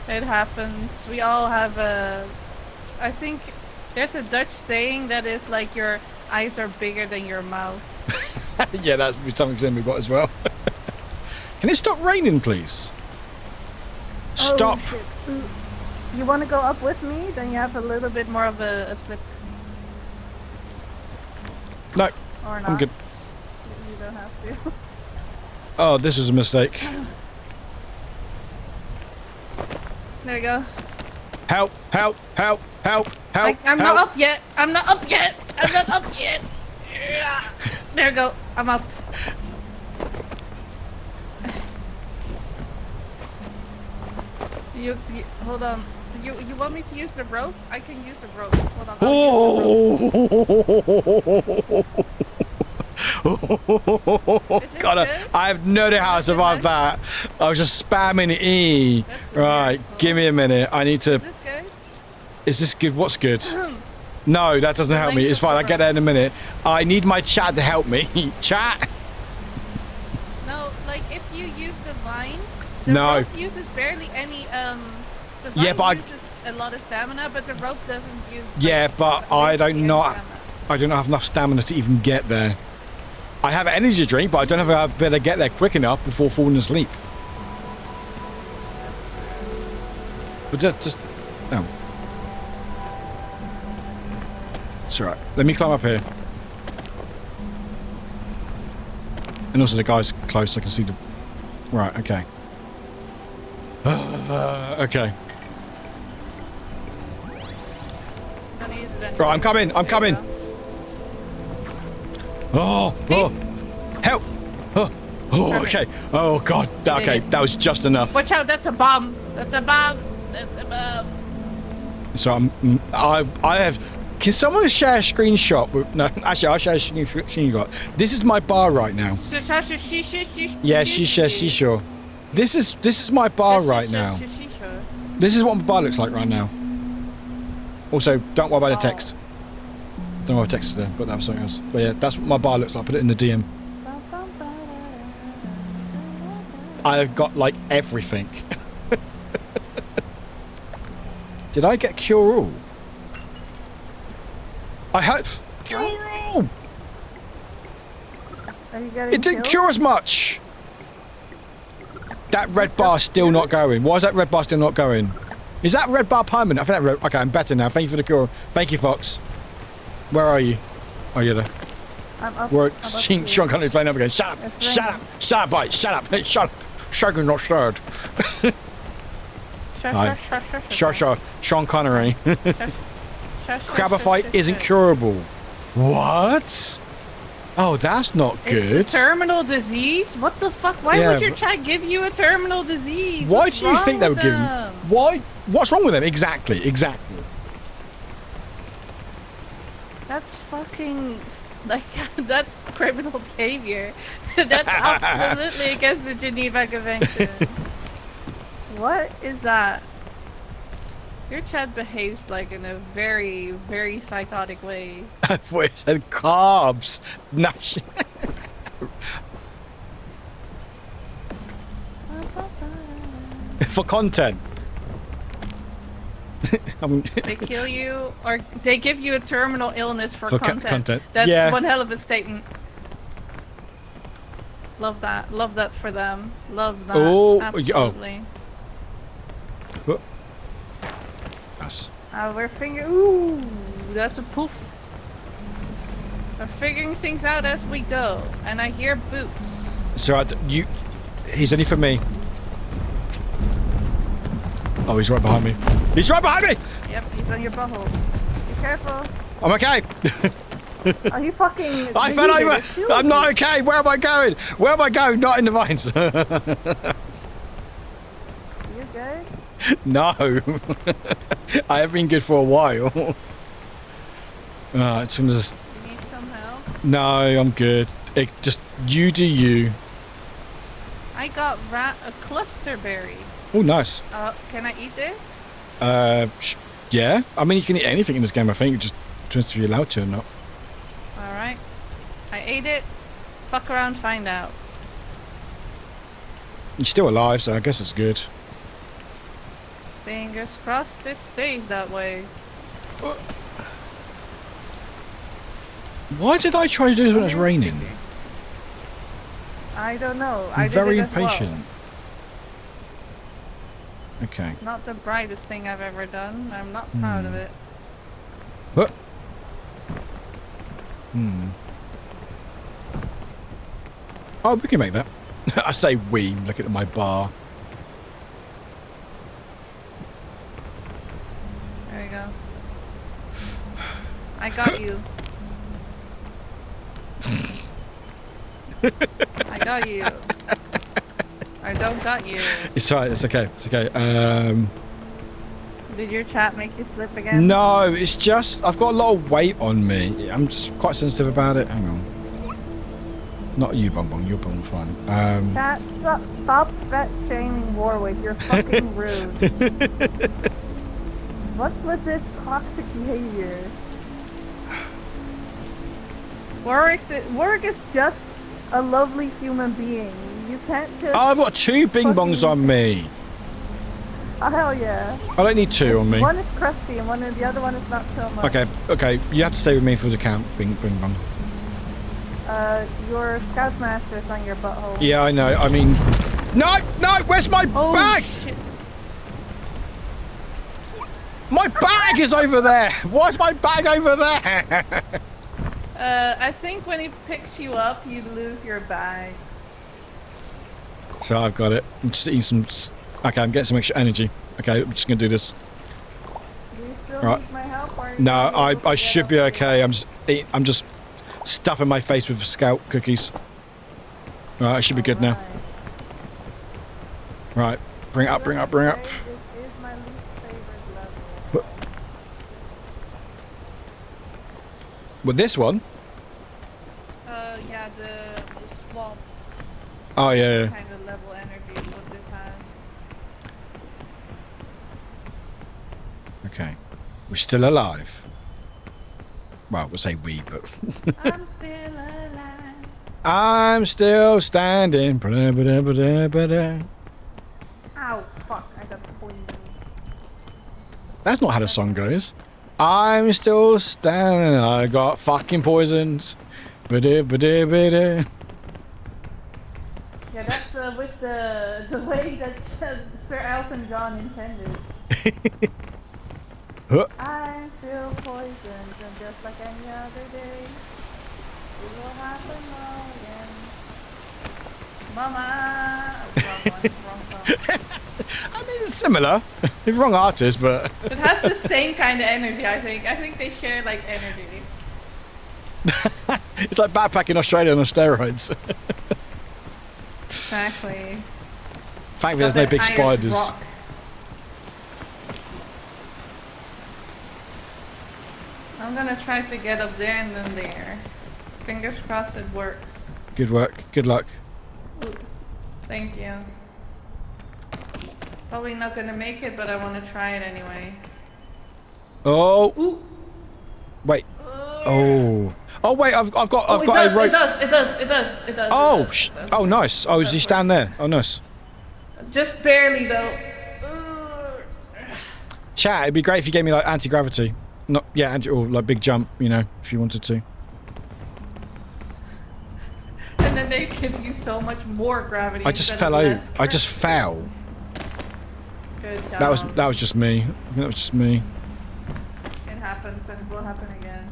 It happens. We all have a... I think there's a Dutch saying that is like your eyes are bigger than your mouth. Yeah, that's something we've got as well. Can it stop raining, please? Stop. Oh, shit. You want to go up with me? Then you have a little bit more of a slip. No, Or not. I'm good. You don't have to. Oh, this is a mistake. There we go. Help! Help! Help! Help! Help! I'm help. not up yet. I'm not up yet. I'm not up yet. Yeah. There we go. I'm up. You hold on. You want me to use the rope? I can use the rope. Hold on. Is this God, good? I have no idea how to survive that. I was just spamming E. That's Right, wonderful. give me a minute. I need to. Is this good? Is this good? What's good? No, that doesn't help me. length It's of fine. the I'll get there in a minute. I need my chat to help me. Chat? No, like if you use the vine, the No. rope uses barely any the vine Yeah, but I- uses a lot of stamina, but the rope doesn't use Yeah, but I basically don't any not. stamina. I don't have enough stamina to even get there. I have an energy drink, but I don't know if I better get there quick enough before falling asleep. But just no. It's alright. Let me climb up here. And also the guy's close, so I can see the. Right. Okay. Okay. Don't use it anymore. Right. I'm coming. I'm There you coming. go. Oh, See? oh, help! Oh, oh, okay. Oh God. Okay, that was just enough. Watch out! That's a bomb. That's a bomb. That's a bomb. So I have. Can someone share a screenshot? With, no, actually, I'll share a screenshot. This is my bar right now. Yeah, she sure. This is my bar right now. This is what my bar looks like right now. Also, don't worry about the text. Don't worry about the text is there. Got that for something else. But yeah, that's what my bar looks like. Put it in the DM. I've got like everything. Did I get cure all? I had cure all. Are you getting It didn't killed? cure as much. That red bar still not going. Why is that red bar still not going? Is that red bar permanent? I think that red. Okay, I'm better now. Thank you for the cure. Thank you, Fox. Where are you? Oh, you're there. I'm up. Where? I'm up Sean here. Connery's playing up again. Shut up! It's Shut up! raining. Shut up, boy! Shut up! Hey, shut up! Shaken, not stirred. Hi. Sure. Sean Connery. Crabify isn't curable. What? Oh, that's not good. It's a terminal disease? What the fuck? Why Yeah, would your but- chat give you a terminal disease? Why What's do you think they wrong would with give him? them? Why? What's wrong with them? Exactly. That's fucking... Like, that's criminal behavior. That's absolutely against the Geneva Convention. What is that? Your chat behaves like in a very, very psychotic ways. I thought it said carbs. No. For content. They kill you, or they give you a terminal illness for, For content. content. That's Yeah. one hell of a statement. Love that. Love that for them. Love that. Oh, Absolutely. Oh. Yes. We're figuring. Ooh, that's a poof. We're figuring things out as we go, and I hear boots. So he's only for me. Oh, he's right behind me. He's right behind me! Yep, he's on your butthole. Be careful. I'm okay. Are you fucking? I fell over. I'm not okay. Where am I going? Where am I going? Not in the vines. You good? No. I haven't been good for a while. It's gonna just... You need some help? No, I'm good. Just you do you. I got a cluster berry. Oh, nice. Can I eat this? Yeah. I mean, you can eat anything in this game, I think. It just depends if you're allowed to or not. Alright. I ate it. Fuck around, find out. You're still alive, so I guess it's good. Fingers crossed it stays that way. Why did I try to do this when it's raining? I don't know. I'm very impatient. Okay. Not the brightest thing I've ever done. I'm not proud of it. What? Oh, we can make that. I say we, looking at my bar. There you go. I got you. I got you. I don't got you. It's alright, it's okay, it's okay. Did your chat make you slip again? No, it's just, I've got a lot of weight on me. I'm just quite sensitive about it. Hang on. Not you, Bong Bong, you're Bong fine. Chat, stop fat shaming Warwick. You're fucking rude. What's with this toxic behavior? Warwick is just a lovely human being. You can't just... Oh, I've got 2 Bing Bongs on me. Oh, hell yeah. I don't need 2 on me. One is crusty and the other one is not so much. Okay, you have to stay with me for the count, Bing Bong. Your Scoutmaster is on your butthole. Yeah, I know, I mean... No, where's my bag? Shit. My bag is over there! Why's my bag over there? I think when he picks you up, you lose your bag. So I've got it. I'm just eating some... Okay, I'm getting some extra energy. Okay, I'm just gonna do this. Do you still Right. need my help? Or No, I should be okay. I'm just stuffing my face with Scout cookies. Right, I should be good now. Right, bring it up. This is my least favorite level. With this one? Yeah, the swamp Oh, yeah. kind of level energy is what this has. Okay. We're still alive. Well, we'll say we, but... I'm still alive. I'm still standing. Ba-da-ba-da-ba-da-ba-da. Ow, fuck, I got poisoned. That's not how the song goes. I'm still standing. I got fucking poisons. Ba-da-ba-da-ba-da. Yeah, that's with the way that Sir Elton John intended. Huh. I'm still poisoned, and just like any other day, it will happen all again. Mama! Wrong song. I mean, it's similar. The wrong artist, but... It has the same kind of energy, I think. I think they share, like, energy. It's like backpacking Australia on steroids. Exactly. Thankfully, there's no big Irish spiders. rock. I'm gonna try to get up there and then there. Fingers crossed it works. Good work. Good luck. Ooh, thank you. Probably not gonna make it, but I want to try it anyway. Oh. Ooh. Wait. Oh. Oh wait. I've got a rope. It does. Oh. Oh, nice. Oh, is he stand there? Oh, nice. Just barely though. Chat, it'd be great if you gave me like anti-gravity. Not, yeah, or like big jump, you know, if you wanted to. And then they give you so much more gravity. I just instead fell of out. less I just fell. Good job. That was just me. I think that was just me. It happens and it will happen again.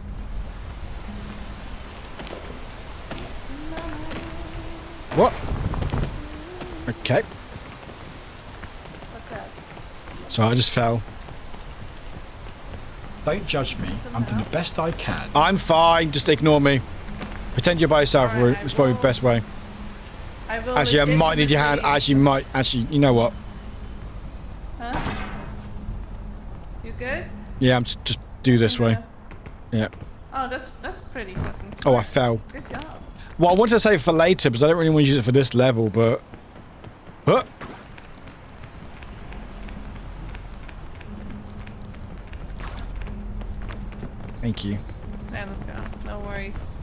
What? Okay. What's that? So I just fell. Don't judge me. I'm doing the best I can. I'm fine. Just ignore me. Pretend you're by yourself, Alright, Root. It's probably the best way. I will Actually, I might need your hand. Actually, you know what? Huh? You good? Yeah, I'm just do this way. Yeah. Oh, that's pretty fucking. Oh, I fell. Good job. Well, I wanted to save for later, because I don't really want to use it for this level, but... Huh? Thank you. Yeah, let's go. No worries.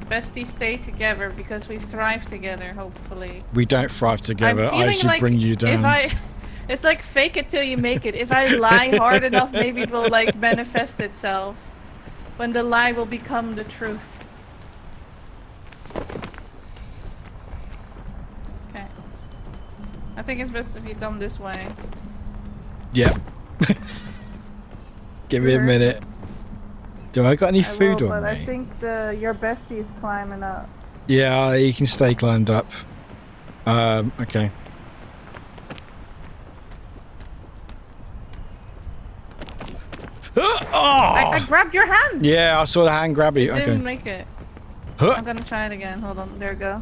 Besties stay together because we thrive together, hopefully. We don't thrive together. I'm I feeling actually like bring you down. it's like fake it till you make it. If I lie hard enough, maybe it will like manifest itself. When the lie will become the truth. Okay. I think it's best if you come this way. Yeah. Give me a minute. Do I got any food will, on but me? I think your bestie is climbing up. Yeah, you can stay climbed up. Okay. I grabbed your hand! Yeah, I saw the hand grab you. It Okay. didn't make it. Huh. I'm gonna try it again. Hold on. There we go.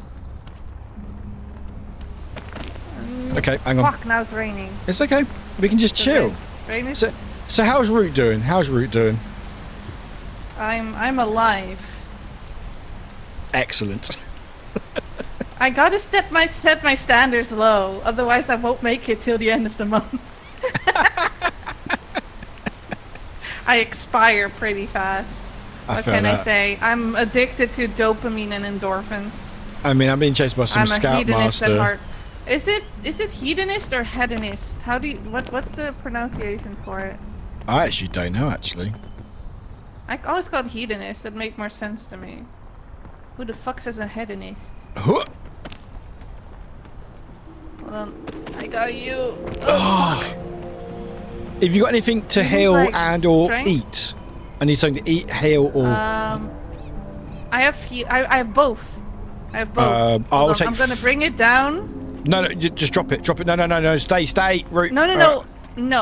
Okay, hang on. Fuck, now it's raining. It's okay. We can just chill. Rain is... So how's Root doing? How's Root doing? I'm alive. Excellent. I gotta set my standards low, otherwise I won't make it till the end of the month. I expire pretty fast. What can I say? I'm addicted to dopamine and endorphins. I mean, I'm being chased by some I'm a hedonist at scoutmaster. heart. Is it hedonist or hedonist? How do you what's the pronunciation for it? I actually don't know, actually. I always called hedonist. That make more sense to me. Who the fuck says a hedonist? Huh. Hold on, I got you. Oh. Have you got anything to heal like and or strength? eat? I need something to eat, heal, or... I have both. I have both. I'll take... I'm gonna bring it down. No, just drop it. Drop it. No. Stay. Root. No.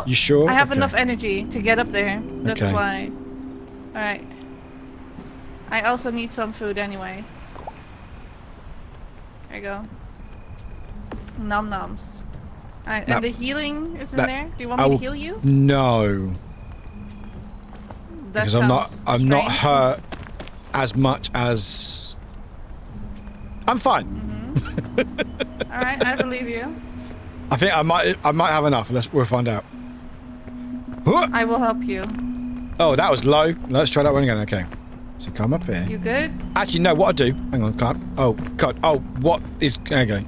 You sure? I have Okay. enough energy to get up there. That's Okay. why. Alright. I also need some food anyway. There you go. Nom noms. Alright, and the healing is in there? Do you want me to heal you? No. That Because sounds I'm not strange. hurt as much as... I'm fine. Alright, I believe you. I think I might have enough. We'll find out. Huh. I will help you. Oh, that was low. Let's try that one again. Okay. So come up here. You good? Actually, no, what I do... Hang on, climb. Oh, God. Oh, what is... Okay.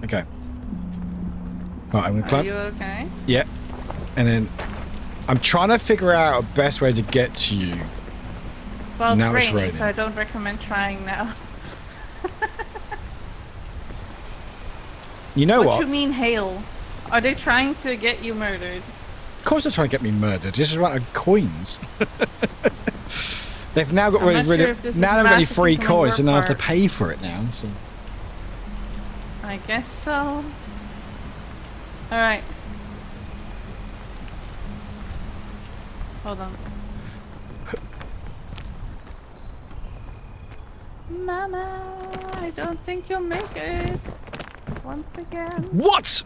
Right, I'm going to Are climb. you okay? Yeah. And then... I'm trying to figure out a best way to get to you. Well, Now it's it's raining, raining. so I don't recommend trying now. You know What what? you mean hail? Are they trying to get you murdered? Of course they're trying to get me murdered. This is right of coins. They've now got I'm rid not of... sure if this is Now they've got any free masochism on coins, your and I have to part. pay for it now. So. I guess so. Alright. Hold on. Mama, I don't think you'll make it. Once again. What?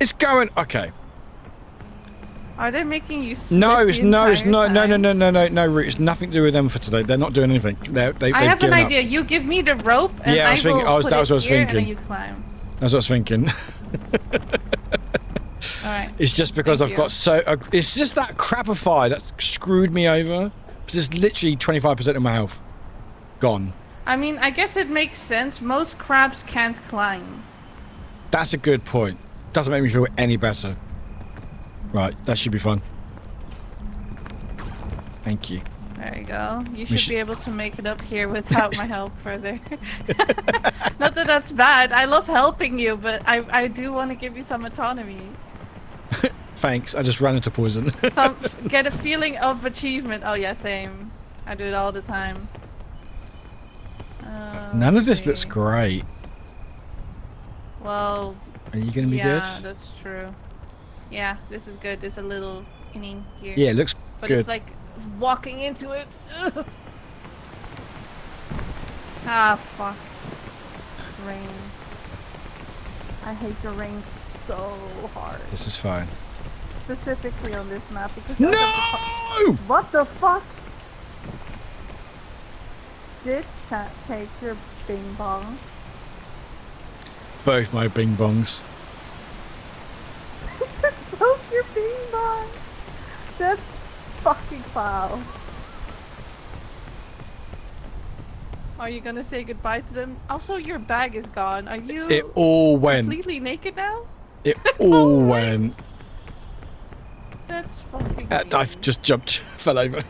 It's going... Okay. Are they making you split No, the it's no, entire time? Root. It's nothing to do with them for today. They're not doing anything. They've I have an given up. idea. You give me the rope, and Yeah, I I was thinking- will put that was it what I was here, and thinking. then you climb. That's what I was thinking. Alright. It's just because Thank I've you. got so... it's just that crapify that screwed me over. It's just literally 25% of my health. Gone. I mean, I guess it makes sense. Most crabs can't climb. That's a good point. Doesn't make me feel any better. Right, that should be fun. Thank you. There you go. You We should be able to make it up here without my help further. Not that that's bad. I love helping you, but I do want to give you some autonomy. Thanks. I just ran into poison. Get a feeling of achievement. Oh yeah, same. I do it all the time. None of this see. looks great. Well, Are you going to be yeah, good? that's true. Yeah, this is good. There's a little inning here. Yeah, it looks But good. it's like walking into it. Ugh. Ah, fuck. Rain. I hate the rain so hard. This is fine. Specifically on this map because No! what the fuck? Did that take your bing bong? Both my bing bongs. Broke your bing bong. That's fucking foul. Are you gonna say goodbye to them? Also, your bag is gone. Are you It all went. completely naked now? It all went. That's fucking I just jumped, fell over.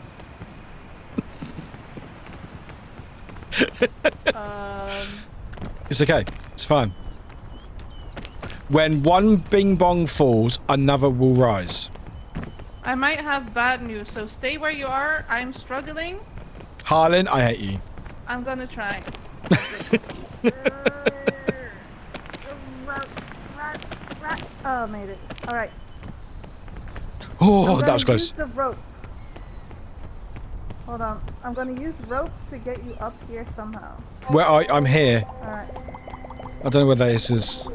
It's okay. It's fine. When one bing bong falls, another will rise. I might have bad news, so stay where you are. I'm struggling. Harlan, I hate you. I'm gonna try. Oh, made it. Alright. Oh, that was close. Use the rope. Hold on. I'm gonna use rope to get you up here somehow. Where I'm here. Alright. I don't know where this is.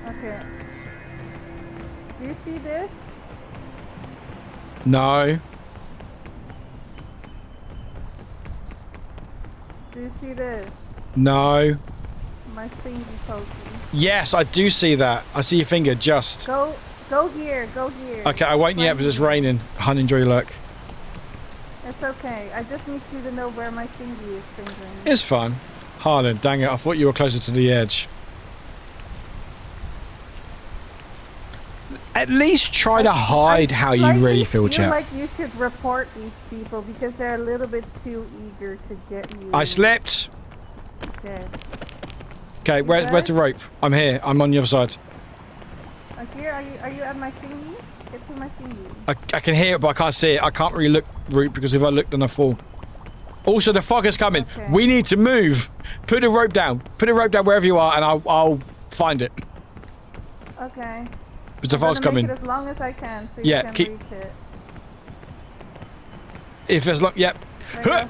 Okay. Do you see this? No. Do you see this? No. My thingy pokey. Yes, I do see that. I see your finger just. Go here. Go here. Okay, I won't yet because it's raining. Hun, enjoy your luck. It's okay. I just need you to know where my thingy is fingering. It's fine. Harlan, dang it. I thought you were closer to the edge. At least try to hide how you really feel, chat. chat. Like you should report these people because they're a little bit too eager to get you. I slipped. Okay. Okay, where's the rope? I'm here. I'm on the other side. Here, are you at my thingy? Get to my thingy. I can hear it, but I can't see it. I can't really look, Root, because if I look, then I fall. Also, the fog is coming. Okay. We need to move. Put a rope down. Put a rope down wherever you are, and I'll find it. Okay. Because the fog's coming. Make it as long as I can, so Yeah, you can keep- reach it. If there's long, yep. There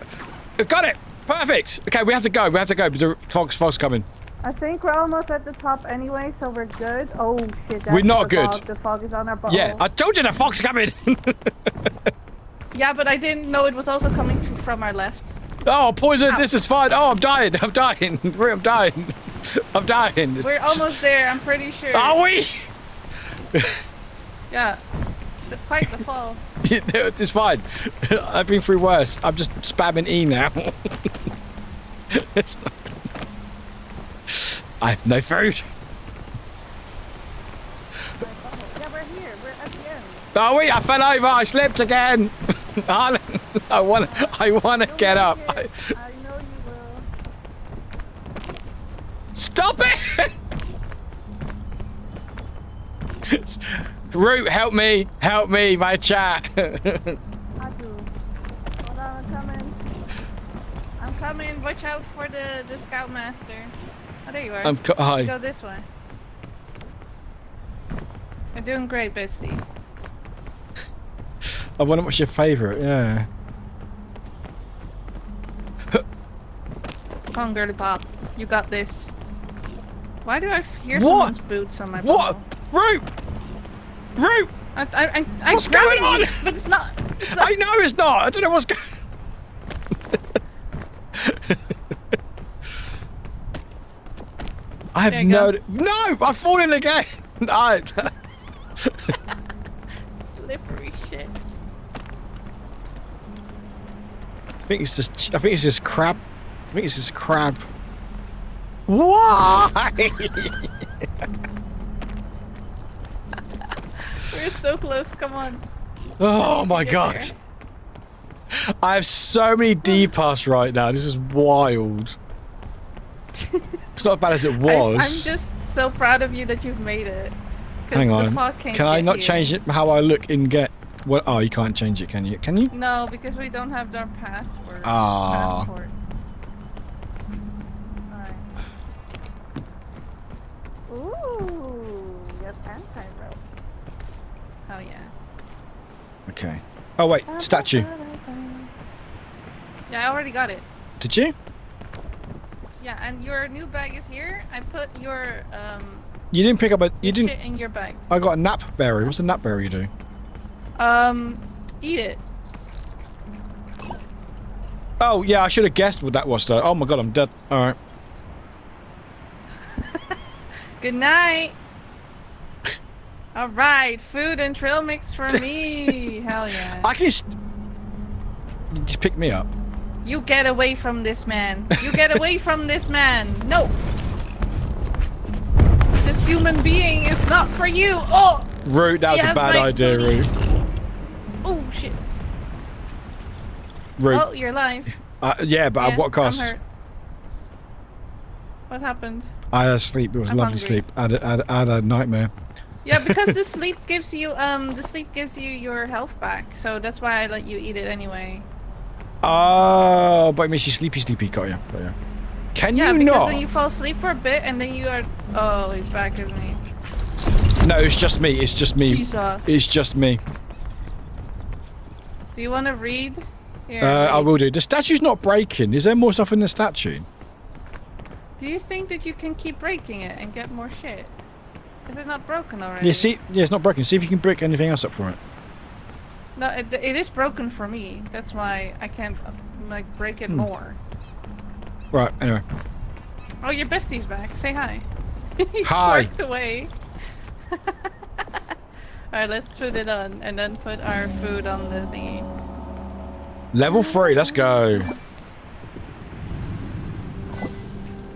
you Got it. Perfect. Okay, we have to go. We have to go. The fog's coming. I think we're almost at the top anyway, so we're good. Oh shit, that's We're not the good. Fog. The fog is on our butt. Yeah, I told you the fog's coming. Yeah, but I didn't know it was also coming from our left. Oh, poison. Ow. This is fine. Oh, I'm dying. I'm dying. I'm dying. I'm dying. We're almost there, I'm pretty sure. Are we? Yeah. It's quite the fall. It's fine. I've been through worse. I'm just spamming E now. It's not... I have no food. Yeah, we're here. We're at the end. Oh wait, I fell over. I slipped again. Harlan, I wanna get up. I know you will. Stop it! Root, help me, my chat. I do. Hold on, I'm coming. I'm coming. Watch out for the scoutmaster. Oh, there you are. Hi. Go this way. You're doing great, bestie. I wonder what's your favourite. Yeah. Come on, girly pop. You got this. Why do I hear What? someone's boots on my What? bottle? Root! I'm What's going grabbing on? you, but it's not. I know it's not. I don't know what's going. I have There you no. go. No, I've fallen again. No. Slippery shit. I think it's just. I think it's just crab. I think it's just crab. Why? We're so close. Come on. Oh my Get god. there. I have so many D-pass right now. This is wild. It's not as bad as it was. I'm just so proud of you that you've made it. 'Cause Hang the on. fog can't Can I get not you. change it how I look in get? What? Oh, you can't change it, can you? Can you? No, because we don't have our password. Ah. Passport. Alright. Ooh, yes, anti-rope. Oh yeah. Okay. Oh wait, statue. Yeah, I already got it. Did you? Yeah, and your new bag is here. I put your You didn't pick up a. You shit didn't. in your bag. I got a nap berry. What's a nap berry do? Eat it. Oh yeah, I should have guessed what that was though. Oh my god, I'm dead. All right. Good night. All right, food and trail mix for me. Hell yeah. I can. Just pick me up. You get away from this man. You get away from this man. No. This human being is not for you. Oh. Root, that was He a has bad my idea, booty. Root. Oh shit. Root. Oh, you're alive. Yeah, but Yeah, at what I'm cost? hurt. What happened? I had sleep. It was I'm lovely hungry. sleep. I had a nightmare. Yeah, because the sleep gives you your health back. So that's why I let you eat it anyway. Oh, but it makes you sleepy. Got ya. Can Yeah, you because not? then you fall asleep for a bit and then you are. Oh, he's back, isn't he? No, it's just me. It's just me. Jesus. It's just me. Do you want to read? Here, I read. will do. The statue's not breaking. Is there more stuff in the statue? Do you think that you can keep breaking it and get more shit? Is it not broken already? Yeah, see, yeah, it's not broken. See if you can break anything else up for it. No, it is broken for me. That's why I can't like break it more. Right. Anyway. Oh, your bestie's back. Say hi. He Hi. twerked away. Alright, let's put it on and then put our food on the thingy. Level 3. Let's go.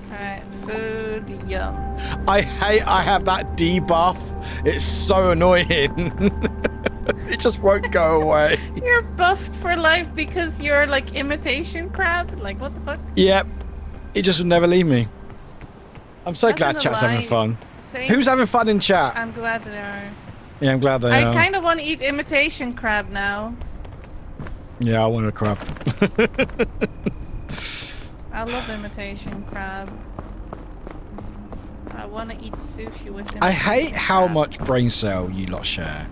Alright, food, yum. I hate I have that debuff. It's so annoying. It just won't go away. You're buffed for life because you're like imitation crab? Like, what the fuck? Yep. It just would never leave me. I'm so Not glad gonna chat's lie. having fun. Same. Who's having fun in chat? I'm glad they are. Yeah, I'm glad they I are. kind of want to eat imitation crab now. Yeah, I want a crab. I love imitation crab. I want to eat sushi with imitation I hate how crab. much brain cell you lot share.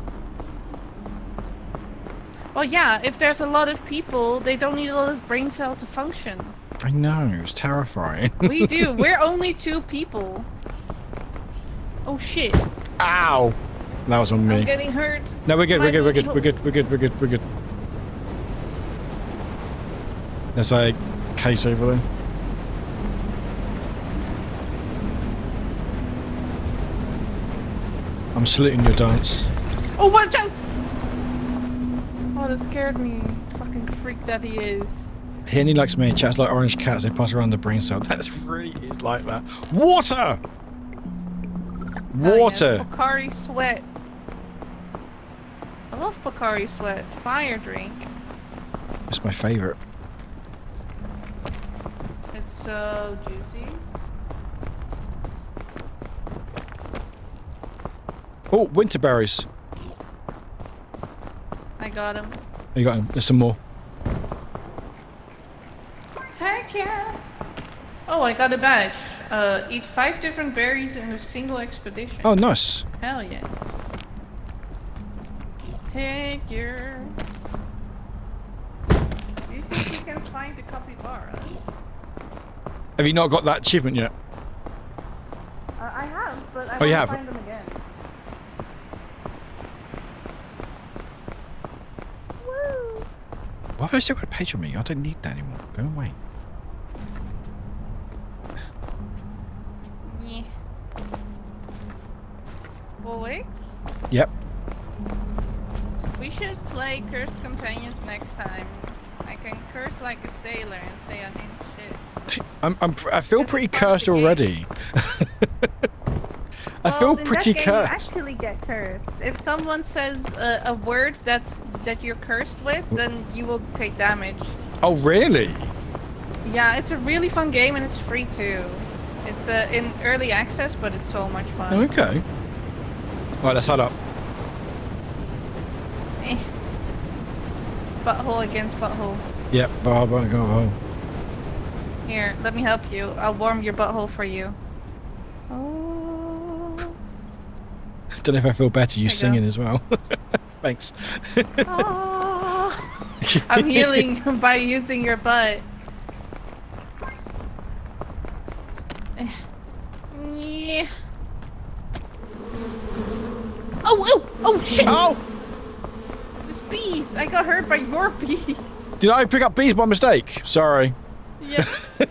Well, yeah, if there's a lot of people, they don't need a lot of brain cell to function. I know, it's terrifying. We do. We're only 2 people. Oh shit. Ow! That was on me. I'm getting hurt. No, we're good, My we're good, we're booty good, we're good, we're good, we're good, we're good. There's a case over there. I'm saluting your dance. Oh, watch out! Oh, that scared me. Fucking freak that he is. He only likes me. Chats like orange cats. They pass around the brain cell. That's really is like that. Water! Oh, Water! yes. Pocari Sweat. I love Pocari Sweat. Fire drink. It's my favourite. It's so juicy. Oh, winter berries. I got him. You got him. There's some more. Heck yeah! Oh, I got a badge. Eat 5 different berries in a single expedition. Oh, nice. Hell yeah. Heck yeah. Do you think we can find the capybara? Have you not got that achievement yet? I have, but I Oh, you want have? to find them again. Woo! Why have I still got a page on me? I don't need that anymore. Go away. Yeah. Warwick? Yep. We should play Cursed Companions next time. I can curse like a sailor and say I mean shit. I feel It's pretty part of cursed the game. already. I feel in pretty that game, you cursed. actually get cursed. If someone says a word that you're cursed with, then you will take damage. Oh, really? Yeah, it's a really fun game and it's free too. It's in early access, but it's so much fun. Okay. All right, let's head up. Eh. Butthole against butthole. Yep, go. Here, let me help you. I'll warm your butthole for you. Oh. Don't know if I feel better you There you singing go. as well. Thanks. Oh. I'm healing by using your butt. Yeah. Oh shit! Oh! There's bees! I got hurt by your bees. Did I pick up bees by mistake? Sorry. Yeah.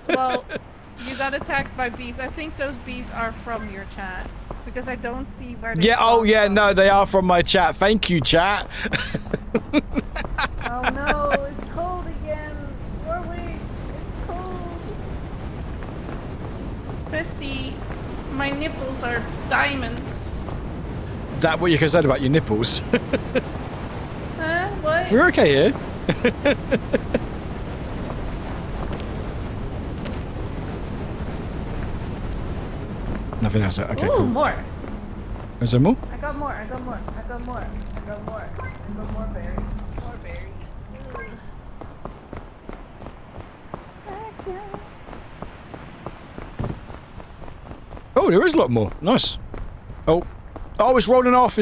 Well, you got attacked by bees. I think those bees are from your chat. Because I don't see where they Yeah, oh come yeah, from. no, they are from my chat. Thank you, chat. Oh no, it's cold again. Warwick, it's cold. Bessie, my nipples are diamonds. Is that what you can say about your nipples? Huh? What? We're okay here. Nothing else. Okay, Ooh, cool. more. Is there more? I got more. I got more berries. More berries. Oh, there is a lot more. Nice. Oh. Oh, it's rolling off.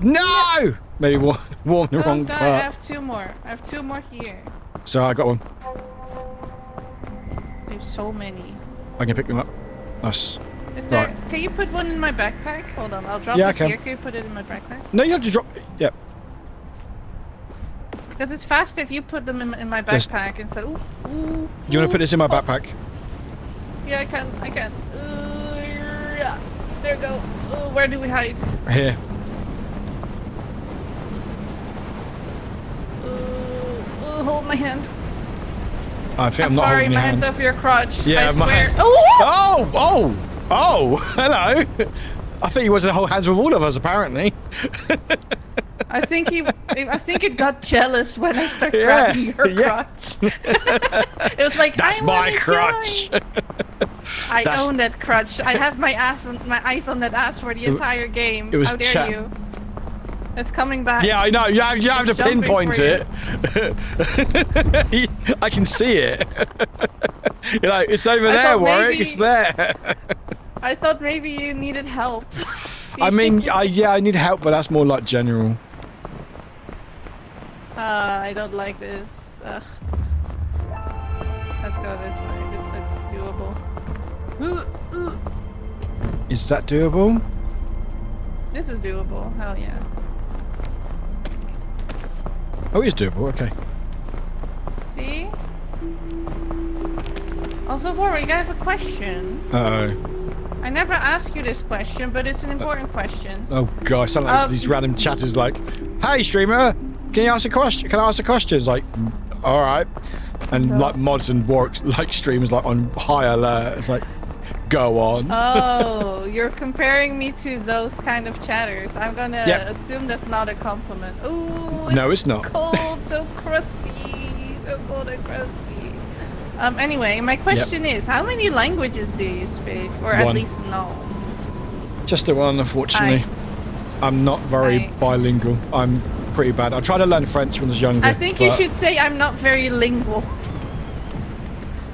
No! Maybe warm the Don't wrong die. I part. have two more. I have two more here. So I got one. There's so many. I can pick them up. Nice. Is there? Right. Can you put one in my backpack? Hold on, I'll drop Yeah, I it can. here. Can you put it in my backpack? No, you have to drop. Yep. Because it's fast if you put them in my There's- backpack instead. Ooh, You want to put this in my hold. backpack? Yeah, I can. Yeah. There we go. Where do we hide? Here. Hold my hand. I think I'm, I'm not sorry, holding my your hand's hand. over your crotch. Yeah, I my swear. hand- Oh! Oh! Hello. I think he wanted to hold hands with all of us, apparently. I think it got jealous when I started Yeah, grabbing your yeah. crotch. It was like, That's I my wanna crotch. join. I That's- own that crutch. I have my eyes on that ass for the entire game. it was How dare chat- you? It's coming back. Yeah, I know. You have to It's jumping pinpoint for you. it. I can see it. You know, it's over I there, thought Warwick. maybe- It's there. I thought maybe you needed help. I mean, yeah, I need help, but that's more like general. I don't like this. Ugh. Let's go this way. This looks doable. Is that doable? This is doable. Hell yeah. Oh, it is doable. Okay. See? Also, Warwick, I have a question. Uh-oh. I never asked you this question, but it's an important question. Oh gosh, sound like these random chatters like, "Hey streamer, can you ask a question? Can I ask a question?" It's like, all right, and like mods and Warwick like streamers like on high alert. It's like, go on. Oh, you're comparing me to those kind of chatters. I'm gonna Yep. assume that's not a compliment. Ooh, No, it's not. Cold, so crusty, so cold and crusty. Anyway, my question is, how many languages do you speak, or at One. least know? Just the one, unfortunately. I'm not very bilingual. I'm pretty bad. I tried to learn French when I was younger. I think you but- should say I'm not very lingual.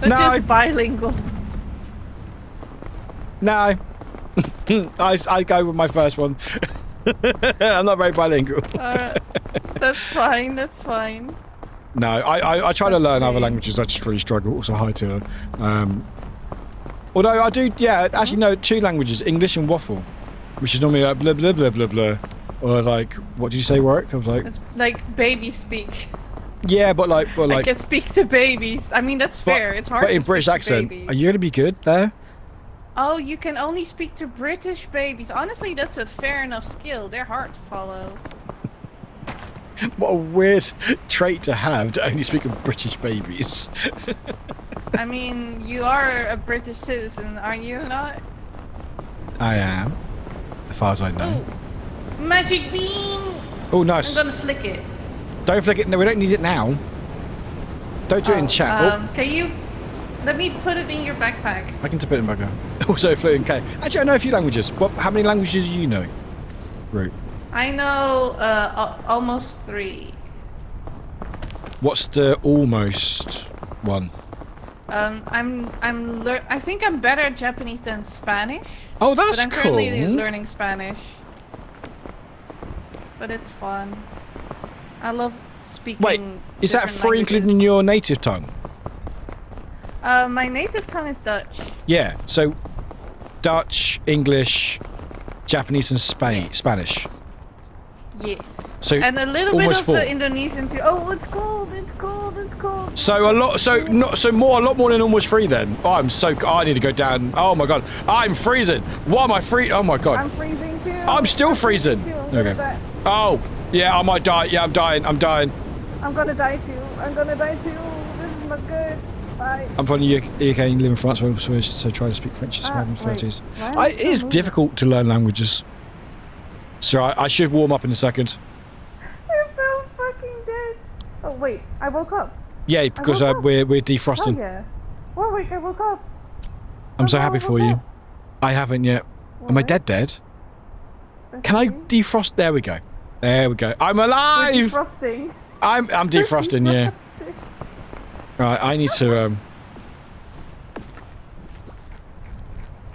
Not No, just bilingual. No. I go with my first one. I'm not very bilingual. Alright. That's fine, that's fine. No, I try to learn other languages. I just really struggle. Also hard to learn. Although I do, yeah, actually know 2 languages, English and waffle, which is normally like blah blah blah blah blah, or like, what did you say, Warwick? I was like, It's like baby speak. yeah, but I like, can speak to babies. I mean, that's fair. It's hard but to in speak British to accent. babies. Are you gonna be good there? Oh, you can only speak to British babies. Honestly, that's a fair enough skill. They're hard to follow. What a weird trait to have, to only speak of British babies. I mean, you are a British citizen, are you not? I am. As far as I know. Ooh, magic bean! Oh, nice. I'm gonna flick it. Don't flick it. No, we don't need it now. Don't do it in chat. Can you... Let me put it in your backpack. I can put it in my gun. Also fluent K. Actually, I know a few languages. What? How many languages do you know? Root. I know almost 3. What's the almost one? I think I'm better at Japanese than Spanish. Oh, that's but I'm cool. currently learning Spanish. But it's fun. I love speaking. Wait, is that different free including languages. your native tongue? My native tongue is Dutch. Yeah. So, Dutch, English, Japanese, and Spanish. Yes. So and a little bit almost of 4. the Indonesian too. Oh, it's cold! It's cold! It's cold! So a lot. So not. So more. A lot more than almost 3 then. Oh, I'm so. I need to go down. Oh my god. I'm freezing. Why am I free? Oh my god. I'm freezing too. I'm still freezing. Okay. Oh, yeah, I might die. Yeah, I'm dying. I'm dying. I'm gonna die too. I'm gonna die too. This is not good. Bye. I'm from the UK and live in France, so try to speak French and survive in the 30s. It is difficult to learn languages. So I should warm up in a second. I'm so fucking dead. Oh wait, I woke up. Yeah, because we're defrosting. Oh yeah. Warwick, I woke up. I'm so happy for you. I haven't yet. Am I dead? Can I defrost? There we go. There we go. I'm alive. Defrosting. I'm defrosting. Yeah. Right. I need to.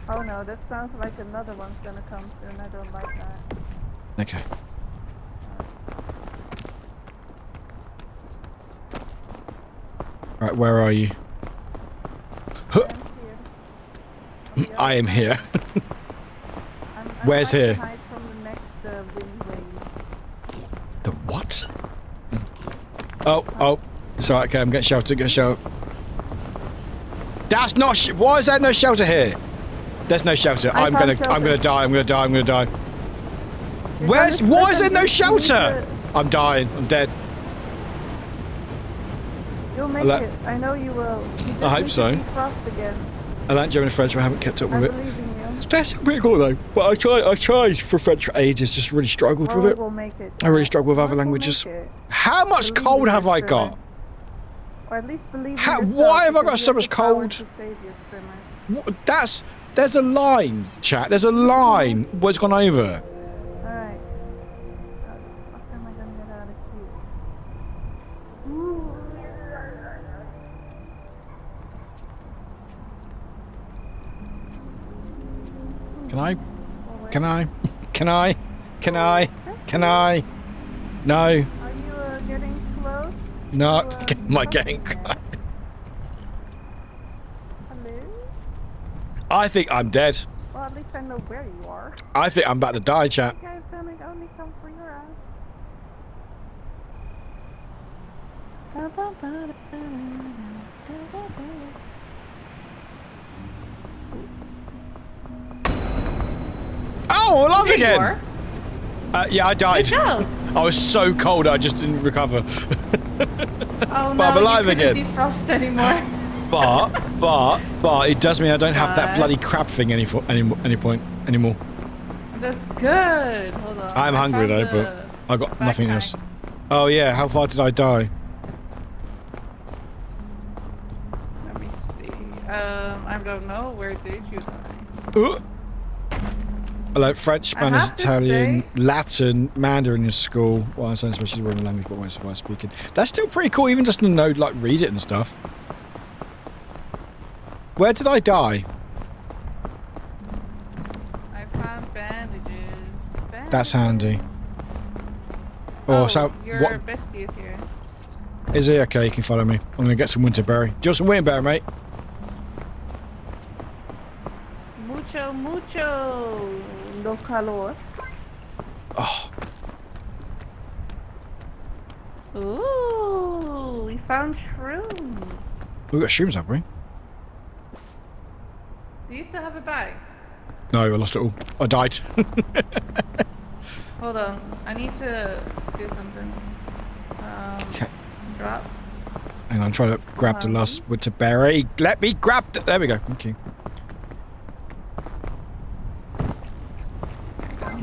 Oh no, that sounds like another one's gonna come soon. I don't like that. Okay. Right. Where are you? Huh. I am here. Where's here? From the next wind wave. The what? Oh. Sorry, okay, I'm getting shelter, get shelter. That's not why is there no shelter here? There's no shelter. I'm gonna die. Why is there no shelter? I'm dying, I'm dead. You'll make it. I know you will. I hope so. Defrost again. I learned German and French, but I haven't kept up with I it. believe in you. That's pretty cool though. But I tried for French for ages, just really struggled with it. Will make it. I really struggle with other languages. How much cold have I got? Or at least believe why have I got so much cold? There's a line, chat. There's a line where it's gone over. Alright. How the fuck am I gonna get out of here? Can I? No. Are you getting close? No. Am I getting close? Hello? I think I'm dead. Well, at least I know where you are. I think I'm about to die, chat. You guys gonna only come for your ass. Oh, alive There again! you are. Yeah, I died. Good job. I was so cold, I just didn't recover. Oh no, I'm alive you couldn't again. defrost anymore. But it does mean I don't have that bloody crab thing anymore. That's good. Hold on. I'm hungry though, but I got nothing else. Oh yeah, how far did I die? Let me see. I don't know. Where did you die? I learned French, I Spanish, have to Italian, say- Mandarin in school. Well, I sound especially when the language, but when I'm speaking. That's still pretty cool, even just to know, like, read it and stuff. Where did I die? I found bandages. That's handy. Oh, so your what bestie is here. is it? Okay, you can follow me. I'm gonna get some winterberry. Do you want some winterberry, mate? Mucho no calor. Oh, Ooh, we found shrooms. we got shrooms, have we? Do you still have a bag? No, I lost it all. I died. Hold on, I need to do something. Okay. Drop. Hang on, I'm trying to grab the last winterberry. Let me grab the. There we go. Thank you.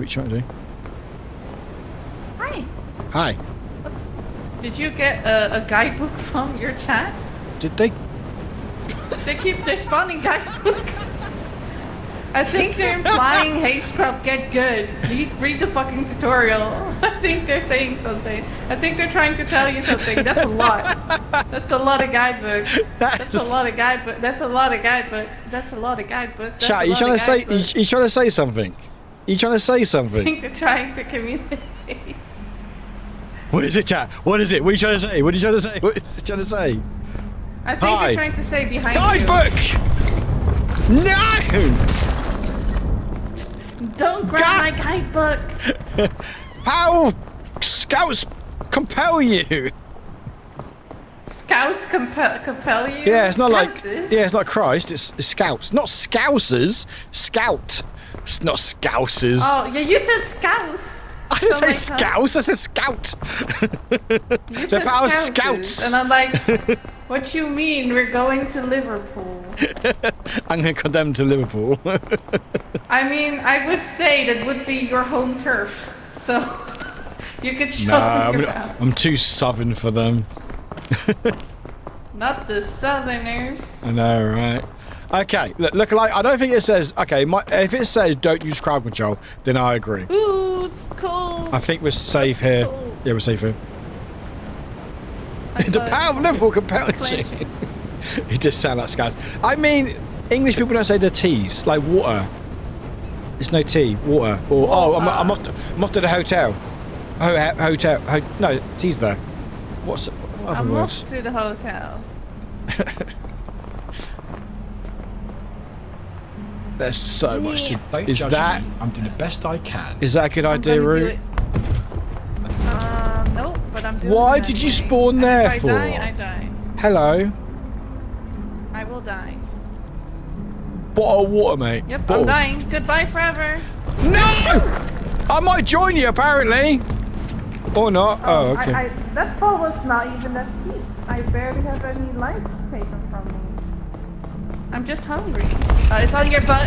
What are you trying to do? Hi. Hi. Did you get a guidebook from your chat? Did they? They're spawning guidebooks. I think they're implying, hey Scrub, get good. Read the fucking tutorial. I think they're saying something. I think they're trying to tell you something. That's a lot. That's a lot of guidebooks. That's a lot of guidebooks. That's a lot of guidebooks. That's a lot of guidebooks. Chat, you trying to say? You trying to say something? You trying to say I something? think they're trying to communicate. What is it, chat? What is it? What are you trying to say? What are you trying to say? What are you trying to say? I think Hi. they're trying to say behind Guidebook! No! you. Don't grab my guidebook. How scouts compel you? Scouts compel you? Yeah, it's not like Scoutses? it's not Christ. It's scouts, not scousers. Scout. It's not scousers. Oh, yeah, you said scouts. I didn't So say like, scouse. I said scout. You The said power of scoutses, scouts. And I'm like, what you mean? We're going to Liverpool. I'm going to condemn to Liverpool. I mean, I would say that would be your home turf. So you could show me around. I'm too southern for them. Not the Southerners. I know, right? Okay, look like I don't think it says. Okay, if it says don't use crowd control, then I agree. Ooh, it's cool. I think we're safe here. Cool. Yeah, we're safe here. The power of Liverpool compels you. It does sound like scouts. I mean, English people don't say the T's, like water. It's no T, water. Or I'm off to the hotel. Hotel. No, T's there. What other I'm words? off to the hotel. There's so much to. Don't Is judge that? me. I'm doing the best I can. Is that a good I'm idea, gonna do Root? it. Nope, but I'm doing Why it did you anyway. spawn And there if I for? die, I die. Hello. I will die. Bottle of water, mate. Yep, Bottle. I'm dying. Goodbye forever. No! I might join you, apparently. Or not. Oh, okay. That fall was not even that steep. I barely have any life taken from me. I'm just hungry. It's on your butt.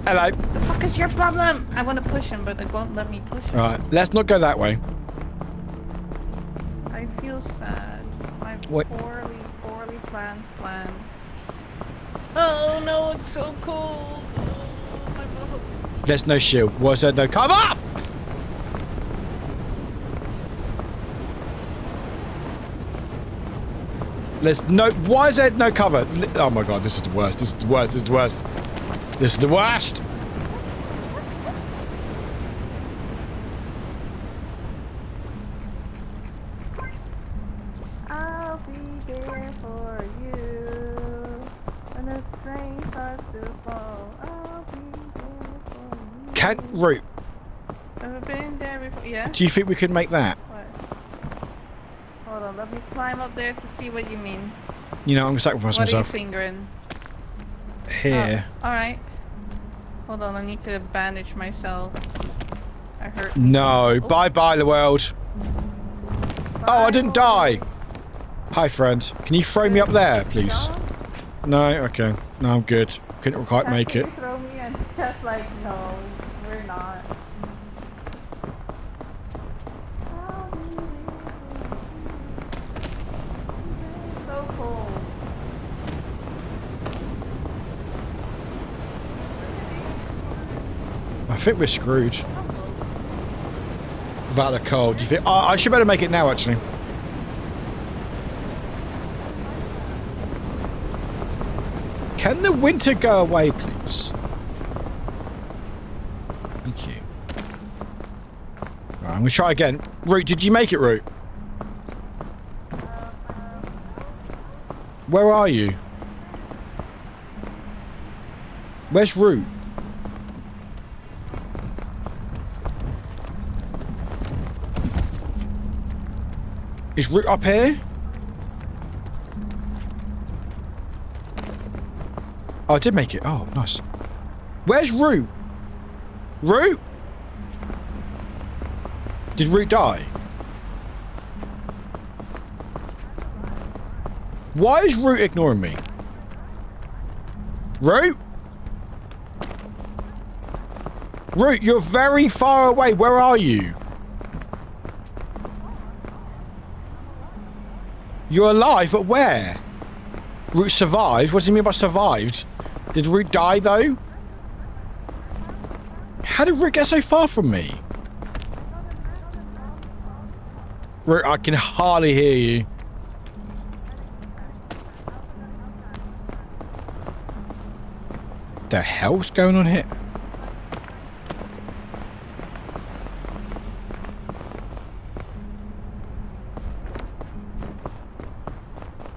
Hello. The fuck is your problem? I want to push him, but it won't let me push him. Right, let's not go that way. I feel sad. My What? poorly planned plan. Oh no, it's so cold. Oh, my mother. There's no shield. Was there no cover? There's no. Why is there no cover? Oh my god, this is the worst. This is the worst. This is the worst. This is the worst. I'll be there for you when the rain starts to fall. I'll be there for you. Can't Root. I've been there before. Yeah. Do you think we could make that? What? Hold on, let me climb up there to see what you mean. You know, I'm gonna sacrifice What are you myself fingering? here. All right. Hold on, I need to bandage myself. I hurt. No. Oh. Bye bye, the world. Oh, I didn't die. Hi, friend. Can you throw me up there, please? No? Okay. No, I'm good. Couldn't quite make it. You throw me and just like, no, we're not. So cold. I think we're screwed. Without the cold. Do you think? I should better make it now, actually. Can the winter go away, please? Thank you. Right, I'm gonna try again. Root, did you make it, Root? Where are you? Where's Root? Is Root up here? Oh, I did make it. Oh, nice. Where's Root? Root? Did Root die? Why is Root ignoring me? Root? Root, you're very far away. Where are you? You're alive, but where? Root survived? What does he mean by survived? Did Root die, though? How did Root get so far from me? Root, I can hardly hear you. The hell's going on here?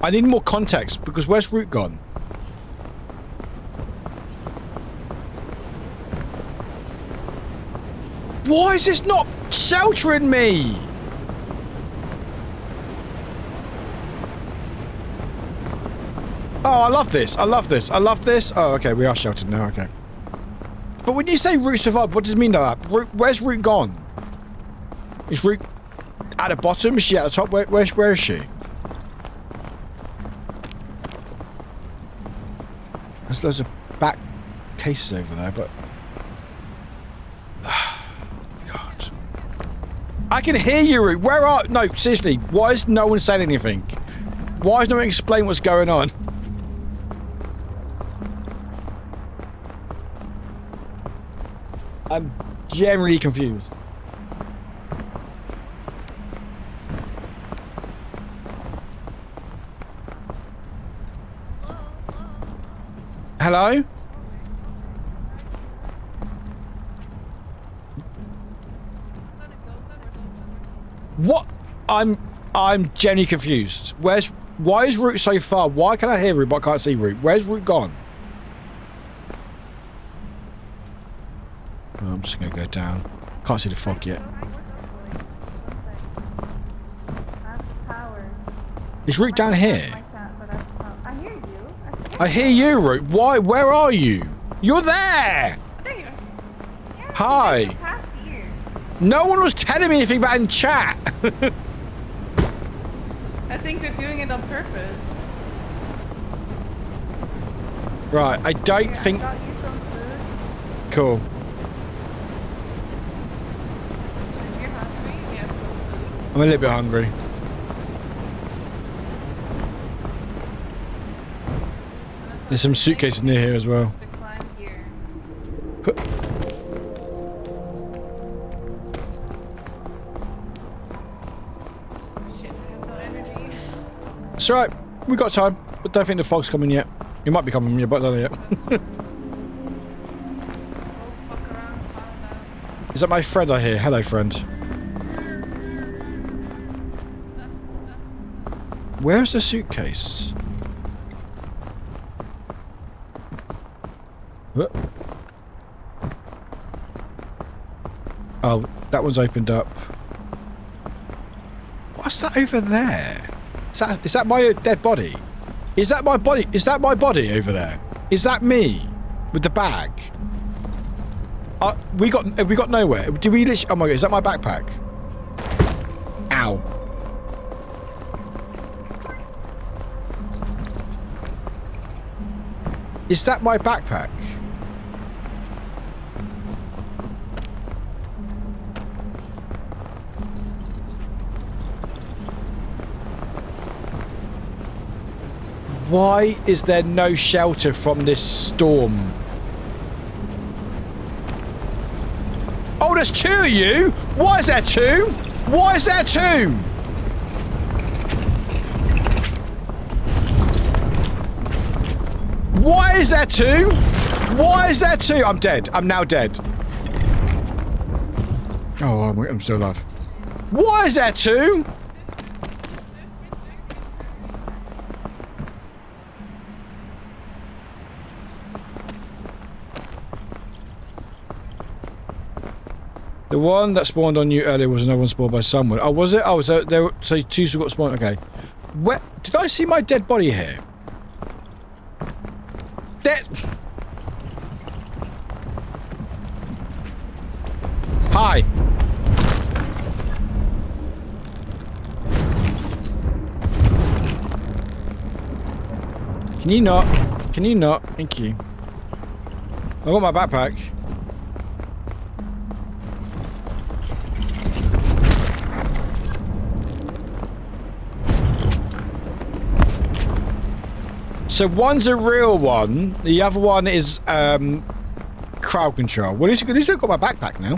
I need more context, because where's Root gone? Why is this not sheltering me? Oh, I love this. I love this. I love this. Oh, okay. We are sheltered now. Okay. But when you say Root survived, what does it mean by that? Root, where's Root gone? Is Root at the bottom? Is she at the top? Where is she? There's loads of back cases over there, but... God. I can hear you, Root. Where are... No, seriously. Why is no one saying anything? Why is no one explaining what's going on? I'm generally confused. Hello? What? I'm genuinely confused. Why is Root so far? Why can I hear Root but I can't see Root? Where's Root gone? Oh, I'm just gonna go down. Can't see the fog yet. Is Root down here? I hear you, Root. Why? Where are you? You're there! Hi. No one was telling me anything about in chat. I think they're doing it on purpose. Right, I don't think... I got you some food. Cool. If you're hungry, we have some food. I'm a little bit hungry. There's some suitcases near here as well. To climb here. Shit, I have no energy. It's alright. We've got time. But don't think the fog's coming yet. It might be coming yet, but I don't know yet. Go fuck around, find out. Is that my friend I hear? Hello, friend. Where's the suitcase? Huh? Oh, that one's opened up. What's that over there? Is that my dead body? Is that my body? Is that my body over there? Is that me with the bag? We got nowhere. Did we literally? Oh my god! Is that my backpack? Ow! Is that my backpack? Why is there no shelter from this storm? Oh, there's two of you? Why is there two? Why is there two? Why is there two? Why is there two? I'm dead. I'm now dead. Oh, I'm still alive. Why is there two? The one that spawned on you earlier was another one spawned by someone. Oh, was it? Oh, so there were, so two got spawned. Okay. Where did I see my dead body here? There. Hi. Can you not? Can you not? Thank you. I got my backpack. So one's a real one. The other one is crowd control. Well, at least I've got my backpack now.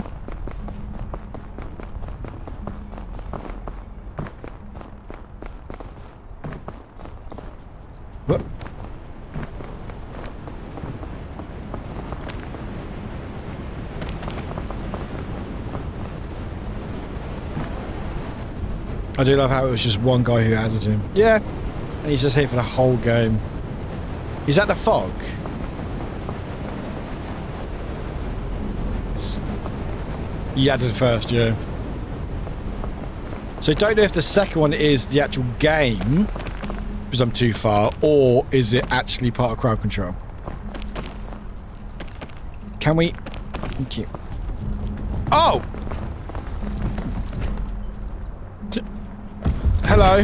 What? I do love how it was just one guy who added him. Yeah. And he's just here for the whole game. Is that the fog? You added first, yeah. So I don't know if the second one is the actual game, because I'm too far, or is it actually part of crowd control? Can we... Thank you. Oh! Hello.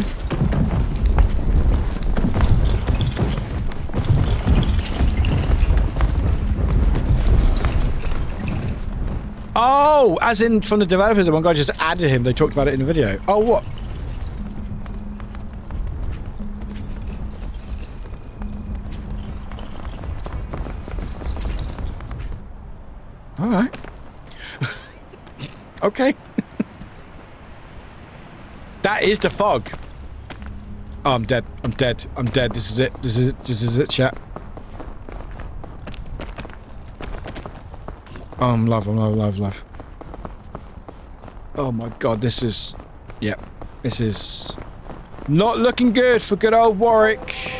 Oh, as in from the developers, the one guy just added him. They talked about it in the video. Oh, what? All right. Okay. That is the fog. Oh, I'm dead. I'm dead. I'm dead. This is it. This is it, chat. Oh, I'm love. Oh my god, this is... Yep. This is... not looking good for good old Warwick.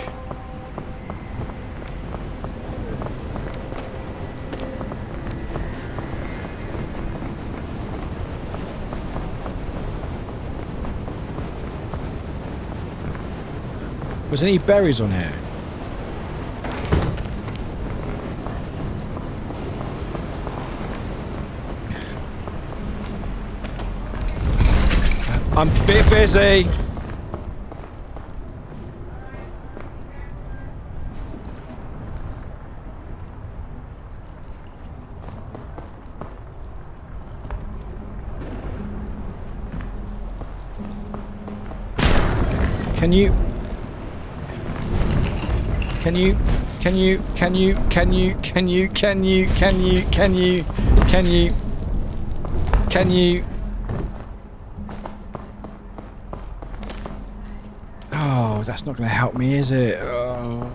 Was there any berries on here? I'm a bit busy. Can you Oh, that's not going to help me, is it? Oh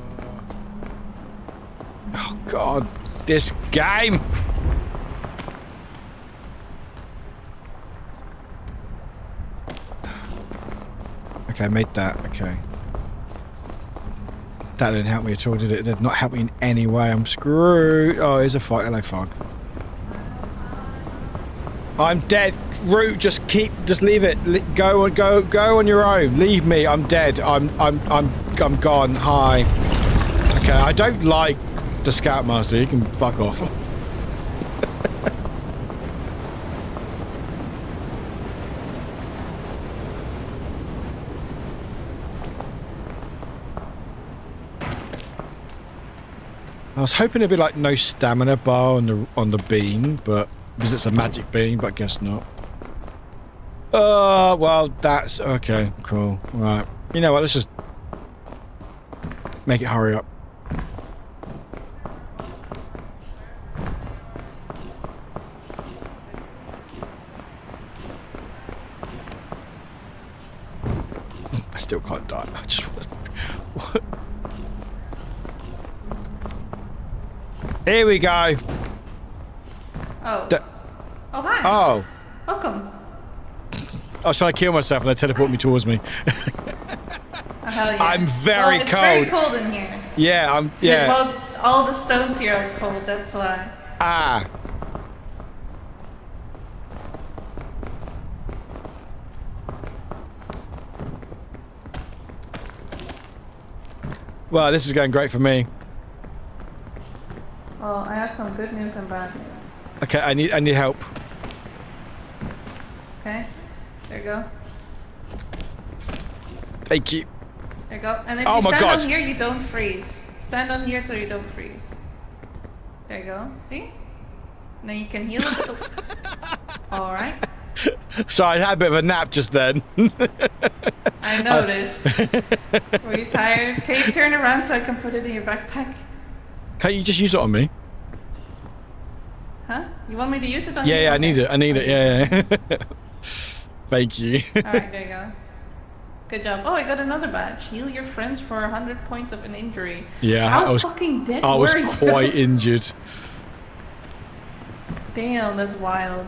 god, this game. Okay, I made that. Okay. That didn't help me at all, did it? It did not help me in any way. I'm screwed. Oh, here's a fog. Hello, fog. I'm dead. Root, just leave it. Go on your own. Leave me. I'm dead. I'm gone. Hi. Okay, I don't like the Scoutmaster. You can fuck off. I was hoping it'd be like no stamina bar on the beam, but because it's a magic beam, but I guess not. Well, that's okay. Cool. Right. You know what? Let's just make it hurry up. I still can't die. I just what? Here we go. Oh. Oh, hi. Oh. Welcome. I was trying to kill myself and they teleported me towards me. Oh, hell yeah. I'm very it's cold. Very cold in here. Yeah, yeah. Well, all the stones here are cold, that's why. Ah. Well, this is going great for me. Well, I have some good news and bad news. Okay, I need help. Okay, there you go. Thank you. There you go. And if Oh you my stand God. on here, you don't freeze. Stand on here so you don't freeze. There you go. See? And then you can heal a little. Alright. So I had a bit of a nap just then. I noticed. Were you tired? Can you turn around so I can put it in your backpack? Can't you just use it on me? Huh? You want me to use it on you? Yeah, I need it. I need it. Yeah. Thank you. Alright, there you go. Good job. Oh, I got another badge. Heal your friends for 100 points of an injury. Yeah, How fucking dead I was were you? quite injured. Damn, that's wild.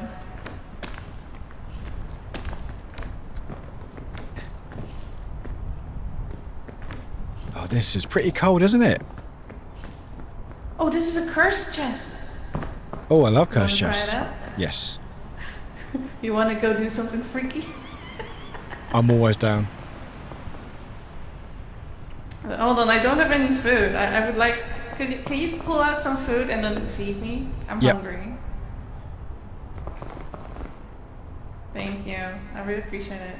Oh, this is pretty cold, isn't it? Oh, this is a cursed chest. Oh, I love You wanna cursed try chests. it out? Yes, You want to go do something freaky? I'm always down. Hold on, I don't have any food. I would like... Can you pull out some food and then feed me? I'm Yep. hungry. Thank you. I really appreciate it.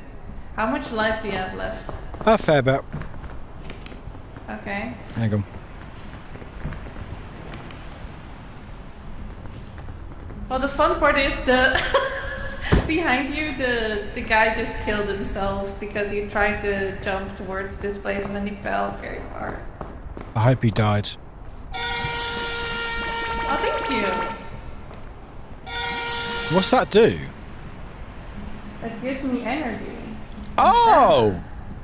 How much life do you have left? A fair bit. Okay. Hang on. Well, the fun part is the... Behind you, the guy just killed himself because he tried to jump towards this place and then he fell very far. I hope he died. Oh, thank you. What's that do? It gives me energy. Oh,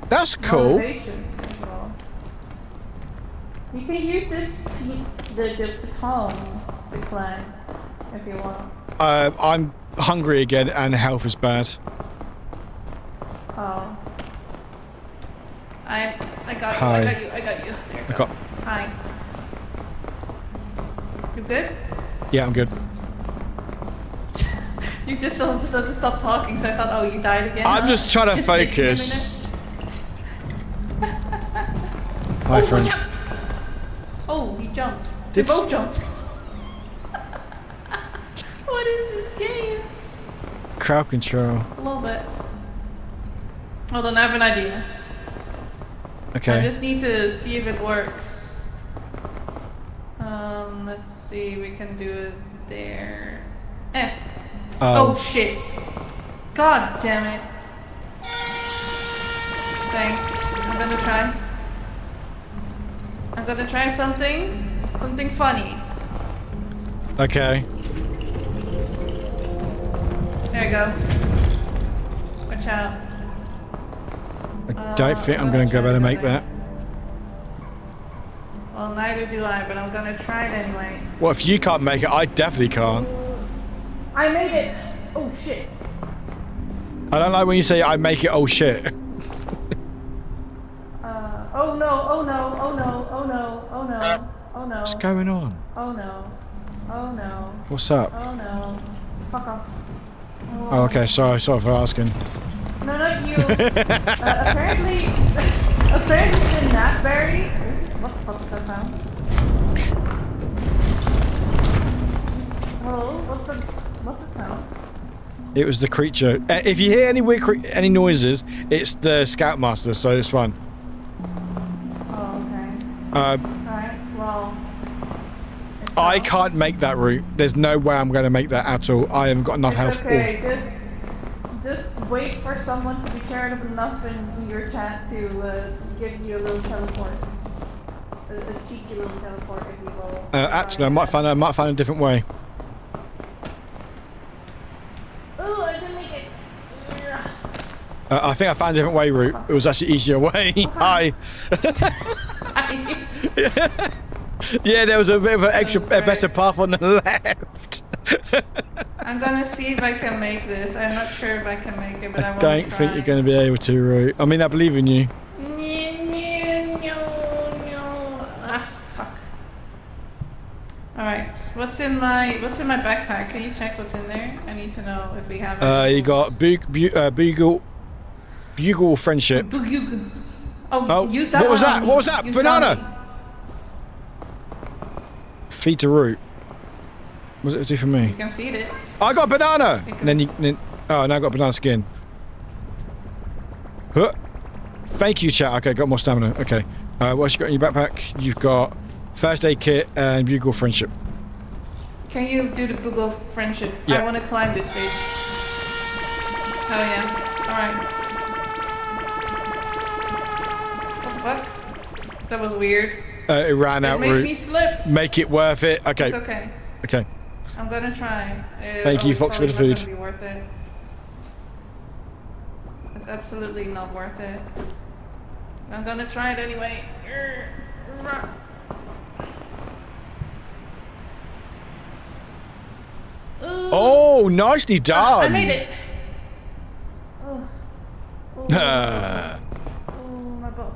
that's cool. Motivation as well. You can use this the baton to climb if you want. I'm hungry again and health is bad. Oh. I got you. Hi. I got you. There you I go. got. Hi. You good? Yeah, I'm good. You just all of a sudden stopped talking, so I thought, oh, you died again. I'm just trying to taking a focus. minute. Hi, friends. Oh, he jumped. Did They both jumped. What is this game? Crowd control. A little bit. Hold on, I have an idea. I Okay. just need to see if it works. Let's see, we can do it there. Oh shit. God damn it. Thanks. I'm gonna try. I'm gonna try something funny. Okay. There you go. Watch out. I don't think I'm going to go better make that. Well, neither do I, but I'm gonna try it anyway. Well, if you can't make it, I definitely can't. I made it! Oh shit. I don't like when you say I make it. Oh shit. Oh no, oh no, oh no, oh no, oh no, oh no. What's going on? Oh no. Oh no. What's up? Oh no. Fuck off. Oh, okay. Sorry for asking. No, not you. Apparently the gnatberry. What the fuck is that sound? Hello? What's that sound? It was the creature. If you hear any weird any noises, it's the Scoutmaster, so it's fine. Oh, okay. Alright, well. I can't make that route. There's no way I'm going to make that at all. I haven't got enough health. Okay, just wait for someone to be charitable enough in your chat to give you a little teleport. A cheeky little teleport, if you will. Actually, I might find a different way. Oh, I didn't make it. I think I found a different way route. It was actually easier way. Hi. Yeah, there was a bit of a better path on the left. I'm gonna see if I can make this. I'm not sure if I can make it, but I I want don't to think you're going to be able to, Root. I mean, I believe in you. Ah, fuck. Alright, what's in my backpack? Can you check what's in there? I need to know if we have You got Bugle Friendship. Oh, use that. What was one that? on What me. was that? Use Banana! on me. Feed to Root. What does it do for me? You can feed it. I got a banana! And then oh, now I got banana skin. Huh. Thank you, chat. Okay, got more stamina. Okay. What else you got in your backpack? You've got first aid kit and Bugle Friendship. Can you do the Google friendship? Yeah. I want to climb this page. Oh yeah. Alright. fuck? That was weird. It ran out. It made me slip. Make it worth it. Okay. It's okay. Okay. I'm gonna try. Thank you, Fox, for the food. It's not gonna be worth it. It's absolutely not worth it. I'm gonna try it anyway. Oh, nicely done. I made it. Oh, my butthole.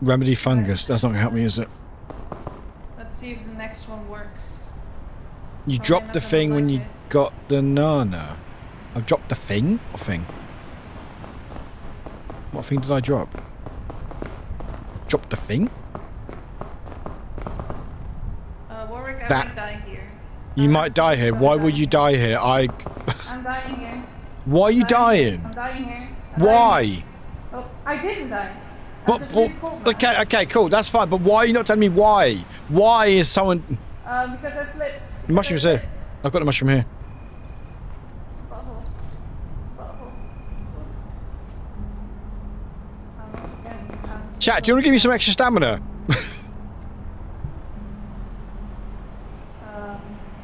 Remedy fungus. That's not gonna help me, is it? Let's see if the next one works. You Probably dropped not the gonna thing when like you it. got the nana. I've dropped the thing or thing. What thing did I drop? Drop the thing? Warwick, I That- might die here. You might die here. Why would you die here? I'm dying here. Why are you I'm dying? dying here. I'm dying here. Why? Oh, I didn't die. But, okay, cool. That's fine. But why are you not telling me why? Why is someone? Because I slipped. The mushroom's here. I've got the mushroom here. Butthole. Butthole. Chat, do you want to give me some extra stamina?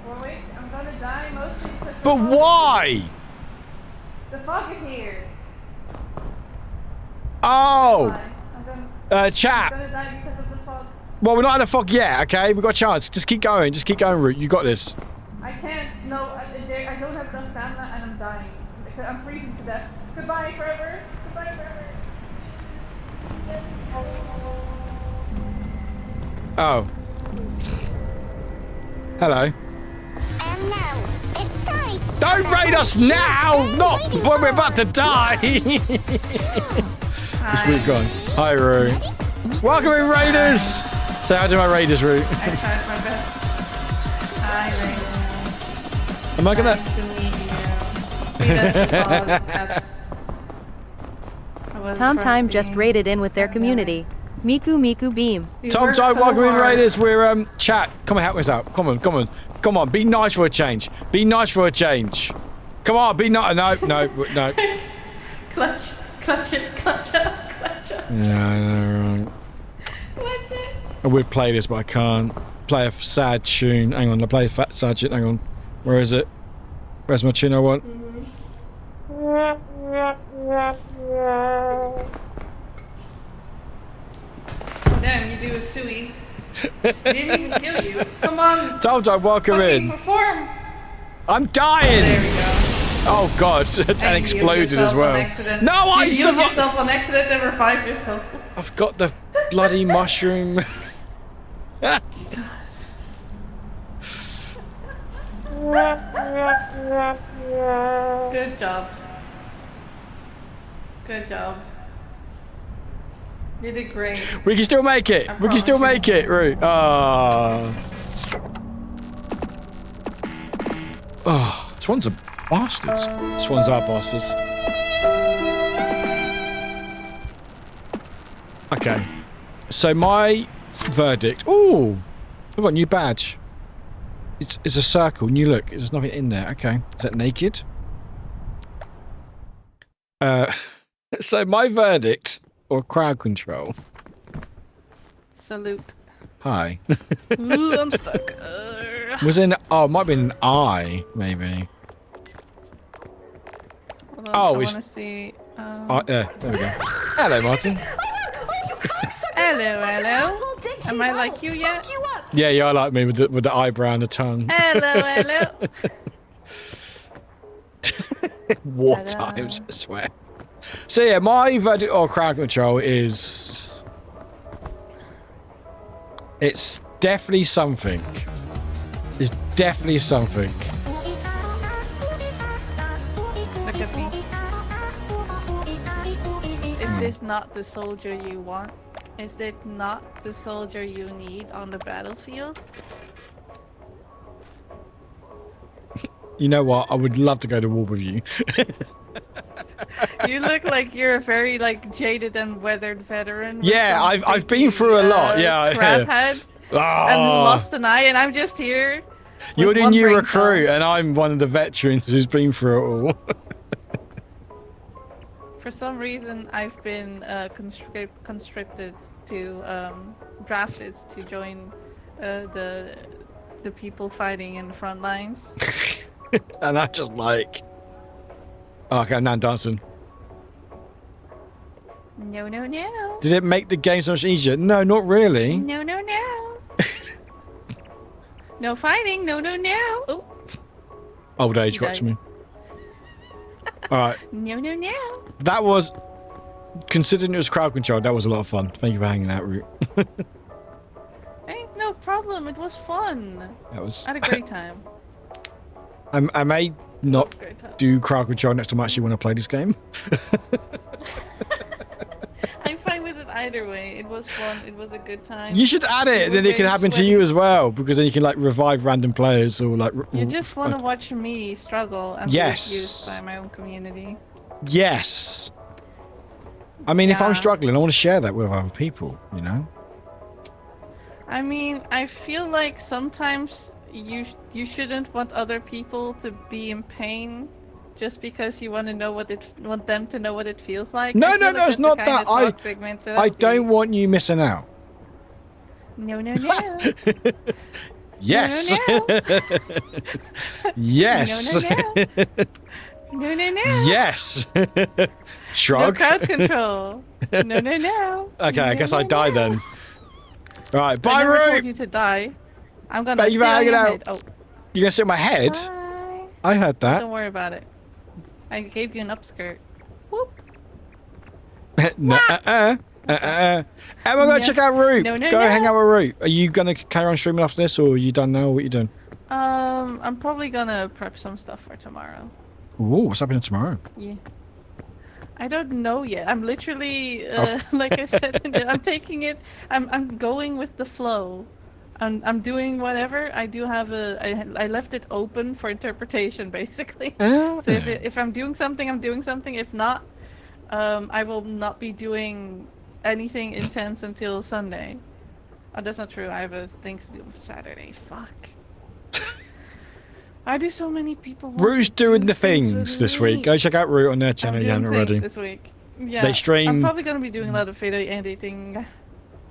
Warwick, I'm gonna die mostly because. But why? The fog is here. Oh. Why? I'm Chat. gonna die because of the fog. Well, we're not in a fog yet, okay? We've got a chance. Just keep going. Just keep going, Root. You got this. I can't. No, I don't have enough stamina and I'm dying. I'm freezing to death. Goodbye forever. Goodbye forever. Oh. Hello. And now, it's time. Don't raid us now! Not when we're about to die! Hi. Root gone. Hi, Root. Welcome in, Raiders! Say hi to my Raiders, Root. I tried my best. Hi, Raiden. Am I gonna... Nice to meet you. See, that's the fog. I was Tom Time just pressing. raided in with their community. Miku Miku Beam. We Tom, worked don't so welcome in, hard. Raiders. We're, chat. Come on, help us out. Come on, come on. Come on, be nice for a change. Be nice for a change. Come on, be nice. No, no, no. Clutch it, clutch up, clutch up. Yeah, right. Clutch it. I would play this, but I can't. Play a sad tune. Hang on, I play a sad tune. Hang on. Where is it? Where's my tune I want? Damn, you do a suey. Didn't even kill you. Come on. Tom, welcome Fucking in. perform. I'm dying. There we go. Oh god, and And you exploded healed as well. yourself on accident. No, I You healed survived. yourself on accident and revived yourself. I've got the bloody mushroom. Good job. Good job. You did great. We can still make it. We can still make it, Root. Oh, swans are bastards. Swans are bastards. Okay. So my verdict. Oh, I've got a new badge. It's a circle. New look. There's nothing in there. Okay. Is that naked? So my verdict, or crowd control. Salute. Hi. Ooh, I'm stuck. Was in. Oh, it might have been an eye, maybe. Hold on, Oh, I it's- want to see. There we go. Hello, Martin. Hello, hello. Am I like you yet? Yeah, I like me with the eyebrow and the tongue. Hello, hello. War Ta-da. times, I swear. So yeah, my verdict or crowd control is... It's definitely something. It's definitely something. Look at me. Is this not the soldier you want? Is it not the soldier you need on the battlefield? You know what? I would love to go to war with you. You look like you're a very jaded and weathered veteran. with Yeah, some I've been through a lot. Yeah, crab head and Oh, lost an eye, and I'm just here. you're with the one new brain recruit, cell. and I'm one of the veterans who's been through it all. For some reason, I've been conscripted to drafted to join the people fighting in the front lines. And I just like, oh, okay, now I'm dancing. No, no, no. Did it make the game so much easier? No, not really. No, no, no. No fighting. No, no, no. Oh. Old age got to me. All right. No, no, no. That was, considering it was crowd control, that was a lot of fun. Thank you for hanging out, Root. Hey, no problem. It was fun. That was. I had a great time. I may not do crowd control next time I actually want to play this game. I'm fine with it either way. It was fun. It was a good time. You should add it, and then it can happen to you as well, because then you can like revive random players or like. You just want to watch me struggle and be abused by my own community. Yes. I mean, if I'm struggling, I want to share that with other people, you know? I mean, I feel like sometimes you shouldn't want other people to be in pain just because you want to know want them to know what it feels like. No, it's not that. I don't want you missing out. No, no, no. Yes. No, no, no. Yes. No, no, no. No, no, no. Yes. Shrug. No crowd control. No, no, no. Okay, I guess I die then. All right, I bye, never told Root. you to die. I'm gonna Thank you sit for on hanging your out. head. Oh. You're gonna sit on my head? Bye. I heard that. Don't worry about it. I gave you an upskirt. Whoop. No, Emma, go check out Root. No, go hang out with Root. Are you gonna carry on streaming after this, or are you done now? What are you doing? I'm probably gonna prep some stuff for tomorrow. Ooh, what's happening tomorrow? Yeah. I don't know yet. I'm literally, like I said, I'm taking it. I'm going with the flow. I'm doing whatever. I do have I left it open for interpretation, basically. Oh. So if I'm doing something, I'm doing something. If not, I will not be doing anything intense until Sunday. Oh, that's not true. I have things to do Saturday. Fuck. I do so many people. Root's doing the things this week. Go check out Root on their channel. You haven't already. This week. Yeah. They stream. I'm probably gonna be doing a lot of video editing.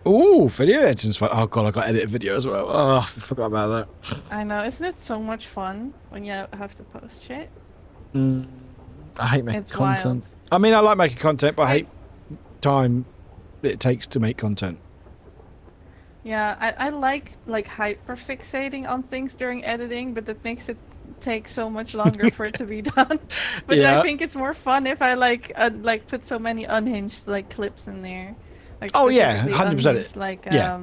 Ooh, video editing's fun. Oh god, I got to edit a video as well. Oh, I forgot about that. I know, isn't it so much fun when you have to post shit? I hate making It's content. wild. I mean, I like making content, but I hate time it takes to make content. Yeah, I like hyper fixating on things during editing, but that makes it take so much longer for it to be done. But Yeah. I think it's more fun if I like put so many unhinged clips in there. Like, Oh yeah, specifically 100%. unhinged, like Yeah.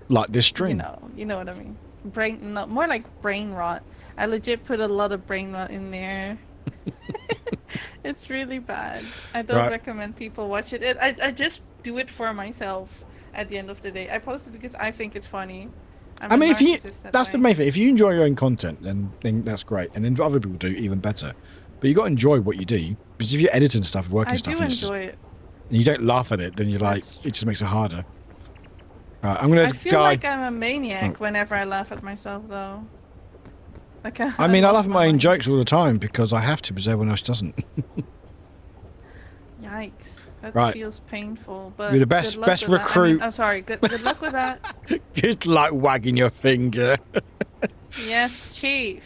Like this stream. you know what I mean. More like brain rot. I legit put a lot of brain rot in there. It's really bad. I don't recommend people watch it. I just do it for myself at the end of the day. I post it because I think it's funny. I mean, if you that's the main thing. If you enjoy your own content, then that's great, and then if other people do, even better. But you got to enjoy what you do, because if you're editing stuff, working stuff, I do enjoy it. And you don't laugh at it, then you're like, it just makes it harder. I'm gonna. I feel like I'm a maniac whenever I laugh at myself, though. Like I mean, I laugh at my own jokes all the time because I have to, because everyone else doesn't. Yikes. That feels painful. But you're the best recruit. I'm sorry. Good luck with that. Good luck wagging your finger. Yes, Chief.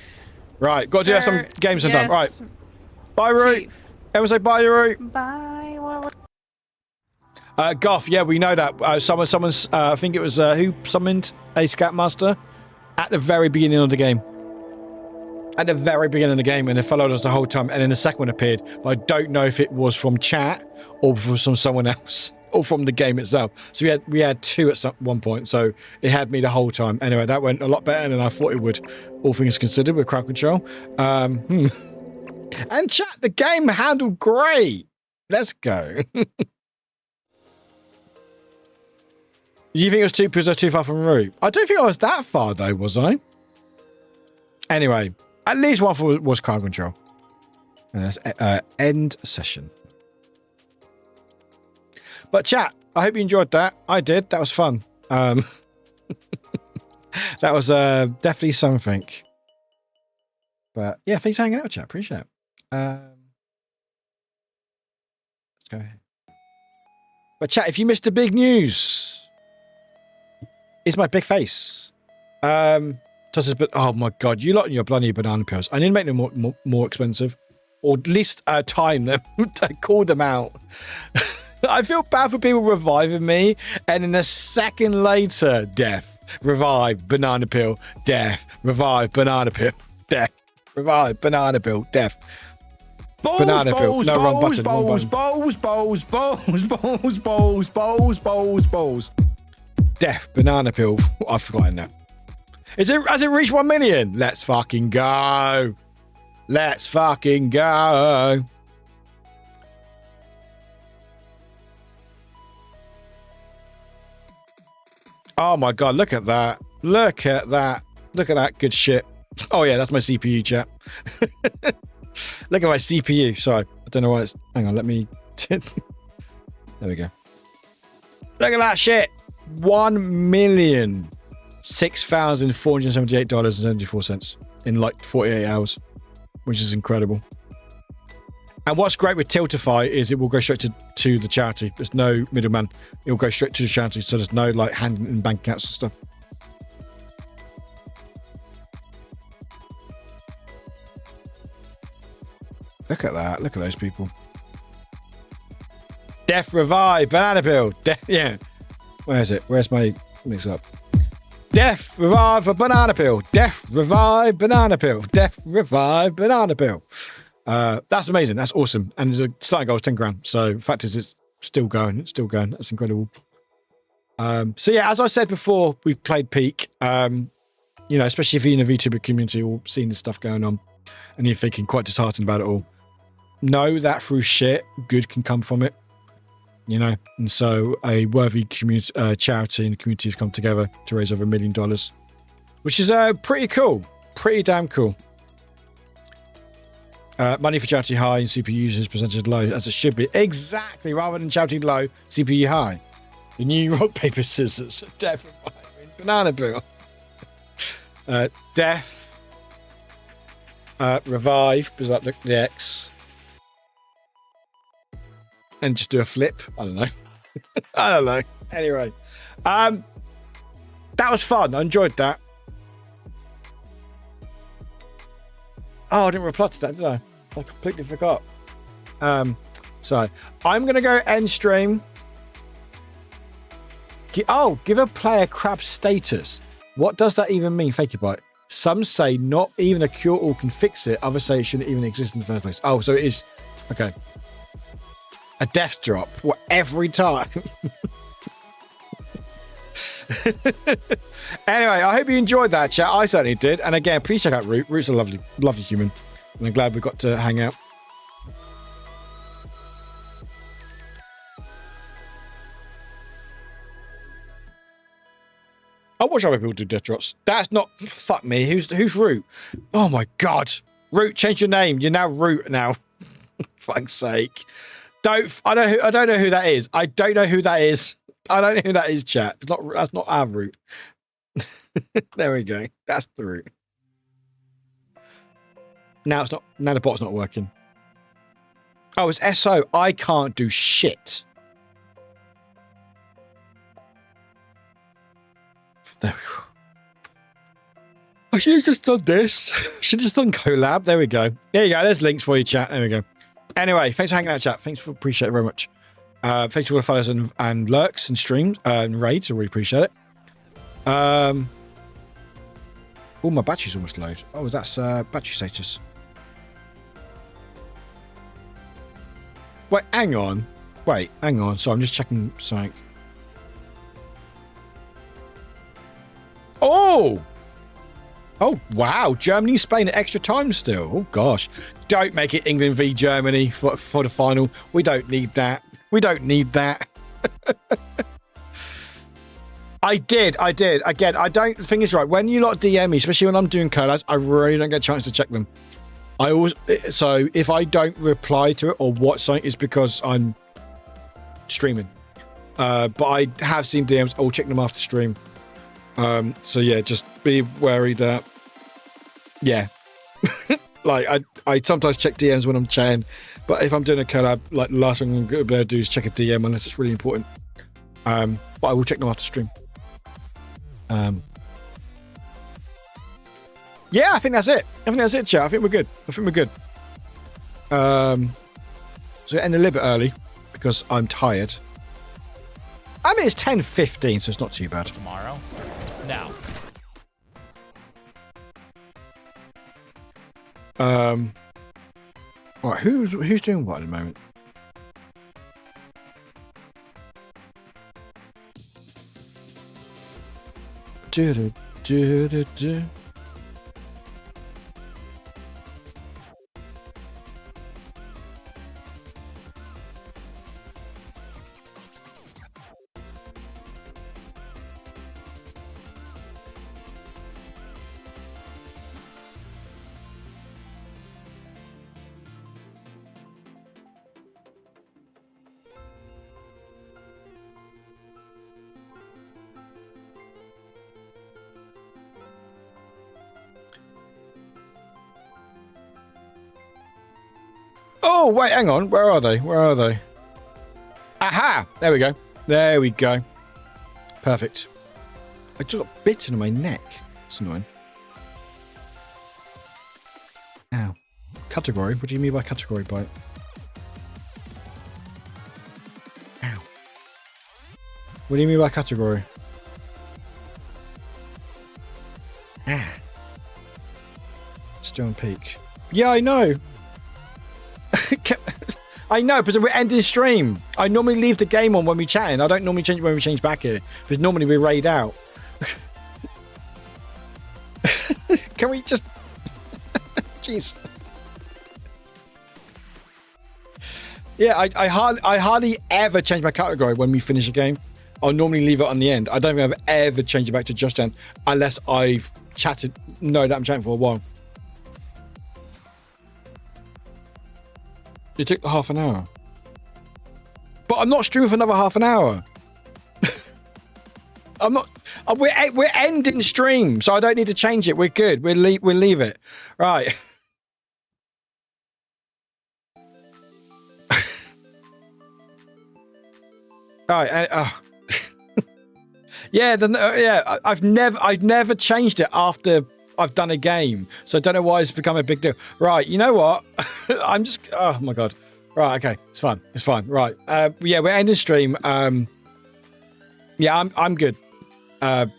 Right, got to do some games done. Right. Bye, Root. Everyone say bye, Root. Bye, Warwick. Goff, yeah, we know that. Someone's, I think it was, who summoned a Scoutmaster at the very beginning of the game. At the very beginning of the game, and they followed us the whole time, and then the second one appeared, but I don't know if it was from chat or from someone else or from the game itself. So we had two at one point, so it had me the whole time. Anyway, that went a lot better than I thought it would, all things considered, with crowd control. And chat, the game handled great. Let's go. Do you think it was because I was too far from Root? I don't think I was that far though, was I? Anyway, at least one was crowd control. And that's end session. But chat, I hope you enjoyed that. I did. That was fun. That was definitely something. But yeah, thanks for hanging out, chat. Appreciate it. Let's go. But chat, if you missed the big news, it's my big face. But oh my god, you lot and your bloody banana peels. I need to make them more expensive, or at least time them to call them out. I feel bad for people reviving me, and then a second later, death, revive, banana peel, death, revive, banana peel, death, revive, banana peel, death. Balls, Banana peel. balls, No, wrong balls, button, wrong balls, button. balls. Death, banana peel. I've forgotten that. Has it reached 1 million? Let's fucking go. Let's fucking go. Oh my god, look at that. Look at that. Look at that good shit. Oh yeah, that's my CPU, chat. Look at my CPU. Sorry, I don't know why it's... Hang on, let me... There we go. Look at that shit. $1,006,478.74 in like 48 hours, which is incredible. And what's great with Tiltify is it will go straight to the charity. There's no middleman. It will go straight to the charity, so there's no like handing in bank accounts and stuff. Look at that. Look at those people. Death Revive, Banana Peel. Yeah. Where is it? Where's my mix up? Death Revive a Banana Peel. Death Revive Banana Peel. Death Revive Banana Peel. That's amazing. That's awesome. And the starting goal is 10 grand. So the fact is it's still going. It's still going. That's incredible. So yeah, as I said before, we've played Peak. You know, especially if you're in the VTuber community or seeing this stuff going on and you're thinking quite disheartened about it all. Know that through shit, good can come from it. You know, and so a worthy community, charity and community have come together to raise over $1 million, which is pretty cool, pretty damn cool. Money for charity high and CPU users percentage low, as it should be. Exactly, rather than charity low, CPU high. The new rock, paper, scissors, death, banana peel. Death, revive, because like the X. And just do a flip. I don't know. I don't know. Anyway, that was fun. I enjoyed that. Oh, I didn't reply to that, did I? I completely forgot. So I'm gonna go end stream. Give a player crab status. What does that even mean, Fakey? Some say not even a cure-all can fix it. Others say it shouldn't even exist in the first place. Oh, so it is. Okay. A death drop. What, every time? Anyway, I hope you enjoyed that, chat. I certainly did. And again, please check out Root. Root's a lovely, lovely human. And I'm glad we got to hang out. I watch other people do death drops. That's not... Fuck me. Who's Root? Oh my god. Root, change your name. You're now Root now. Fuck's sake. I don't know who that is. I don't know who that is. I don't know who that is, chat. That's not our Root. There we go. That's the Root. Now it's not. Now the bot's not working. Oh, it's SO. I can't do shit. There we go. I should have just done this. Should have just done collab. There we go. There you go. There's links for you, chat. There we go. Anyway, thanks for hanging out, chat. Appreciate it very much. Thanks for all the follows and lurks and streams and raids. I really appreciate it. Oh, my battery's almost low. Oh, that's battery status. Wait, hang on. So I'm just checking something. Oh, wow. Germany, Spain at extra time still. Oh, gosh. Don't make it England v Germany for the final. We don't need that. I did. Again, I don't think it's right. When you lot DM me, especially when I'm doing collabs, I really don't get a chance to check them. So if I don't reply to it or watch something, it's because I'm streaming. But I have seen DMs. I'll check them after stream. So yeah, just be wary that, yeah. Like I sometimes check DMs when I'm chatting, But if I'm doing a collab, like the last thing I'm going to be able to do is check a DM unless it's really important. But I will check them after stream. Yeah, I think that's it. Chat. I think we're good. So end a little bit early because I'm tired. I mean, it's 10:15, so it's not too bad. Tomorrow. Now. Right, who's doing what at the moment? Do. Oh, wait, hang on. Where are they? Aha! There we go. Perfect. I just got bitten on my neck. That's annoying. Ow. Category? What do you mean by category bite? Ow. What do you mean by category? Ah. Still on peak. Yeah, I know. I know, because we're ending stream. I normally leave the game on when we chat. I don't normally change when we change back here, because normally we raid out. Can we just... Jeez. Yeah, I hardly ever change my category when we finish a game. I'll normally leave it on the end. I don't think I've ever changed it back to just end, unless I've know that I'm chatting for a while. It took half an hour. But I'm not streaming for another half an hour. I'm not... We're ending stream, so I don't need to change it. We're good. We'll leave it. Right. Right. Yeah, I've never changed it after I've done a game, so I don't know why it's become a big deal. Right, you know what? I'm just... Oh, my God. Right, okay. It's fine. Right. Yeah, we're ending stream. Yeah, I'm good. Hang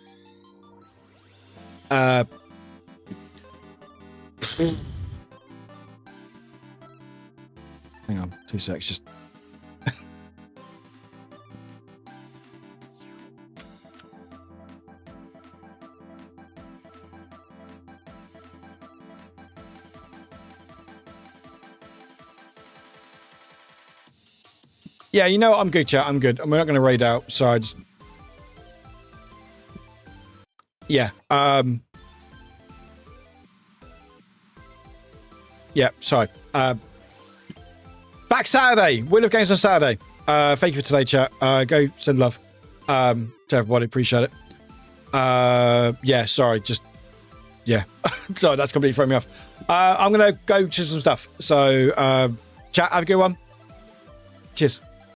on. 2 secs. Just... Yeah, you know what? I'm good, chat. I'm good. We're not going to raid out, so I just... Yeah. Yeah, sorry. Back Saturday. Wheel of Games on Saturday. Thank you for today, chat. Go send love to everybody. Appreciate it. Yeah, sorry. Just... Yeah. Sorry, that's completely thrown me off. I'm going to go to some stuff. So, chat, have a good one. Cheers.